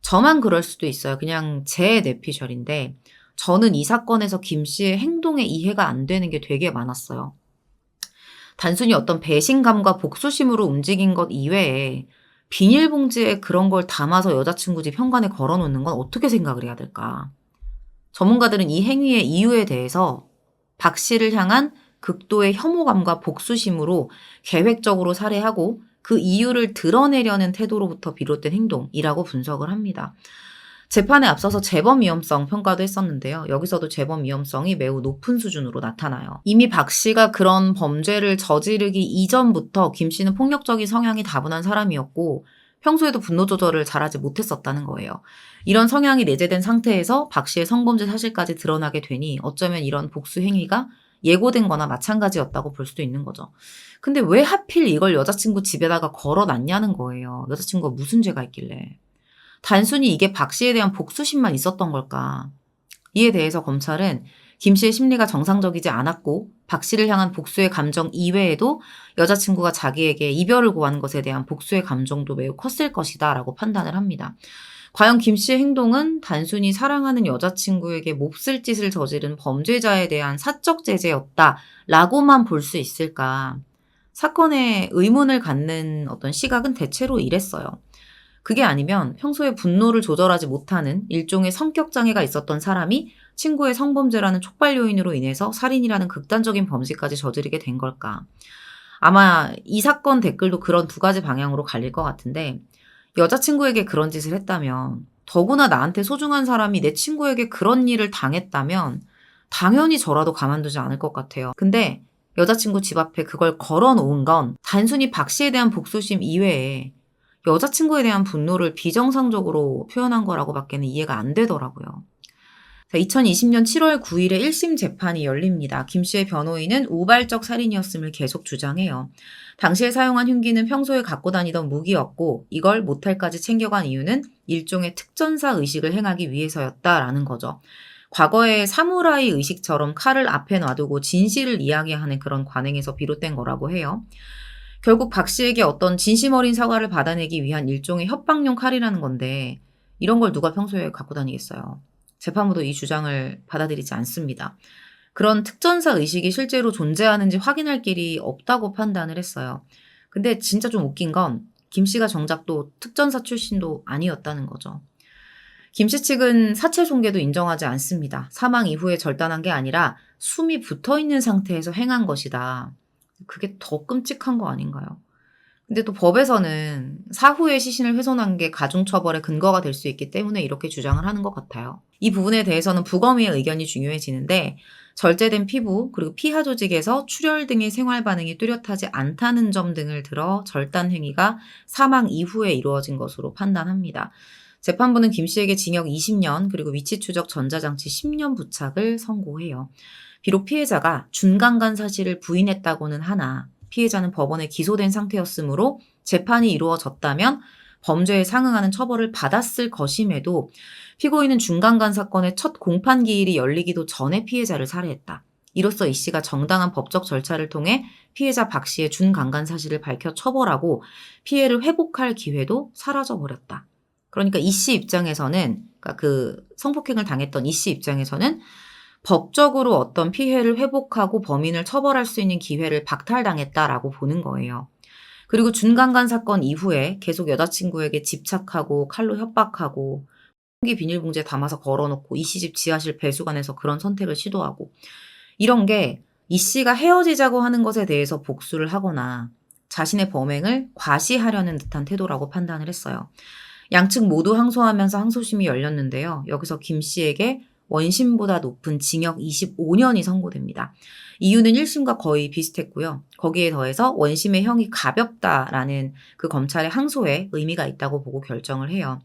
저만 그럴 수도 있어요. 그냥 제 내피셜인데 저는 이 사건에서 김 씨의 행동에 이해가 안 되는 게 되게 많았어요. 단순히 어떤 배신감과 복수심으로 움직인 것 이외에 비닐봉지에 그런 걸 담아서 여자친구 집 현관에 걸어놓는 건 어떻게 생각을 해야 될까? 전문가들은 이 행위의 이유에 대해서 박 씨를 향한 극도의 혐오감과 복수심으로 계획적으로 살해하고 그 이유를 드러내려는 태도로부터 비롯된 행동이라고 분석을 합니다. 재판에 앞서서 재범 위험성 평가도 했었는데요. 여기서도 재범 위험성이 매우 높은 수준으로 나타나요. 이미 박 씨가 그런 범죄를 저지르기 이전부터 김 씨는 폭력적인 성향이 다분한 사람이었고 평소에도 분노 조절을 잘하지 못했었다는 거예요. 이런 성향이 내재된 상태에서 박 씨의 성범죄 사실까지 드러나게 되니 어쩌면 이런 복수 행위가 예고된 거나 마찬가지였다고 볼 수도 있는 거죠. 근데 왜 하필 이걸 여자친구 집에다가 걸어놨냐는 거예요. 여자친구가 무슨 죄가 있길래. 단순히 이게 박 씨에 대한 복수심만 있었던 걸까? 이에 대해서 검찰은 김 씨의 심리가 정상적이지 않았고 박 씨를 향한 복수의 감정 이외에도 여자친구가 자기에게 이별을 고한 것에 대한 복수의 감정도 매우 컸을 것이다 라고 판단을 합니다. 과연 김 씨의 행동은 단순히 사랑하는 여자친구에게 몹쓸 짓을 저지른 범죄자에 대한 사적 제재였다라고만 볼 수 있을까? 사건에 의문을 갖는 어떤 시각은 대체로 이랬어요. 그게 아니면 평소에 분노를 조절하지 못하는 일종의 성격 장애가 있었던 사람이 친구의 성범죄라는 촉발 요인으로 인해서 살인이라는 극단적인 범죄까지 저지르게 된 걸까? 아마 이 사건 댓글도 그런 두 가지 방향으로 갈릴 것 같은데 여자친구에게 그런 짓을 했다면 더구나 나한테 소중한 사람이 내 친구에게 그런 일을 당했다면 당연히 저라도 가만두지 않을 것 같아요. 근데 여자친구 집 앞에 그걸 걸어놓은 건 단순히 박 씨에 대한 복수심 이외에 여자친구에 대한 분노를 비정상적으로 표현한 거라고밖에는 이해가 안 되더라고요. 2020년 7월 9일에 1심 재판이 열립니다. 김 씨의 변호인은 우발적 살인이었음을 계속 주장해요. 당시에 사용한 흉기는 평소에 갖고 다니던 무기였고 이걸 모텔까지 챙겨간 이유는 일종의 특전사 의식을 행하기 위해서였다라는 거죠. 과거의 사무라이 의식처럼 칼을 앞에 놔두고 진실을 이야기하는 그런 관행에서 비롯된 거라고 해요. 결국 박 씨에게 어떤 진심 어린 사과를 받아내기 위한 일종의 협박용 칼이라는 건데 이런 걸 누가 평소에 갖고 다니겠어요. 재판부도 이 주장을 받아들이지 않습니다. 그런 특전사 의식이 실제로 존재하는지 확인할 길이 없다고 판단을 했어요. 근데 진짜 좀 웃긴 건 김 씨가 정작 또 특전사 출신도 아니었다는 거죠. 김 씨 측은 사체 손괴도 인정하지 않습니다. 사망 이후에 절단한 게 아니라 숨이 붙어 있는 상태에서 행한 것이다. 그게 더 끔찍한 거 아닌가요? 근데 또 법에서는 사후에 시신을 훼손한 게 가중처벌의 근거가 될 수 있기 때문에 이렇게 주장을 하는 것 같아요. 이 부분에 대해서는 부검의 의견이 중요해지는데 절제된 피부 그리고 피하 조직에서 출혈 등의 생활 반응이 뚜렷하지 않다는 점 등을 들어 절단 행위가 사망 이후에 이루어진 것으로 판단합니다. 재판부는 김 씨에게 징역 20년 그리고 위치 추적 전자장치 10년 부착을 선고해요. 비록 피해자가 준강간 사실을 부인했다고는 하나 피해자는 법원에 기소된 상태였으므로 재판이 이루어졌다면 범죄에 상응하는 처벌을 받았을 것임에도 피고인은 준강간 사건의 첫 공판 기일이 열리기도 전에 피해자를 살해했다. 이로써 이 씨가 정당한 법적 절차를 통해 피해자 박 씨의 준강간 사실을 밝혀 처벌하고 피해를 회복할 기회도 사라져버렸다. 그러니까 이 씨 입장에서는 그러니까 그 성폭행을 당했던 이 씨 입장에서는 법적으로 어떤 피해를 회복하고 범인을 처벌할 수 있는 기회를 박탈당했다라고 보는 거예요. 그리고 준강간 사건 이후에 계속 여자친구에게 집착하고 칼로 협박하고 기 비닐봉지에 담아서 걸어놓고 이 씨 집 지하실 배수관에서 그런 선택을 시도하고 이런 게 이 씨가 헤어지자고 하는 것에 대해서 복수를 하거나 자신의 범행을 과시하려는 듯한 태도라고 판단을 했어요. 양측 모두 항소하면서 항소심이 열렸는데요. 여기서 김 씨에게 원심보다 높은 징역 25년이 선고됩니다. 이유는 1심과 거의 비슷했고요. 거기에 더해서 원심의 형이 가볍다라는 그 검찰의 항소에 의미가 있다고 보고 결정을 해요.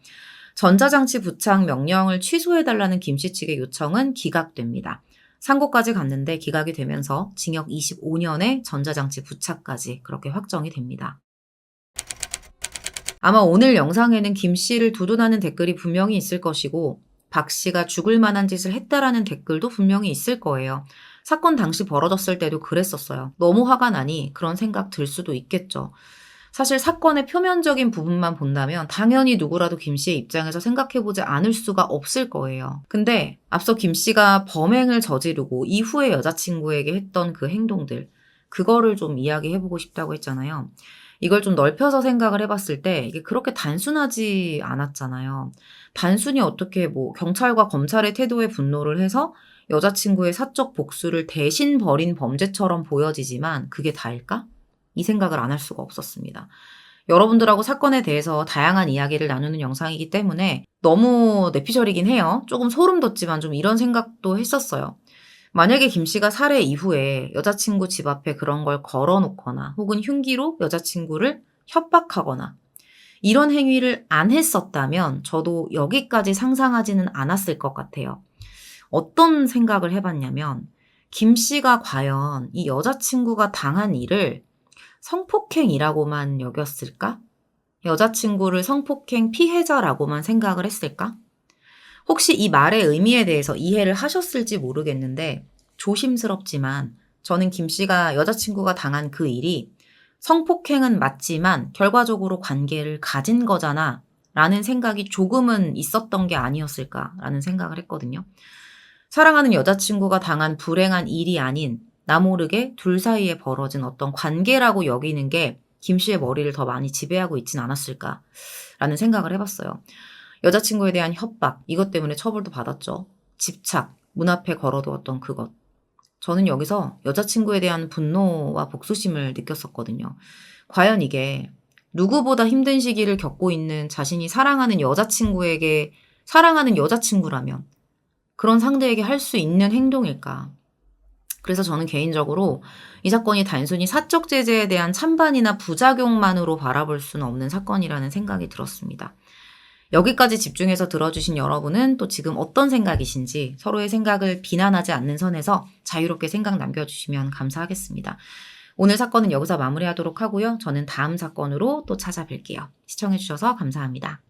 전자장치 부착 명령을 취소해달라는 김 씨 측의 요청은 기각됩니다. 상고까지 갔는데 기각이 되면서 징역 25년에 전자장치 부착까지 그렇게 확정이 됩니다. 아마 오늘 영상에는 김 씨를 두둔하는 댓글이 분명히 있을 것이고 박 씨가 죽을 만한 짓을 했다라는 댓글도 분명히 있을 거예요. 사건 당시 벌어졌을 때도 그랬었어요. 너무 화가 나니 그런 생각 들 수도 있겠죠. 사실 사건의 표면적인 부분만 본다면 당연히 누구라도 김 씨의 입장에서 생각해보지 않을 수가 없을 거예요. 근데 앞서 김 씨가 범행을 저지르고 이후에 여자친구에게 했던 그 행동들, 그거를 좀 이야기해보고 싶다고 했잖아요. 이걸 좀 넓혀서 생각을 해봤을 때 이게 그렇게 단순하지 않았잖아요. 단순히 어떻게 뭐 경찰과 검찰의 태도에 분노를 해서 여자친구의 사적 복수를 대신 벌인 범죄처럼 보여지지만 그게 다일까? 이 생각을 안 할 수가 없었습니다. 여러분들하고 사건에 대해서 다양한 이야기를 나누는 영상이기 때문에 너무 내피셜이긴 해요. 조금 소름 돋지만 좀 이런 생각도 했었어요. 만약에 김 씨가 살해 이후에 여자친구 집 앞에 그런 걸 걸어놓거나 혹은 흉기로 여자친구를 협박하거나 이런 행위를 안 했었다면 저도 여기까지 상상하지는 않았을 것 같아요. 어떤 생각을 해봤냐면 김 씨가 과연 이 여자친구가 당한 일을 성폭행이라고만 여겼을까? 여자친구를 성폭행 피해자라고만 생각을 했을까? 혹시 이 말의 의미에 대해서 이해를 하셨을지 모르겠는데 조심스럽지만 저는 김 씨가 여자친구가 당한 그 일이 성폭행은 맞지만 결과적으로 관계를 가진 거잖아 라는 생각이 조금은 있었던 게 아니었을까라는 생각을 했거든요. 사랑하는 여자친구가 당한 불행한 일이 아닌 나 모르게 둘 사이에 벌어진 어떤 관계라고 여기는 게 김 씨의 머리를 더 많이 지배하고 있진 않았을까라는 생각을 해봤어요. 여자친구에 대한 협박, 이것 때문에 처벌도 받았죠. 집착, 문 앞에 걸어두었던 그것. 저는 여기서 여자친구에 대한 분노와 복수심을 느꼈었거든요. 과연 이게 누구보다 힘든 시기를 겪고 있는 자신이 사랑하는 여자친구에게 사랑하는 여자친구라면 그런 상대에게 할 수 있는 행동일까? 그래서 저는 개인적으로 이 사건이 단순히 사적 제재에 대한 찬반이나 부작용만으로 바라볼 수는 없는 사건이라는 생각이 들었습니다. 여기까지 집중해서 들어주신 여러분은 또 지금 어떤 생각이신지 서로의 생각을 비난하지 않는 선에서 자유롭게 생각 남겨주시면 감사하겠습니다. 오늘 사건은 여기서 마무리하도록 하고요. 저는 다음 사건으로 또 찾아뵐게요. 시청해주셔서 감사합니다.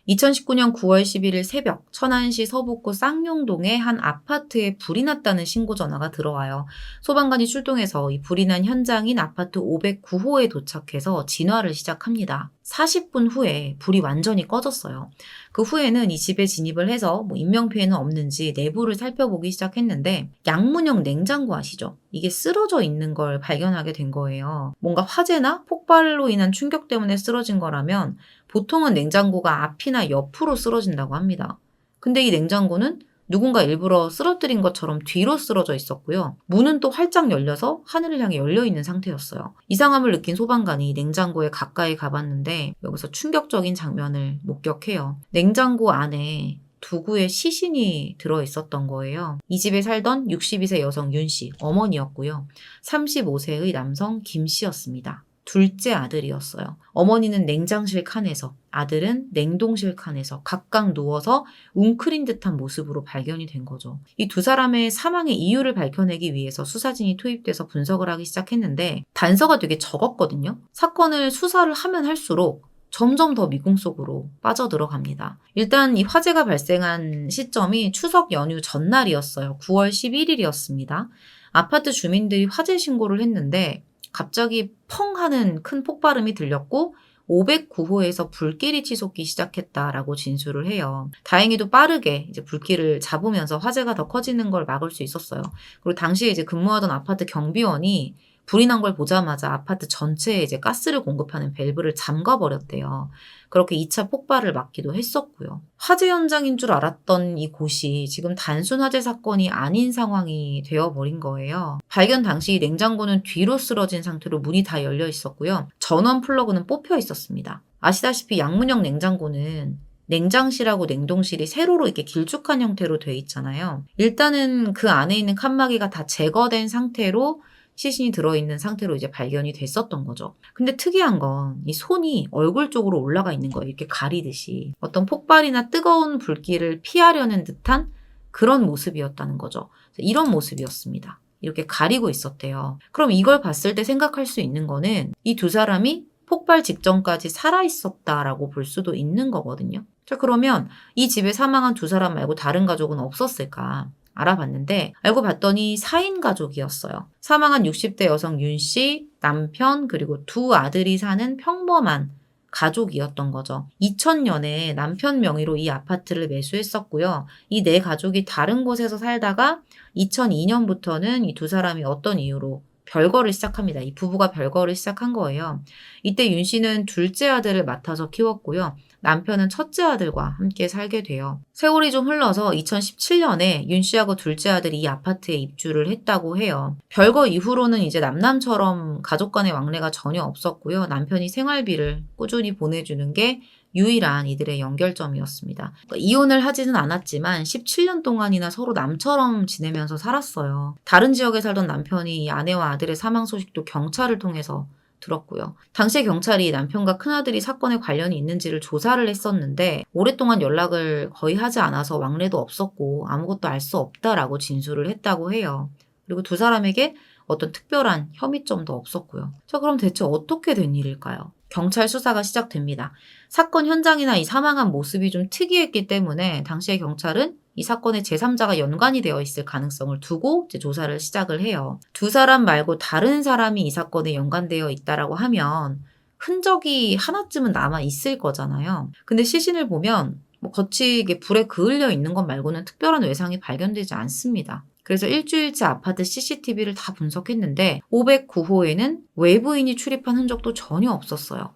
2019년 9월 11일 새벽 천안시 서북구 쌍용동의 한 아파트에 불이 났다는 신고 전화가 들어와요. 소방관이 출동해서 이 불이 난 현장인 아파트 509호에 도착해서 진화를 시작합니다. 40분 후에 불이 완전히 꺼졌어요. 그 후에는 이 집에 진입을 해서 인명피해는 없는지 내부를 살펴보기 시작했는데 양문형 냉장고 아시죠? 이게 쓰러져 있는 걸 발견하게 된 거예요. 뭔가 화재나 폭발로 인한 충격 때문에 쓰러진 거라면 보통은 냉장고가 앞이나 옆으로 쓰러진다고 합니다. 근데 이 냉장고는 누군가 일부러 쓰러뜨린 것처럼 뒤로 쓰러져 있었고요. 문은 또 활짝 열려서 하늘을 향해 열려 있는 상태였어요. 이상함을 느낀 소방관이 냉장고에 가까이 가봤는데 여기서 충격적인 장면을 목격해요. 냉장고 안에 두 구의 시신이 들어있었던 거예요. 이 집에 살던 62세 여성 윤 씨, 어머니였고요. 35세의 남성 김 씨였습니다. 둘째 아들이었어요. 어머니는 냉장실 칸에서, 아들은 냉동실 칸에서 각각 누워서 웅크린 듯한 모습으로 발견이 된 거죠. 이 두 사람의 사망의 이유를 밝혀내기 위해서 수사진이 투입돼서 분석을 하기 시작했는데 단서가 되게 적었거든요. 사건을 수사를 하면 할수록 점점 더 미궁 속으로 빠져들어갑니다. 일단 이 화재가 발생한 시점이 추석 연휴 전날이었어요. 9월 11일이었습니다. 아파트 주민들이 화재 신고를 했는데 갑자기 펑 하는 큰 폭발음이 들렸고 509호에서 불길이 치솟기 시작했다라고 진술을 해요. 다행히도 빠르게 이제 불길을 잡으면서 화재가 더 커지는 걸 막을 수 있었어요. 그리고 당시에 이제 근무하던 아파트 경비원이 불이 난 걸 보자마자 아파트 전체에 이제 가스를 공급하는 밸브를 잠가버렸대요. 그렇게 2차 폭발을 막기도 했었고요. 화재 현장인 줄 알았던 이곳이 지금 단순 화재 사건이 아닌 상황이 되어버린 거예요. 발견 당시 냉장고는 뒤로 쓰러진 상태로 문이 다 열려 있었고요. 전원 플러그는 뽑혀 있었습니다. 아시다시피 양문형 냉장고는 냉장실하고 냉동실이 세로로 이렇게 길쭉한 형태로 돼 있잖아요. 일단은 그 안에 있는 칸막이가 다 제거된 상태로 시신이 들어있는 상태로 이제 발견이 됐었던 거죠. 근데 특이한 건 이 손이 얼굴 쪽으로 올라가 있는 거예요. 이렇게 가리듯이. 어떤 폭발이나 뜨거운 불길을 피하려는 듯한 그런 모습이었다는 거죠. 이런 모습이었습니다. 이렇게 가리고 있었대요. 그럼 이걸 봤을 때 생각할 수 있는 거는 이 두 사람이 폭발 직전까지 살아있었다라고 볼 수도 있는 거거든요. 자, 그러면 이 집에 사망한 두 사람 말고 다른 가족은 없었을까? 알아봤는데 알고 봤더니 4인 가족이었어요. 사망한 60대 여성 윤 씨, 남편 그리고 두 아들이 사는 평범한 가족이었던 거죠. 2000년에 남편 명의로 이 아파트를 매수했었고요. 이 네 가족이 다른 곳에서 살다가 2002년부터는 이 두 사람이 어떤 이유로 별거를 시작합니다. 이 부부가 별거를 시작한 거예요. 이때 윤 씨는 둘째 아들을 맡아서 키웠고요. 남편은 첫째 아들과 함께 살게 돼요. 세월이 좀 흘러서 2017년에 윤 씨하고 둘째 아들이 이 아파트에 입주를 했다고 해요. 별거 이후로는 이제 남남처럼 가족 간의 왕래가 전혀 없었고요. 남편이 생활비를 꾸준히 보내주는 게 유일한 이들의 연결점이었습니다. 이혼을 하지는 않았지만 17년 동안이나 서로 남처럼 지내면서 살았어요. 다른 지역에 살던 남편이 이 아내와 아들의 사망 소식도 경찰을 통해서 들었고요. 당시에 경찰이 남편과 큰아들이 사건에 관련이 있는지를 조사를 했었는데 오랫동안 연락을 거의 하지 않아서 왕래도 없었고 아무것도 알 수 없다라고 진술을 했다고 해요. 그리고 두 사람에게 어떤 특별한 혐의점도 없었고요. 자, 그럼 대체 어떻게 된 일일까요? 경찰 수사가 시작됩니다. 사건 현장이나 이 사망한 모습이 좀 특이했기 때문에 당시에 경찰은 이 사건에 제3자가 연관이 되어 있을 가능성을 두고 이제 조사를 시작을 해요. 두 사람 말고 다른 사람이 이 사건에 연관되어 있다라고 하면 흔적이 하나쯤은 남아 있을 거잖아요. 근데 시신을 보면 거치게 불에 그을려 있는 것 말고는 특별한 외상이 발견되지 않습니다. 그래서 일주일째 아파트 CCTV를 다 분석했는데 509호에는 외부인이 출입한 흔적도 전혀 없었어요.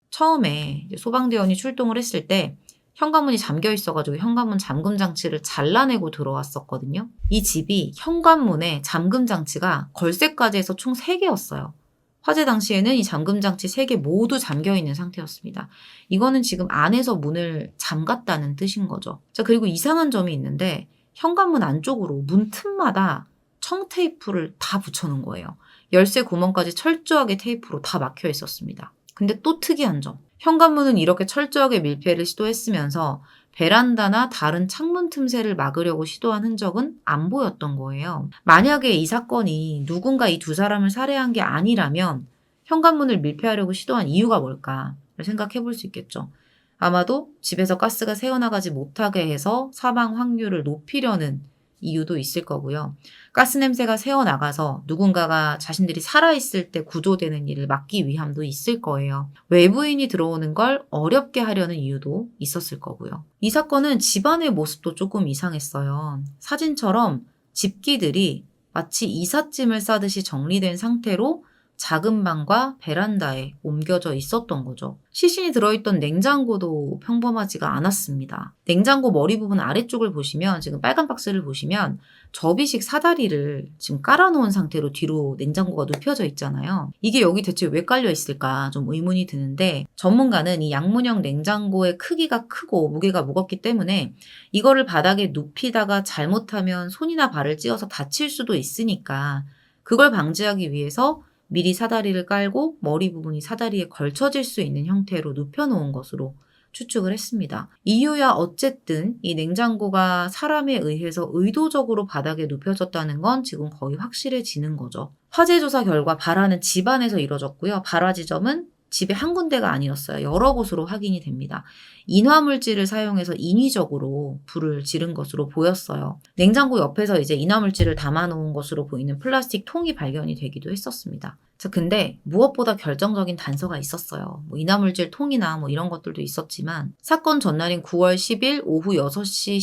처음에 소방대원이 출동을 했을 때 현관문이 잠겨 있어가지고 현관문 잠금 장치를 잘라내고 들어왔었거든요. 이 집이 현관문에 잠금 장치가 걸쇠까지 해서 총 3개였어요. 화재 당시에는 이 잠금 장치 3개 모두 잠겨 있는 상태였습니다. 이거는 지금 안에서 문을 잠갔다는 뜻인 거죠. 자, 그리고 이상한 점이 있는데 현관문 안쪽으로 문 틈마다 청테이프를 다 붙여놓은 거예요. 열쇠 구멍까지 철저하게 테이프로 다 막혀 있었습니다. 근데 또 특이한 점. 현관문은 이렇게 철저하게 밀폐를 시도했으면서 베란다나 다른 창문 틈새를 막으려고 시도한 흔적은 안 보였던 거예요. 만약에 이 사건이 누군가 이 두 사람을 살해한 게 아니라면 현관문을 밀폐하려고 시도한 이유가 뭘까? 생각해 볼 수 있겠죠. 아마도 집에서 가스가 새어나가지 못하게 해서 사망 확률을 높이려는 이유도 있을 거고요. 가스 냄새가 새어나가서 누군가가 자신들이 살아있을 때 구조되는 일을 막기 위함도 있을 거예요. 외부인이 들어오는 걸 어렵게 하려는 이유도 있었을 거고요. 이 사건은 집안의 모습도 조금 이상했어요. 사진처럼 집기들이 마치 이삿짐을 싸듯이 정리된 상태로 작은 방과 베란다에 옮겨져 있었던 거죠. 시신이 들어있던 냉장고도 평범하지가 않았습니다. 냉장고 머리 부분 아래쪽을 보시면 지금 빨간 박스를 보시면 접이식 사다리를 지금 깔아놓은 상태로 뒤로 냉장고가 눕혀져 있잖아요. 이게 여기 대체 왜 깔려 있을까 좀 의문이 드는데 전문가는 이 양문형 냉장고의 크기가 크고 무게가 무겁기 때문에 이거를 바닥에 눕히다가 잘못하면 손이나 발을 찧어서 다칠 수도 있으니까 그걸 방지하기 위해서 미리 사다리를 깔고 머리 부분이 사다리에 걸쳐질 수 있는 형태로 눕혀놓은 것으로 추측을 했습니다. 이유야 어쨌든 이 냉장고가 사람에 의해서 의도적으로 바닥에 눕혀졌다는 건 지금 거의 확실해지는 거죠. 화재 조사 결과 발화는 집안에서 이뤄졌고요. 발화 지점은 집에 한 군데가 아니었어요. 여러 곳으로 확인이 됩니다. 인화물질을 사용해서 인위적으로 불을 지른 것으로 보였어요. 냉장고 옆에서 이제 인화물질을 담아놓은 것으로 보이는 플라스틱 통이 발견이 되기도 했었습니다. 자, 근데 무엇보다 결정적인 단서가 있었어요. 인화물질 통이나 이런 것들도 있었지만 사건 전날인 9월 10일 오후 6시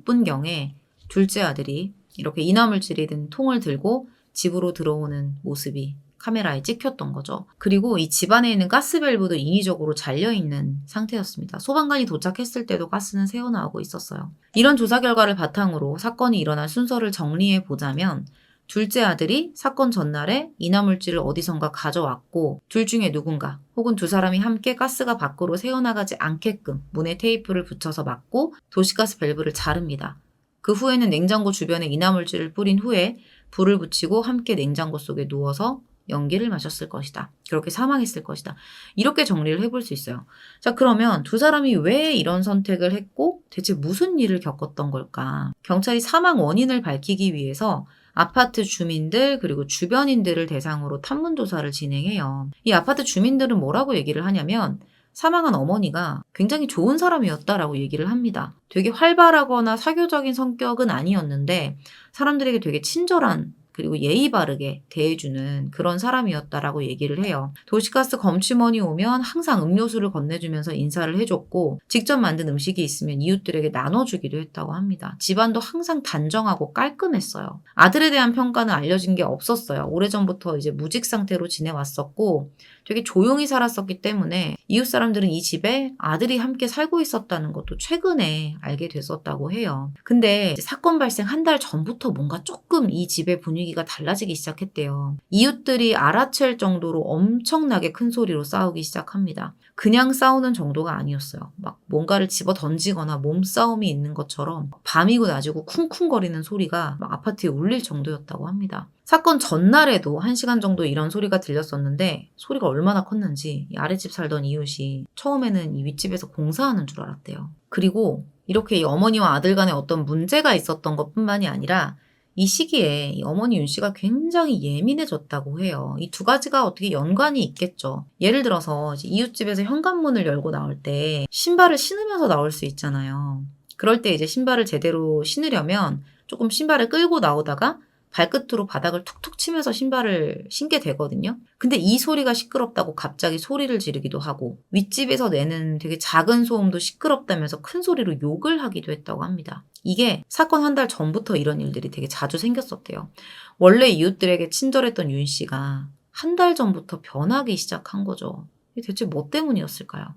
16분경에 둘째 아들이 이렇게 인화물질이 든 통을 들고 집으로 들어오는 모습이 카메라에 찍혔던 거죠. 그리고 이 집안에 있는 가스밸브도 인위적으로 잘려있는 상태였습니다. 소방관이 도착했을 때도 가스는 새어나오고 있었어요. 이런 조사 결과를 바탕으로 사건이 일어난 순서를 정리해 보자면 둘째 아들이 사건 전날에 인화물질을 어디선가 가져왔고 둘 중에 누군가 혹은 두 사람이 함께 가스가 밖으로 새어나가지 않게끔 문에 테이프를 붙여서 막고 도시가스 밸브를 자릅니다. 그 후에는 냉장고 주변에 인화물질을 뿌린 후에 불을 붙이고 함께 냉장고 속에 누워서 연기를 마셨을 것이다. 그렇게 사망했을 것이다. 이렇게 정리를 해볼 수 있어요. 자, 그러면 두 사람이 왜 이런 선택을 했고 대체 무슨 일을 겪었던 걸까? 경찰이 사망 원인을 밝히기 위해서 아파트 주민들 그리고 주변인들을 대상으로 탐문 조사를 진행해요. 이 아파트 주민들은 뭐라고 얘기를 하냐면 사망한 어머니가 굉장히 좋은 사람이었다라고 얘기를 합니다. 되게 활발하거나 사교적인 성격은 아니었는데 사람들에게 되게 친절한 그리고 예의 바르게 대해주는 그런 사람이었다라고 얘기를 해요. 도시가스 검침원이 오면 항상 음료수를 건네주면서 인사를 해줬고 직접 만든 음식이 있으면 이웃들에게 나눠주기도 했다고 합니다. 집안도 항상 단정하고 깔끔했어요. 아들에 대한 평가는 알려진 게 없었어요. 오래전부터 이제 무직 상태로 지내왔었고 되게 조용히 살았었기 때문에 이웃 사람들은 이 집에 아들이 함께 살고 있었다는 것도 최근에 알게 됐었다고 해요. 근데 사건 발생 한 달 전부터 뭔가 조금 이 집의 분위기가 달라지기 시작했대요. 이웃들이 알아챌 정도로 엄청나게 큰 소리로 싸우기 시작합니다. 그냥 싸우는 정도가 아니었어요. 막 뭔가를 집어 던지거나 몸싸움이 있는 것처럼 밤이고 낮이고 쿵쿵거리는 소리가 막 아파트에 울릴 정도였다고 합니다. 사건 전날에도 1시간 정도 이런 소리가 들렸었는데 소리가 얼마나 컸는지 이 아랫집 살던 이웃이 처음에는 이 윗집에서 공사하는 줄 알았대요. 그리고 이렇게 이 어머니와 아들 간에 어떤 문제가 있었던 것뿐만이 아니라 이 시기에 이 어머니 윤 씨가 굉장히 예민해졌다고 해요. 이 두 가지가 어떻게 연관이 있겠죠. 예를 들어서 이제 이웃집에서 현관문을 열고 나올 때 신발을 신으면서 나올 수 있잖아요. 그럴 때 이제 신발을 제대로 신으려면 조금 신발을 끌고 나오다가 발끝으로 바닥을 툭툭 치면서 신발을 신게 되거든요. 근데 이 소리가 시끄럽다고 갑자기 소리를 지르기도 하고 윗집에서 내는 되게 작은 소음도 시끄럽다면서 큰 소리로 욕을 하기도 했다고 합니다. 이게 사건 한 달 전부터 이런 일들이 되게 자주 생겼었대요. 원래 이웃들에게 친절했던 윤 씨가 한 달 전부터 변하기 시작한 거죠. 이게 대체 뭐 때문이었을까요?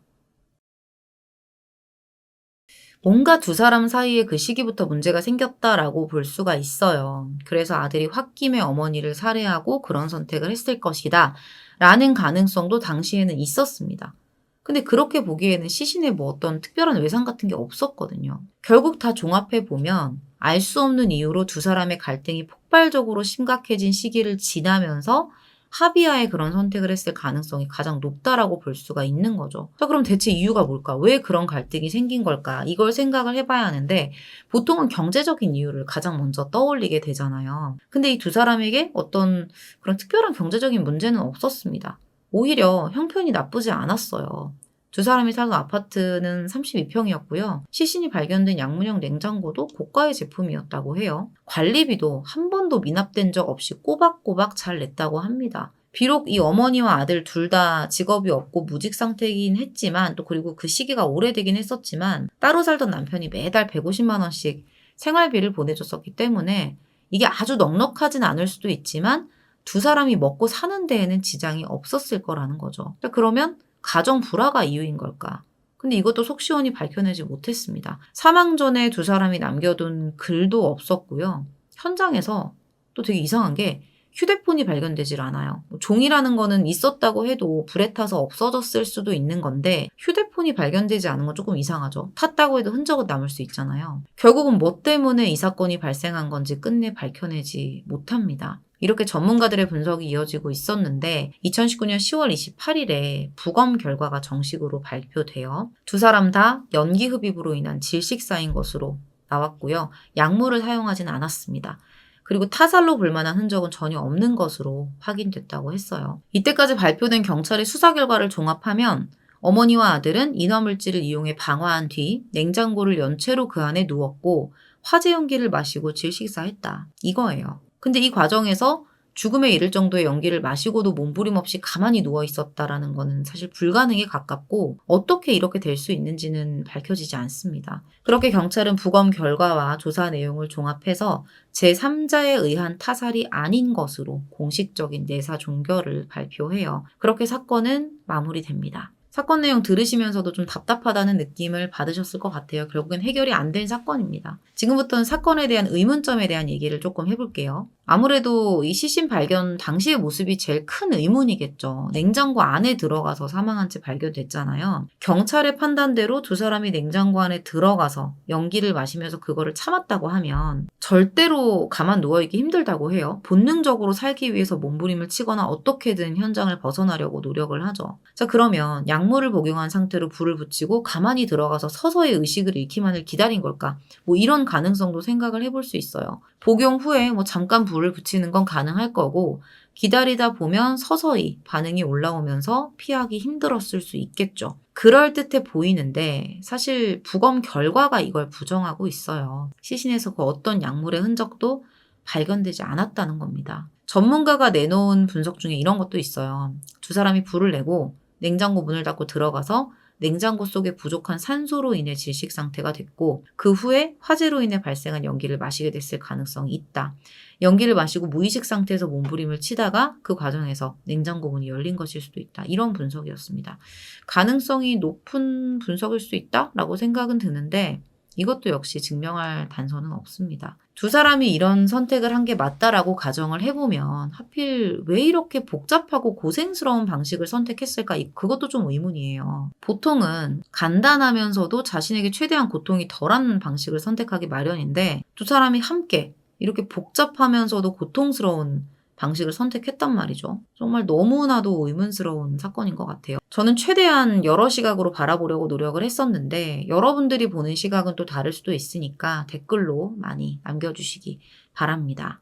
뭔가 두 사람 사이에 그 시기부터 문제가 생겼다라고 볼 수가 있어요. 그래서 아들이 홧김에 어머니를 살해하고 그런 선택을 했을 것이다 라는 가능성도 당시에는 있었습니다. 근데 그렇게 보기에는 시신에 뭐 어떤 특별한 외상 같은 게 없었거든요. 결국 다 종합해 보면 알 수 없는 이유로 두 사람의 갈등이 폭발적으로 심각해진 시기를 지나면서 합의하에 그런 선택을 했을 가능성이 가장 높다라고 볼 수가 있는 거죠. 자, 그럼 대체 이유가 뭘까? 왜 그런 갈등이 생긴 걸까? 이걸 생각을 해봐야 하는데 보통은 경제적인 이유를 가장 먼저 떠올리게 되잖아요. 근데 이 두 사람에게 어떤 그런 특별한 경제적인 문제는 없었습니다. 오히려 형편이 나쁘지 않았어요. 두 사람이 살던 아파트는 32평이었고요. 시신이 발견된 양문형 냉장고도 고가의 제품이었다고 해요. 관리비도 한 번도 미납된 적 없이 꼬박꼬박 잘 냈다고 합니다. 비록 이 어머니와 아들 둘 다 직업이 없고 무직 상태이긴 했지만 또 그리고 그 시기가 오래되긴 했었지만 따로 살던 남편이 매달 150만 원씩 생활비를 보내줬었기 때문에 이게 아주 넉넉하진 않을 수도 있지만 두 사람이 먹고 사는 데에는 지장이 없었을 거라는 거죠. 그러면 가정 불화가 이유인 걸까? 근데 이것도 속 시원히 밝혀내지 못했습니다. 사망 전에 두 사람이 남겨둔 글도 없었고요. 현장에서 또 되게 이상한 게 휴대폰이 발견되질 않아요. 종이라는 거는 있었다고 해도 불에 타서 없어졌을 수도 있는 건데 휴대폰이 발견되지 않은 건 조금 이상하죠. 탔다고 해도 흔적은 남을 수 있잖아요. 결국은 뭐 때문에 이 사건이 발생한 건지 끝내 밝혀내지 못합니다. 이렇게 전문가들의 분석이 이어지고 있었는데 2019년 10월 28일에 부검 결과가 정식으로 발표되어 두 사람 다 연기 흡입으로 인한 질식사인 것으로 나왔고요. 약물을 사용하진 않았습니다. 그리고 타살로 볼 만한 흔적은 전혀 없는 것으로 확인됐다고 했어요. 이때까지 발표된 경찰의 수사 결과를 종합하면 어머니와 아들은 인화물질을 이용해 방화한 뒤 냉장고를 연체로 그 안에 누웠고 화재 연기를 마시고 질식사했다. 이거예요. 근데 이 과정에서 죽음에 이를 정도의 연기를 마시고도 몸부림 없이 가만히 누워 있었다라는 거는 사실 불가능에 가깝고 어떻게 이렇게 될 수 있는지는 밝혀지지 않습니다. 그렇게 경찰은 부검 결과와 조사 내용을 종합해서 제3자에 의한 타살이 아닌 것으로 공식적인 내사 종결을 발표해요. 그렇게 사건은 마무리됩니다. 사건 내용 들으시면서도 좀 답답하다는 느낌을 받으셨을 것 같아요. 결국엔 해결이 안 된 사건입니다. 지금부터는 사건에 대한 의문점에 대한 얘기를 조금 해볼게요. 아무래도 이 시신 발견 당시의 모습이 제일 큰 의문이겠죠. 냉장고 안에 들어가서 사망한 채 발견됐잖아요. 경찰의 판단대로 두 사람이 냉장고 안에 들어가서 연기를 마시면서 그거를 참았다고 하면 절대로 가만 누워있기 힘들다고 해요. 본능적으로 살기 위해서 몸부림을 치거나 어떻게든 현장을 벗어나려고 노력을 하죠. 자, 그러면 약물을 복용한 상태로 불을 붙이고 가만히 들어가서 서서히 의식을 잃기만을 기다린 걸까? 뭐 이런 가능성도 생각을 해볼 수 있어요. 복용 후에 뭐 잠깐 불을 붙이는 건 가능할 거고 기다리다 보면 서서히 반응이 올라오면서 피하기 힘들었을 수 있겠죠. 그럴듯해 보이는데 사실 부검 결과가 이걸 부정하고 있어요. 시신에서 그 어떤 약물의 흔적도 발견되지 않았다는 겁니다. 전문가가 내놓은 분석 중에 이런 것도 있어요. 두 사람이 불을 내고 냉장고 문을 닫고 들어가서 냉장고 속에 부족한 산소로 인해 질식 상태가 됐고 그 후에 화재로 인해 발생한 연기를 마시게 됐을 가능성이 있다. 연기를 마시고 무의식 상태에서 몸부림을 치다가 그 과정에서 냉장고 문이 열린 것일 수도 있다. 이런 분석이었습니다. 가능성이 높은 분석일 수 있다라고 생각은 드는데 이것도 역시 증명할 단서는 없습니다. 두 사람이 이런 선택을 한 게 맞다라고 가정을 해보면 하필 왜 이렇게 복잡하고 고생스러운 방식을 선택했을까? 그것도 좀 의문이에요. 보통은 간단하면서도 자신에게 최대한 고통이 덜한 방식을 선택하기 마련인데 두 사람이 함께 이렇게 복잡하면서도 고통스러운 방식을 선택했단 말이죠. 정말 너무나도 의문스러운 사건인 것 같아요. 저는 최대한 여러 시각으로 바라보려고 노력을 했었는데 여러분들이 보는 시각은 또 다를 수도 있으니까 댓글로 많이 남겨주시기 바랍니다.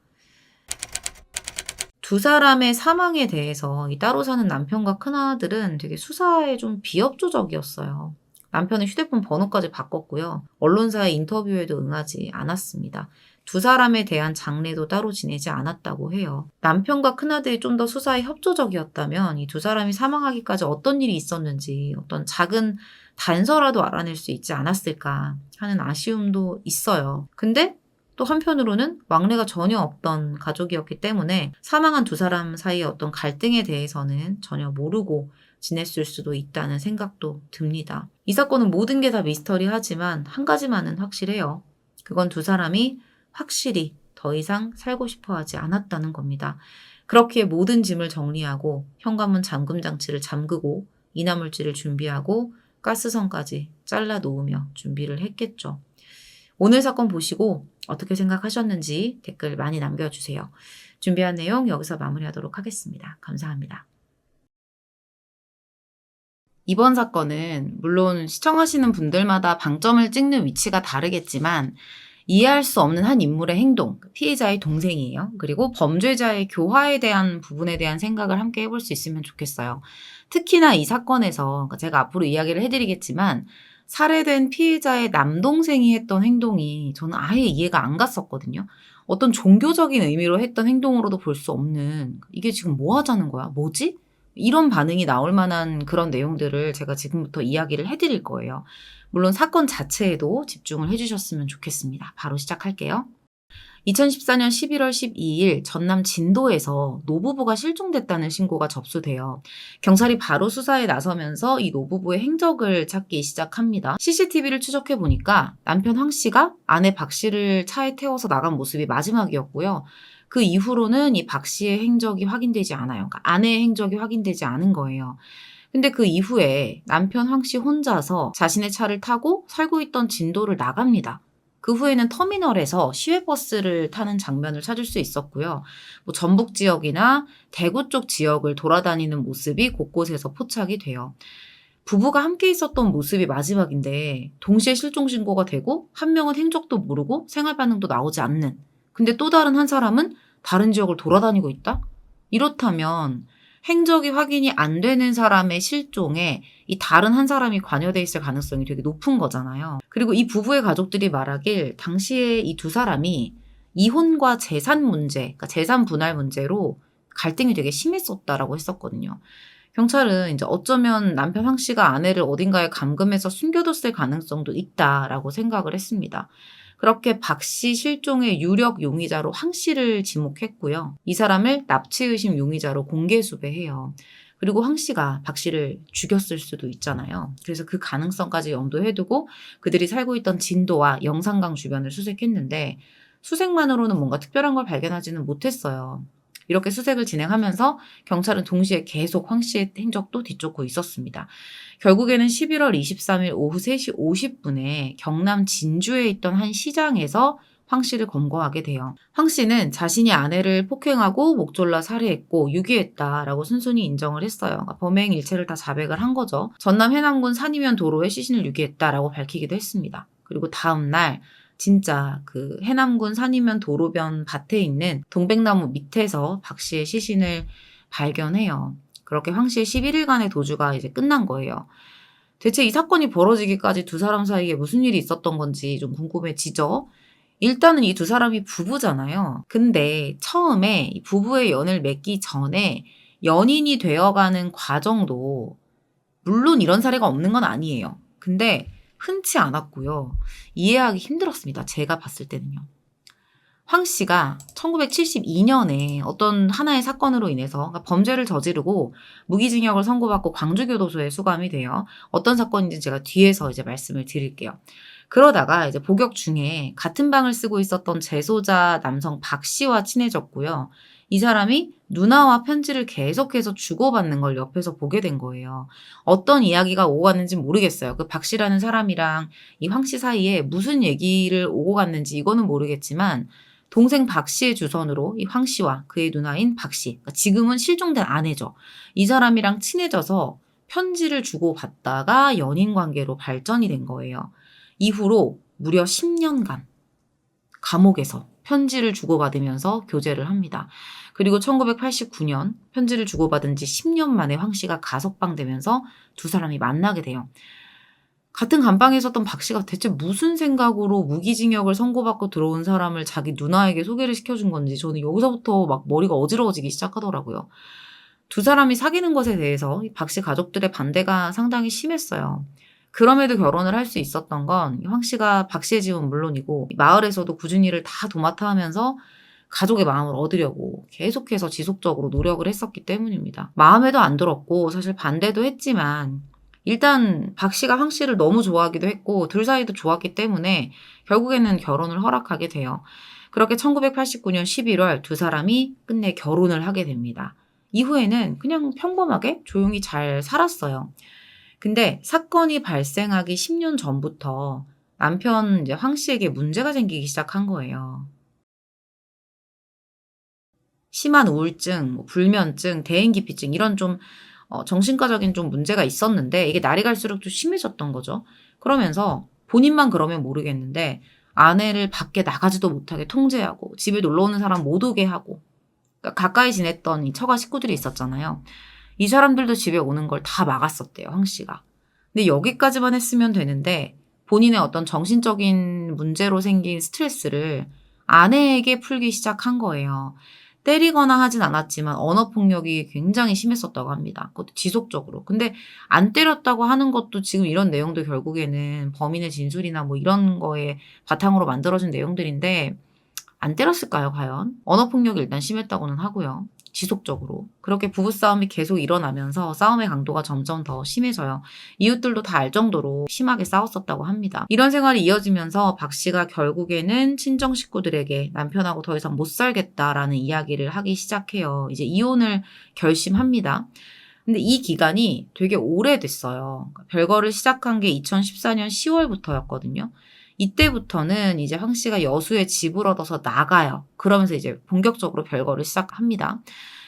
두 사람의 사망에 대해서 이 따로 사는 남편과 큰아들은 되게 수사에 좀 비협조적이었어요. 남편은 휴대폰 번호까지 바꿨고요. 언론사의 인터뷰에도 응하지 않았습니다. 두 사람에 대한 장례도 따로 지내지 않았다고 해요. 남편과 큰아들이 좀 더 수사에 협조적이었다면 이 두 사람이 사망하기까지 어떤 일이 있었는지 어떤 작은 단서라도 알아낼 수 있지 않았을까 하는 아쉬움도 있어요. 근데 또 한편으로는 왕래가 전혀 없던 가족이었기 때문에 사망한 두 사람 사이의 어떤 갈등에 대해서는 전혀 모르고 지냈을 수도 있다는 생각도 듭니다. 이 사건은 모든 게 다 미스터리하지만 한 가지만은 확실해요. 그건 두 사람이 확실히 더 이상 살고 싶어 하지 않았다는 겁니다. 그렇기에 모든 짐을 정리하고 현관문 잠금 장치를 잠그고 인화물질을 준비하고 가스선까지 잘라 놓으며 준비를 했겠죠. 오늘 사건 보시고 어떻게 생각하셨는지 댓글 많이 남겨주세요. 준비한 내용 여기서 마무리하도록 하겠습니다. 감사합니다. 이번 사건은 물론 시청하시는 분들마다 방점을 찍는 위치가 다르겠지만 이해할 수 없는 한 인물의 행동, 피해자의 동생이에요. 그리고 범죄자의 교화에 대한 부분에 대한 생각을 함께 해볼 수 있으면 좋겠어요. 특히나 이 사건에서 그러니까 제가 앞으로 이야기를 해드리겠지만 살해된 피해자의 남동생이 했던 행동이 저는 아예 이해가 안 갔었거든요. 어떤 종교적인 의미로 했던 행동으로도 볼 수 없는 이게 지금 뭐 하자는 거야? 뭐지? 이런 반응이 나올 만한 그런 내용들을 제가 지금부터 이야기를 해드릴 거예요. 물론 사건 자체에도 집중을 해주셨으면 좋겠습니다. 바로 시작할게요. 2014년 11월 12일 전남 진도에서 노부부가 실종됐다는 신고가 접수돼요. 경찰이 바로 수사에 나서면서 이 노부부의 행적을 찾기 시작합니다. CCTV를 추적해 보니까 남편 황 씨가 아내 박 씨를 차에 태워서 나간 모습이 마지막이었고요. 그 이후로는 이 박 씨의 행적이 확인되지 않아요. 그러니까 아내의 행적이 확인되지 않은 거예요. 근데 그 이후에 남편 황 씨 혼자서 자신의 차를 타고 살고 있던 진도를 나갑니다. 그 후에는 터미널에서 시외버스를 타는 장면을 찾을 수 있었고요. 뭐 전북 지역이나 대구 쪽 지역을 돌아다니는 모습이 곳곳에서 포착이 돼요. 부부가 함께 있었던 모습이 마지막인데 동시에 실종 신고가 되고 한 명은 행적도 모르고 생활 반응도 나오지 않는. 근데 또 다른 한 사람은 다른 지역을 돌아다니고 있다? 이렇다면 행적이 확인이 안 되는 사람의 실종에 이 다른 한 사람이 관여돼 있을 가능성이 되게 높은 거잖아요. 그리고 이 부부의 가족들이 말하길 당시에 이 두 사람이 이혼과 재산 문제, 그러니까 재산 분할 문제로 갈등이 되게 심했었다라고 했었거든요. 경찰은 이제 어쩌면 남편 황 씨가 아내를 어딘가에 감금해서 숨겨뒀을 가능성도 있다라고 생각을 했습니다. 그렇게 박 씨 실종의 유력 용의자로 황 씨를 지목했고요. 이 사람을 납치 의심 용의자로 공개 수배해요. 그리고 황 씨가 박 씨를 죽였을 수도 있잖아요. 그래서 그 가능성까지 염두에 두고 그들이 살고 있던 진도와 영산강 주변을 수색했는데 수색만으로는 뭔가 특별한 걸 발견하지는 못했어요. 이렇게 수색을 진행하면서 경찰은 동시에 계속 황 씨의 행적도 뒤쫓고 있었습니다. 결국에는 11월 23일 오후 3시 50분에 경남 진주에 있던 한 시장에서 황 씨를 검거하게 돼요. 황 씨는 자신이 아내를 폭행하고 목 졸라 살해했고 유기했다라고 순순히 인정을 했어요. 그러니까 범행 일체를 다 자백을 한 거죠. 전남 해남군 산이면 도로에 시신을 유기했다라고 밝히기도 했습니다. 그리고 다음 날 진짜 그 해남군 산이면 도로변 밭에 있는 동백나무 밑에서 박 씨의 시신을 발견해요. 그렇게 황 씨의 11일간의 도주가 이제 끝난 거예요. 대체 이 사건이 벌어지기까지 두 사람 사이에 무슨 일이 있었던 건지 좀 궁금해지죠? 일단은 이 두 사람이 부부잖아요. 근데 처음에 이 부부의 연을 맺기 전에 연인이 되어가는 과정도 물론 이런 사례가 없는 건 아니에요. 근데 흔치 않았고요. 이해하기 힘들었습니다. 제가 봤을 때는요. 황 씨가 1972년에 어떤 하나의 사건으로 인해서 그러니까 범죄를 저지르고 무기징역을 선고받고 광주교도소에 수감이 돼요. 어떤 사건인지 제가 뒤에서 이제 말씀을 드릴게요. 그러다가 이제 복역 중에 같은 방을 쓰고 있었던 재소자 남성 박 씨와 친해졌고요. 이 사람이 누나와 편지를 계속해서 주고받는 걸 옆에서 보게 된 거예요. 어떤 이야기가 오고 갔는지 모르겠어요. 그 박 씨라는 사람이랑 이 황 씨 사이에 무슨 얘기를 오고 갔는지 이거는 모르겠지만 동생 박 씨의 주선으로 이 황 씨와 그의 누나인 박 씨, 그러니까 지금은 실종된 아내죠. 이 사람이랑 친해져서 편지를 주고받다가 연인 관계로 발전이 된 거예요. 이후로 무려 10년간 감옥에서 편지를 주고받으면서 교제를 합니다. 그리고 1989년 편지를 주고받은 지 10년 만에 황 씨가 가석방되면서 두 사람이 만나게 돼요. 같은 감방에 있었던 박 씨가 대체 무슨 생각으로 무기징역을 선고받고 들어온 사람을 자기 누나에게 소개를 시켜준 건지 저는 여기서부터 막 머리가 어지러워지기 시작하더라고요. 두 사람이 사귀는 것에 대해서 박 씨 가족들의 반대가 상당히 심했어요. 그럼에도 결혼을 할 수 있었던 건 황 씨가 박 씨의 집은 물론이고 마을에서도 굳은 일을 다 도맡아 하면서 가족의 마음을 얻으려고 계속해서 지속적으로 노력을 했었기 때문입니다. 마음에도 안 들었고 사실 반대도 했지만 일단 박 씨가 황 씨를 너무 좋아하기도 했고 둘 사이도 좋았기 때문에 결국에는 결혼을 허락하게 돼요. 그렇게 1989년 11월 두 사람이 끝내 결혼을 하게 됩니다. 이후에는 그냥 평범하게 조용히 잘 살았어요. 근데 사건이 발생하기 10년 전부터 남편 이제 황 씨에게 문제가 생기기 시작한 거예요. 심한 우울증, 뭐 불면증, 대인기피증 이런 좀 정신과적인 좀 문제가 있었는데 이게 날이 갈수록 좀 심해졌던 거죠. 그러면서 본인만 그러면 모르겠는데 아내를 밖에 나가지도 못하게 통제하고 집에 놀러 오는 사람 못 오게 하고, 그러니까 가까이 지냈던 이 처가 식구들이 있었잖아요. 이 사람들도 집에 오는 걸 다 막았었대요, 황 씨가. 근데 여기까지만 했으면 되는데 본인의 어떤 정신적인 문제로 생긴 스트레스를 아내에게 풀기 시작한 거예요. 때리거나 하진 않았지만 언어 폭력이 굉장히 심했었다고 합니다. 그것도 지속적으로. 근데 안 때렸다고 하는 것도 지금 이런 내용도 결국에는 범인의 진술이나 뭐 이런 거에 바탕으로 만들어진 내용들인데, 안 때렸을까요, 과연? 언어 폭력이 일단 심했다고는 하고요. 지속적으로. 그렇게 부부싸움이 계속 일어나면서 싸움의 강도가 점점 더 심해져요. 이웃들도 다 알 정도로 심하게 싸웠었다고 합니다. 이런 생활이 이어지면서 박 씨가 결국에는 친정 식구들에게 남편하고 더 이상 못 살겠다라는 이야기를 하기 시작해요. 이제 이혼을 결심합니다. 근데 이 기간이 되게 오래됐어요. 별거를 시작한 게 2014년 10월부터였거든요. 이때부터는 이제 황 씨가 여수에 집을 얻어서 나가요. 그러면서 이제 본격적으로 별거를 시작합니다.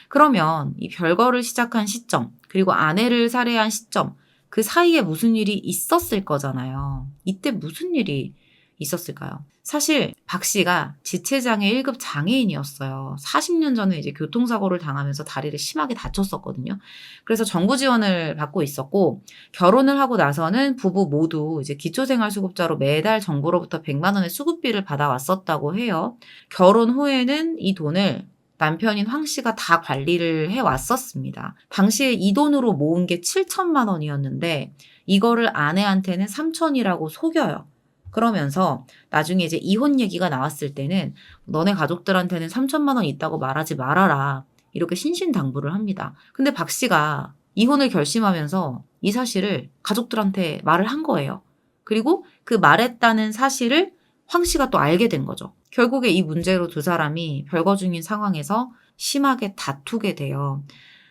그러면 이 별거를 시작한 시점, 그리고 아내를 살해한 시점, 그 사이에 무슨 일이 있었을 거잖아요. 이때 무슨 일이 있었을까요? 사실 박 씨가 지체장애 1급 장애인이었어요. 40년 전에 이제 교통사고를 당하면서 다리를 심하게 다쳤었거든요. 그래서 정부 지원을 받고 있었고, 결혼을 하고 나서는 부부 모두 이제 기초생활수급자로 매달 정부로부터 100만 원의 수급비를 받아왔었다고 해요. 결혼 후에는 이 돈을 남편인 황 씨가 다 관리를 해왔었습니다. 당시에 이 돈으로 모은 게 7천만 원이었는데 이거를 아내한테는 3천이라고 속여요. 그러면서 나중에 이제 이혼 얘기가 나왔을 때는 너네 가족들한테는 3천만 원 있다고 말하지 말아라. 이렇게 신신당부를 합니다. 근데 박 씨가 이혼을 결심하면서 이 사실을 가족들한테 말을 한 거예요. 그리고 그 말했다는 사실을 황 씨가 또 알게 된 거죠. 결국에 이 문제로 두 사람이 별거 중인 상황에서 심하게 다투게 돼요.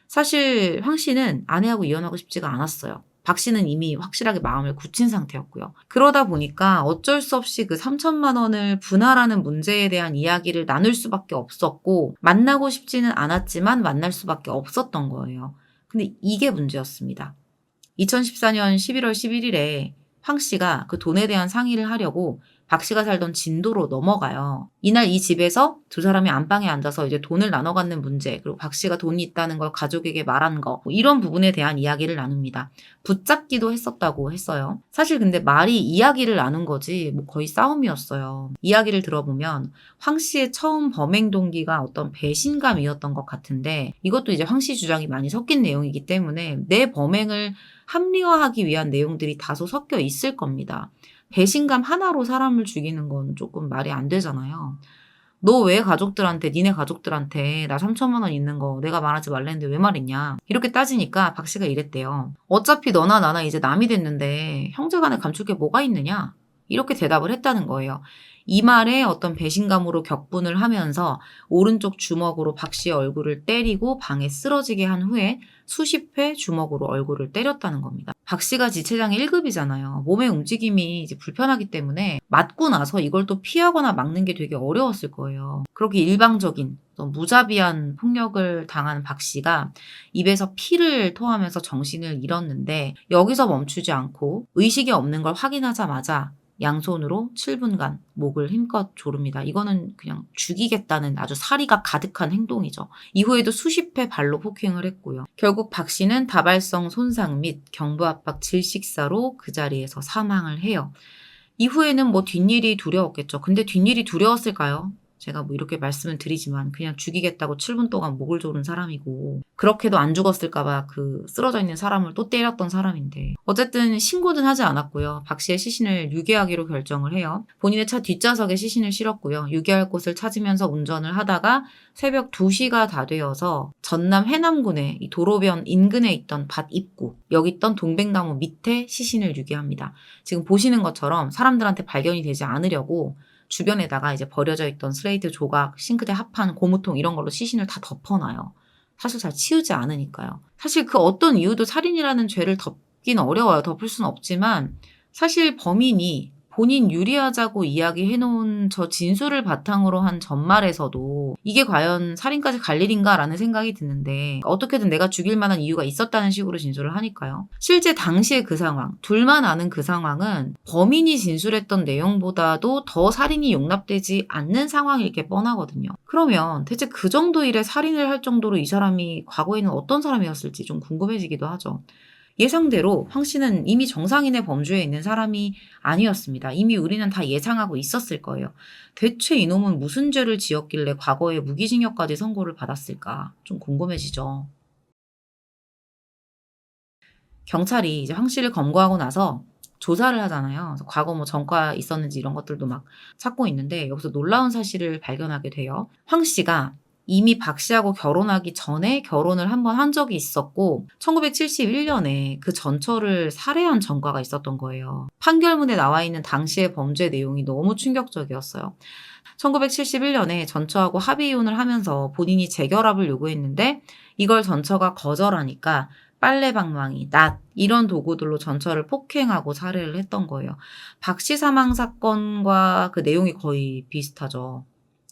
사실 황 씨는 아내하고 이혼하고 싶지가 않았어요. 박 씨는 이미 확실하게 마음을 굳힌 상태였고요. 그러다 보니까 어쩔 수 없이 그 3천만 원을 분할하는 문제에 대한 이야기를 나눌 수밖에 없었고, 만나고 싶지는 않았지만 만날 수밖에 없었던 거예요. 근데 이게 문제였습니다. 2014년 11월 11일에 황 씨가 그 돈에 대한 상의를 하려고 박 씨가 살던 진도로 넘어가요. 이날 이 집에서 두 사람이 안방에 앉아서 이제 돈을 나눠 갖는 문제, 그리고 박 씨가 돈이 있다는 걸 가족에게 말한 거, 뭐 이런 부분에 대한 이야기를 나눕니다. 붙잡기도 했었다고 했어요. 사실 근데 말이 이야기를 나눈 거지 뭐 거의 싸움이었어요. 이야기를 들어보면 황 씨의 처음 범행 동기가 어떤 배신감이었던 것 같은데, 이것도 이제 황 씨 주장이 많이 섞인 내용이기 때문에 내 범행을 합리화하기 위한 내용들이 다소 섞여 있을 겁니다. 배신감 하나로 사람을 죽이는 건 조금 말이 안 되잖아요. 너 왜 니네 가족들한테 나 3천만 원 있는 거 내가 말하지 말랬는데 왜 말했냐. 이렇게 따지니까 박 씨가 이랬대요. 어차피 너나 나나 이제 남이 됐는데 형제간에 감출 게 뭐가 있느냐. 이렇게 대답을 했다는 거예요. 이 말에 어떤 배신감으로 격분을 하면서 오른쪽 주먹으로 박 씨의 얼굴을 때리고 방에 쓰러지게 한 후에 수십 회 주먹으로 얼굴을 때렸다는 겁니다. 박 씨가 지체장애 1급이잖아요. 몸의 움직임이 이제 불편하기 때문에 맞고 나서 이걸 또 피하거나 막는 게 되게 어려웠을 거예요. 그렇게 일방적인 무자비한 폭력을 당한 박 씨가 입에서 피를 토하면서 정신을 잃었는데, 여기서 멈추지 않고 의식이 없는 걸 확인하자마자 양손으로 7분간 목을 힘껏 조릅니다. 이거는 그냥 죽이겠다는 아주 사리가 가득한 행동이죠. 이후에도 수십 회 발로 폭행을 했고요. 결국 박 씨는 다발성 손상 및 경부압박 질식사로 그 자리에서 사망을 해요. 이후에는 뭐 뒷일이 두려웠겠죠. 근데 뒷일이 두려웠을까요? 제가 뭐 이렇게 말씀을 드리지만 그냥 죽이겠다고 7분 동안 목을 조른 사람이고, 그렇게도 안 죽었을까봐 그 쓰러져 있는 사람을 또 때렸던 사람인데, 어쨌든 신고는 하지 않았고요. 박 씨의 시신을 유괴하기로 결정을 해요. 본인의 차 뒷좌석에 시신을 실었고요. 유괴할 곳을 찾으면서 운전을 하다가 새벽 2시가 다 되어서 전남 해남군의 이 도로변 인근에 있던 밭 입구, 여기 있던 동백나무 밑에 시신을 유괴합니다. 지금 보시는 것처럼 사람들한테 발견이 되지 않으려고 주변에다가 이제 버려져 있던 슬레이트 조각, 싱크대 합판, 고무통 이런 걸로 시신을 다 덮어놔요. 사실 잘 치우지 않으니까요. 사실 그 어떤 이유도 살인이라는 죄를 덮긴 어려워요. 덮을 수는 없지만 사실 범인이 본인 유리하자고 이야기해놓은 저 진술을 바탕으로 한 전말에서도 이게 과연 살인까지 갈 일인가라는 생각이 드는데 어떻게든 내가 죽일 만한 이유가 있었다는 식으로 진술을 하니까요. 실제 당시의 그 상황, 둘만 아는 그 상황은 범인이 진술했던 내용보다도 더 살인이 용납되지 않는 상황일 게 뻔하거든요. 그러면 대체 그 정도 일에 살인을 할 정도로 이 사람이 과거에는 어떤 사람이었을지 좀 궁금해지기도 하죠. 예상대로 황 씨는 이미 정상인의 범주에 있는 사람이 아니었습니다. 이미 우리는 다 예상하고 있었을 거예요. 대체 이놈은 무슨 죄를 지었길래 과거에 무기징역까지 선고를 받았을까? 좀 궁금해지죠. 경찰이 이제 황 씨를 검거하고 나서 조사를 하잖아요. 그래서 과거 뭐 전과 있었는지 이런 것들도 막 찾고 있는데 여기서 놀라운 사실을 발견하게 돼요. 황 씨가 이미 박 씨하고 결혼하기 전에 결혼을 한번 한 적이 있었고 1971년에 그 전처를 살해한 전과가 있었던 거예요. 판결문에 나와 있는 당시의 범죄 내용이 너무 충격적이었어요. 1971년에 전처하고 합의 이혼을 하면서 본인이 재결합을 요구했는데 이걸 전처가 거절하니까 빨래방망이, 낫 이런 도구들로 전처를 폭행하고 살해를 했던 거예요. 박 씨 사망 사건과 그 내용이 거의 비슷하죠.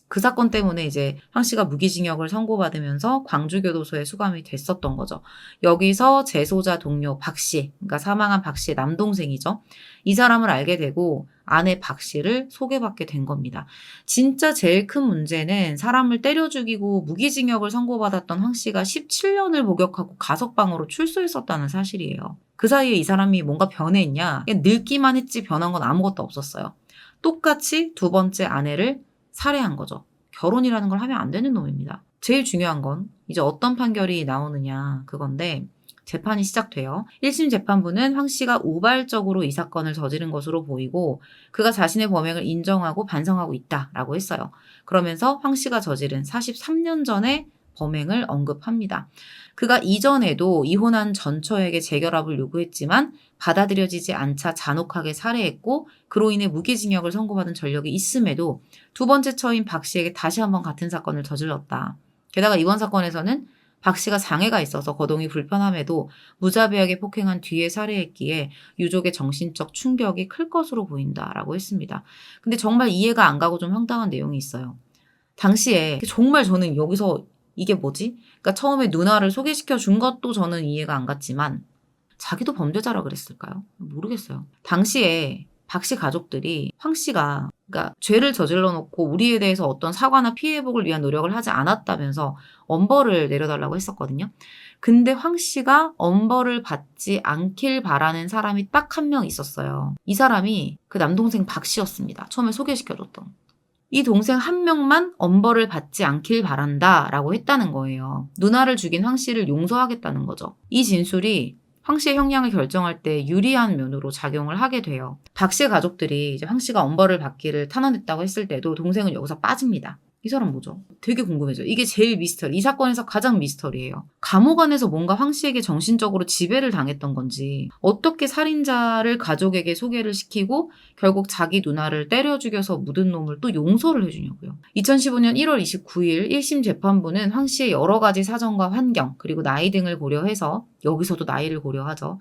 그 사건 때문에 이제 황 씨가 무기징역을 선고받으면서 광주교도소에 수감이 됐었던 거죠. 여기서 재소자 동료 박 씨, 그러니까 사망한 박 씨의 남동생이죠. 이 사람을 알게 되고 아내 박 씨를 소개받게 된 겁니다. 진짜 제일 큰 문제는 사람을 때려 죽이고 무기징역을 선고받았던 황 씨가 17년을 복역하고 가석방으로 출소했었다는 사실이에요. 그 사이에 이 사람이 뭔가 변했냐? 그냥 늙기만 했지 변한 건 아무것도 없었어요. 똑같이 두 번째 아내를 살해한 거죠. 결혼이라는 걸 하면 안 되는 놈입니다. 제일 중요한 건 이제 어떤 판결이 나오느냐 그건데 재판이 시작돼요. 1심 재판부는 황 씨가 우발적으로 이 사건을 저지른 것으로 보이고 그가 자신의 범행을 인정하고 반성하고 있다라고 했어요. 그러면서 황 씨가 저지른 43년 전의 범행을 언급합니다. 그가 이전에도 이혼한 전처에게 재결합을 요구했지만 받아들여지지 않자 잔혹하게 살해했고 그로 인해 무기징역을 선고받은 전력이 있음에도 두 번째 처인 박 씨에게 다시 한번 같은 사건을 저질렀다. 게다가 이번 사건에서는 박 씨가 장애가 있어서 거동이 불편함에도 무자비하게 폭행한 뒤에 살해했기에 유족의 정신적 충격이 클 것으로 보인다라고 했습니다. 근데 정말 이해가 안 가고 좀 황당한 내용이 있어요. 당시에 정말 저는 여기서 이게 뭐지? 그러니까 처음에 누나를 소개시켜 준 것도 저는 이해가 안 갔지만 자기도 범죄자라 그랬을까요? 모르겠어요. 당시에 박 씨 가족들이 황 씨가 그러니까 죄를 저질러 놓고 우리에 대해서 어떤 사과나 피해 회복을 위한 노력을 하지 않았다면서 엄벌을 내려달라고 했었거든요. 근데 황 씨가 엄벌을 받지 않길 바라는 사람이 딱 한 명 있었어요. 이 사람이 그 남동생 박 씨였습니다. 처음에 소개시켜줬던. 이 동생 한 명만 엄벌을 받지 않길 바란다라고 했다는 거예요. 누나를 죽인 황 씨를 용서하겠다는 거죠. 이 진술이 황 씨의 형량을 결정할 때 유리한 면으로 작용을 하게 돼요. 박 씨의 가족들이 이제 황 씨가 엄벌을 받기를 탄원했다고 했을 때도 동생은 여기서 빠집니다. 이 사람 뭐죠? 되게 궁금해져. 이게 제일 미스터리. 이 사건에서 가장 미스터리예요. 감옥 안에서 뭔가 황 씨에게 정신적으로 지배를 당했던 건지 어떻게 살인자를 가족에게 소개를 시키고 결국 자기 누나를 때려 죽여서 묻은 놈을 또 용서를 해주냐고요. 2015년 1월 29일 1심 재판부는 황 씨의 여러 가지 사정과 환경 그리고 나이 등을 고려해서 여기서도 나이를 고려하죠.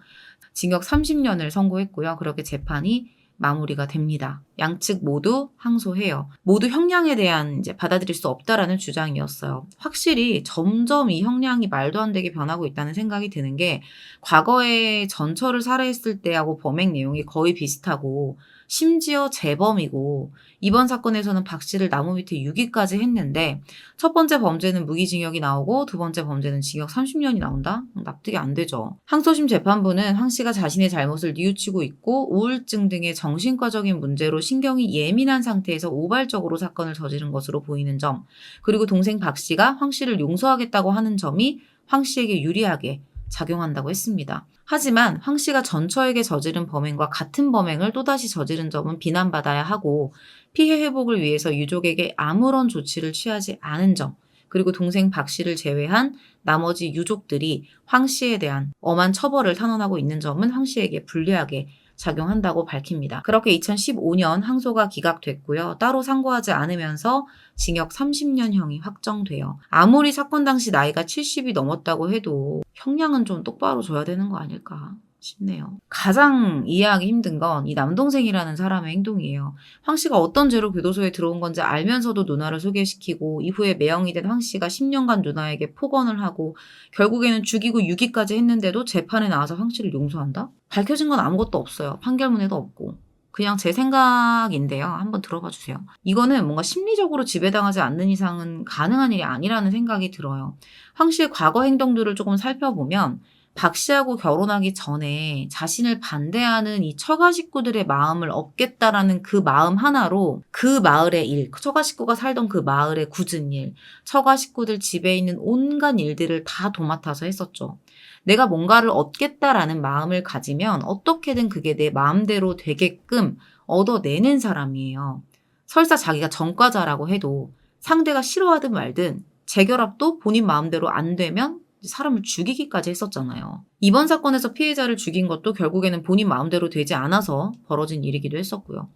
징역 30년을 선고했고요. 그렇게 재판이 마무리가 됩니다. 양측 모두 항소해요. 모두 형량에 대한 이제 받아들일 수 없다라는 주장이었어요. 확실히 점점 이 형량이 말도 안 되게 변하고 있다는 생각이 드는 게 과거에 전처를 살해했을 때하고 범행 내용이 거의 비슷하고 심지어 재범이고 이번 사건에서는 박 씨를 나무 밑에 유기까지 했는데 첫 번째 범죄는 무기징역이 나오고 두 번째 범죄는 징역 30년이 나온다? 납득이 안 되죠. 항소심 재판부는 황 씨가 자신의 잘못을 뉘우치고 있고 우울증 등의 정신과적인 문제로 신경이 예민한 상태에서 우발적으로 사건을 저지른 것으로 보이는 점 그리고 동생 박 씨가 황 씨를 용서하겠다고 하는 점이 황 씨에게 유리하게 작용한다고 했습니다. 하지만 황 씨가 전처에게 저지른 범행과 같은 범행을 또다시 저지른 점은 비난받아야 하고 피해 회복을 위해서 유족에게 아무런 조치를 취하지 않은 점 그리고 동생 박 씨를 제외한 나머지 유족들이 황 씨에 대한 엄한 처벌을 탄원하고 있는 점은 황 씨에게 불리하게 작용한다고 밝힙니다. 그렇게 2015년 항소가 기각됐고요. 따로 상고하지 않으면서 징역 30년형이 확정돼요. 아무리 사건 당시 나이가 70이 넘었다고 해도 형량은 좀 똑바로 줘야 되는 거 아닐까? 싶네요. 가장 이해하기 힘든 건 이 남동생이라는 사람의 행동이에요. 황 씨가 어떤 죄로 교도소에 들어온 건지 알면서도 누나를 소개시키고 이후에 매형이 된 황 씨가 10년간 누나에게 폭언을 하고 결국에는 죽이고 유기까지 했는데도 재판에 나와서 황 씨를 용서한다? 밝혀진 건 아무것도 없어요. 판결문에도 없고. 그냥 제 생각인데요. 한번 들어봐 주세요. 이거는 뭔가 심리적으로 지배당하지 않는 이상은 가능한 일이 아니라는 생각이 들어요. 황 씨의 과거 행동들을 조금 살펴보면 박 씨하고 결혼하기 전에 자신을 반대하는 이 처가 식구들의 마음을 얻겠다라는 그 마음 하나로 그 마을의 일, 처가 식구가 살던 그 마을의 굳은 일, 처가 식구들 집에 있는 온갖 일들을 다 도맡아서 했었죠. 내가 뭔가를 얻겠다라는 마음을 가지면 어떻게든 그게 내 마음대로 되게끔 얻어내는 사람이에요. 설사 자기가 전과자라고 해도 상대가 싫어하든 말든 재결합도 본인 마음대로 안 되면 사람을 죽이기까지 했었잖아요. 이번 사건에서 피해자를 죽인 것도 결국에는 본인 마음대로 되지 않아서 벌어진 일이기도 했었고요.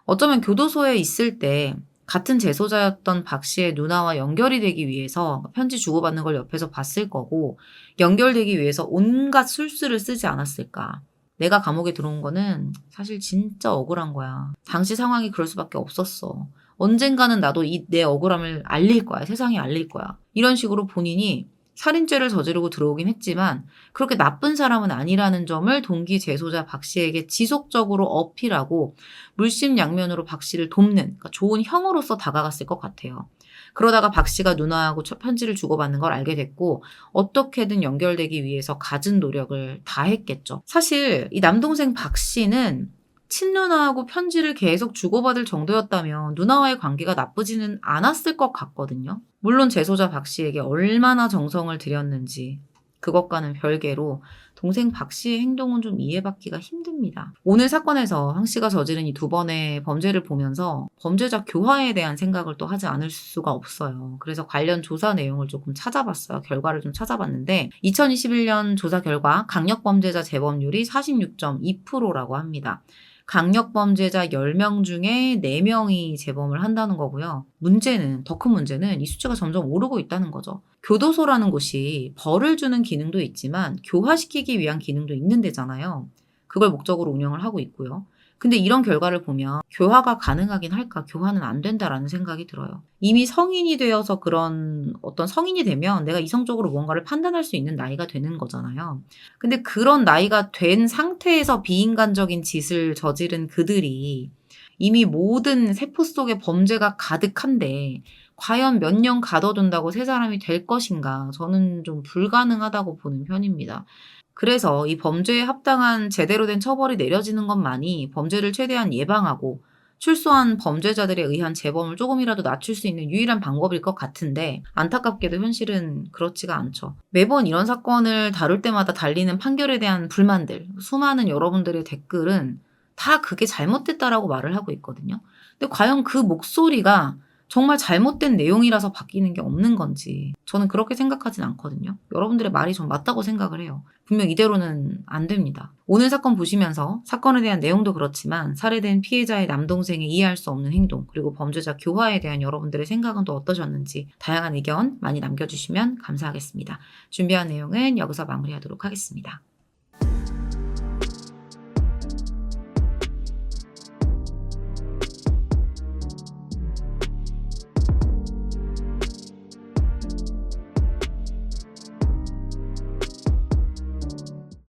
어쩌면 교도소에 있을 때 같은 재소자였던 박 씨의 누나와 연결이 되기 위해서 편지 주고받는 걸 옆에서 봤을 거고 연결되기 위해서 온갖 술수를 쓰지 않았을까. 내가 감옥에 들어온 거는 사실 진짜 억울한 거야. 당시 상황이 그럴 수밖에 없었어. 언젠가는 나도 내 억울함을 알릴 거야. 세상에 알릴 거야. 이런 식으로 본인이 살인죄를 저지르고 들어오긴 했지만 그렇게 나쁜 사람은 아니라는 점을 동기 재소자 박 씨에게 지속적으로 어필하고 물심양면으로 박 씨를 돕는, 그러니까 좋은 형으로서 다가갔을 것 같아요. 그러다가 박 씨가 누나하고 편지를 주고받는 걸 알게 됐고 어떻게든 연결되기 위해서 갖은 노력을 다했겠죠. 사실 이 남동생 박 씨는 친누나하고 편지를 계속 주고받을 정도였다면 누나와의 관계가 나쁘지는 않았을 것 같거든요. 물론 재소자 박 씨에게 얼마나 정성을 들였는지 그것과는 별개로 동생 박 씨의 행동은 좀 이해받기가 힘듭니다. 오늘 사건에서 황 씨가 저지른 이 2번의 범죄를 보면서 범죄자 교화에 대한 생각을 또 하지 않을 수가 없어요. 그래서 관련 조사 내용을 조금 찾아봤어요. 결과를 좀 찾아봤는데 2021년 조사 결과 강력범죄자 재범률이 46.2%라고 합니다. 강력범죄자 10명 중에 4명이 재범을 한다는 거고요. 문제는, 더 큰 문제는 이 수치가 점점 오르고 있다는 거죠. 교도소라는 곳이 벌을 주는 기능도 있지만 교화시키기 위한 기능도 있는 데잖아요. 그걸 목적으로 운영을 하고 있고요. 근데 이런 결과를 보면 교화가 가능하긴 할까? 교화는 안 된다라는 생각이 들어요. 이미 성인이 되어서 그런 어떤 성인이 되면 내가 이성적으로 무언가를 판단할 수 있는 나이가 되는 거잖아요. 근데 그런 나이가 된 상태에서 비인간적인 짓을 저지른 그들이 이미 모든 세포 속에 범죄가 가득한데 과연 몇 년 가둬둔다고 새 사람이 될 것인가? 저는 좀 불가능하다고 보는 편입니다. 그래서 이 범죄에 합당한 제대로 된 처벌이 내려지는 것만이 범죄를 최대한 예방하고 출소한 범죄자들에 의한 재범을 조금이라도 낮출 수 있는 유일한 방법일 것 같은데 안타깝게도 현실은 그렇지가 않죠. 매번 이런 사건을 다룰 때마다 달리는 판결에 대한 불만들, 수많은 여러분들의 댓글은 다 그게 잘못됐다라고 말을 하고 있거든요. 근데 과연 그 목소리가 정말 잘못된 내용이라서 바뀌는 게 없는 건지 저는 그렇게 생각하진 않거든요. 여러분들의 말이 좀 맞다고 생각을 해요. 분명 이대로는 안 됩니다. 오늘 사건 보시면서 사건에 대한 내용도 그렇지만 살해된 피해자의 남동생의 이해할 수 없는 행동 그리고 범죄자 교화에 대한 여러분들의 생각은 또 어떠셨는지 다양한 의견 많이 남겨주시면 감사하겠습니다. 준비한 내용은 여기서 마무리하도록 하겠습니다.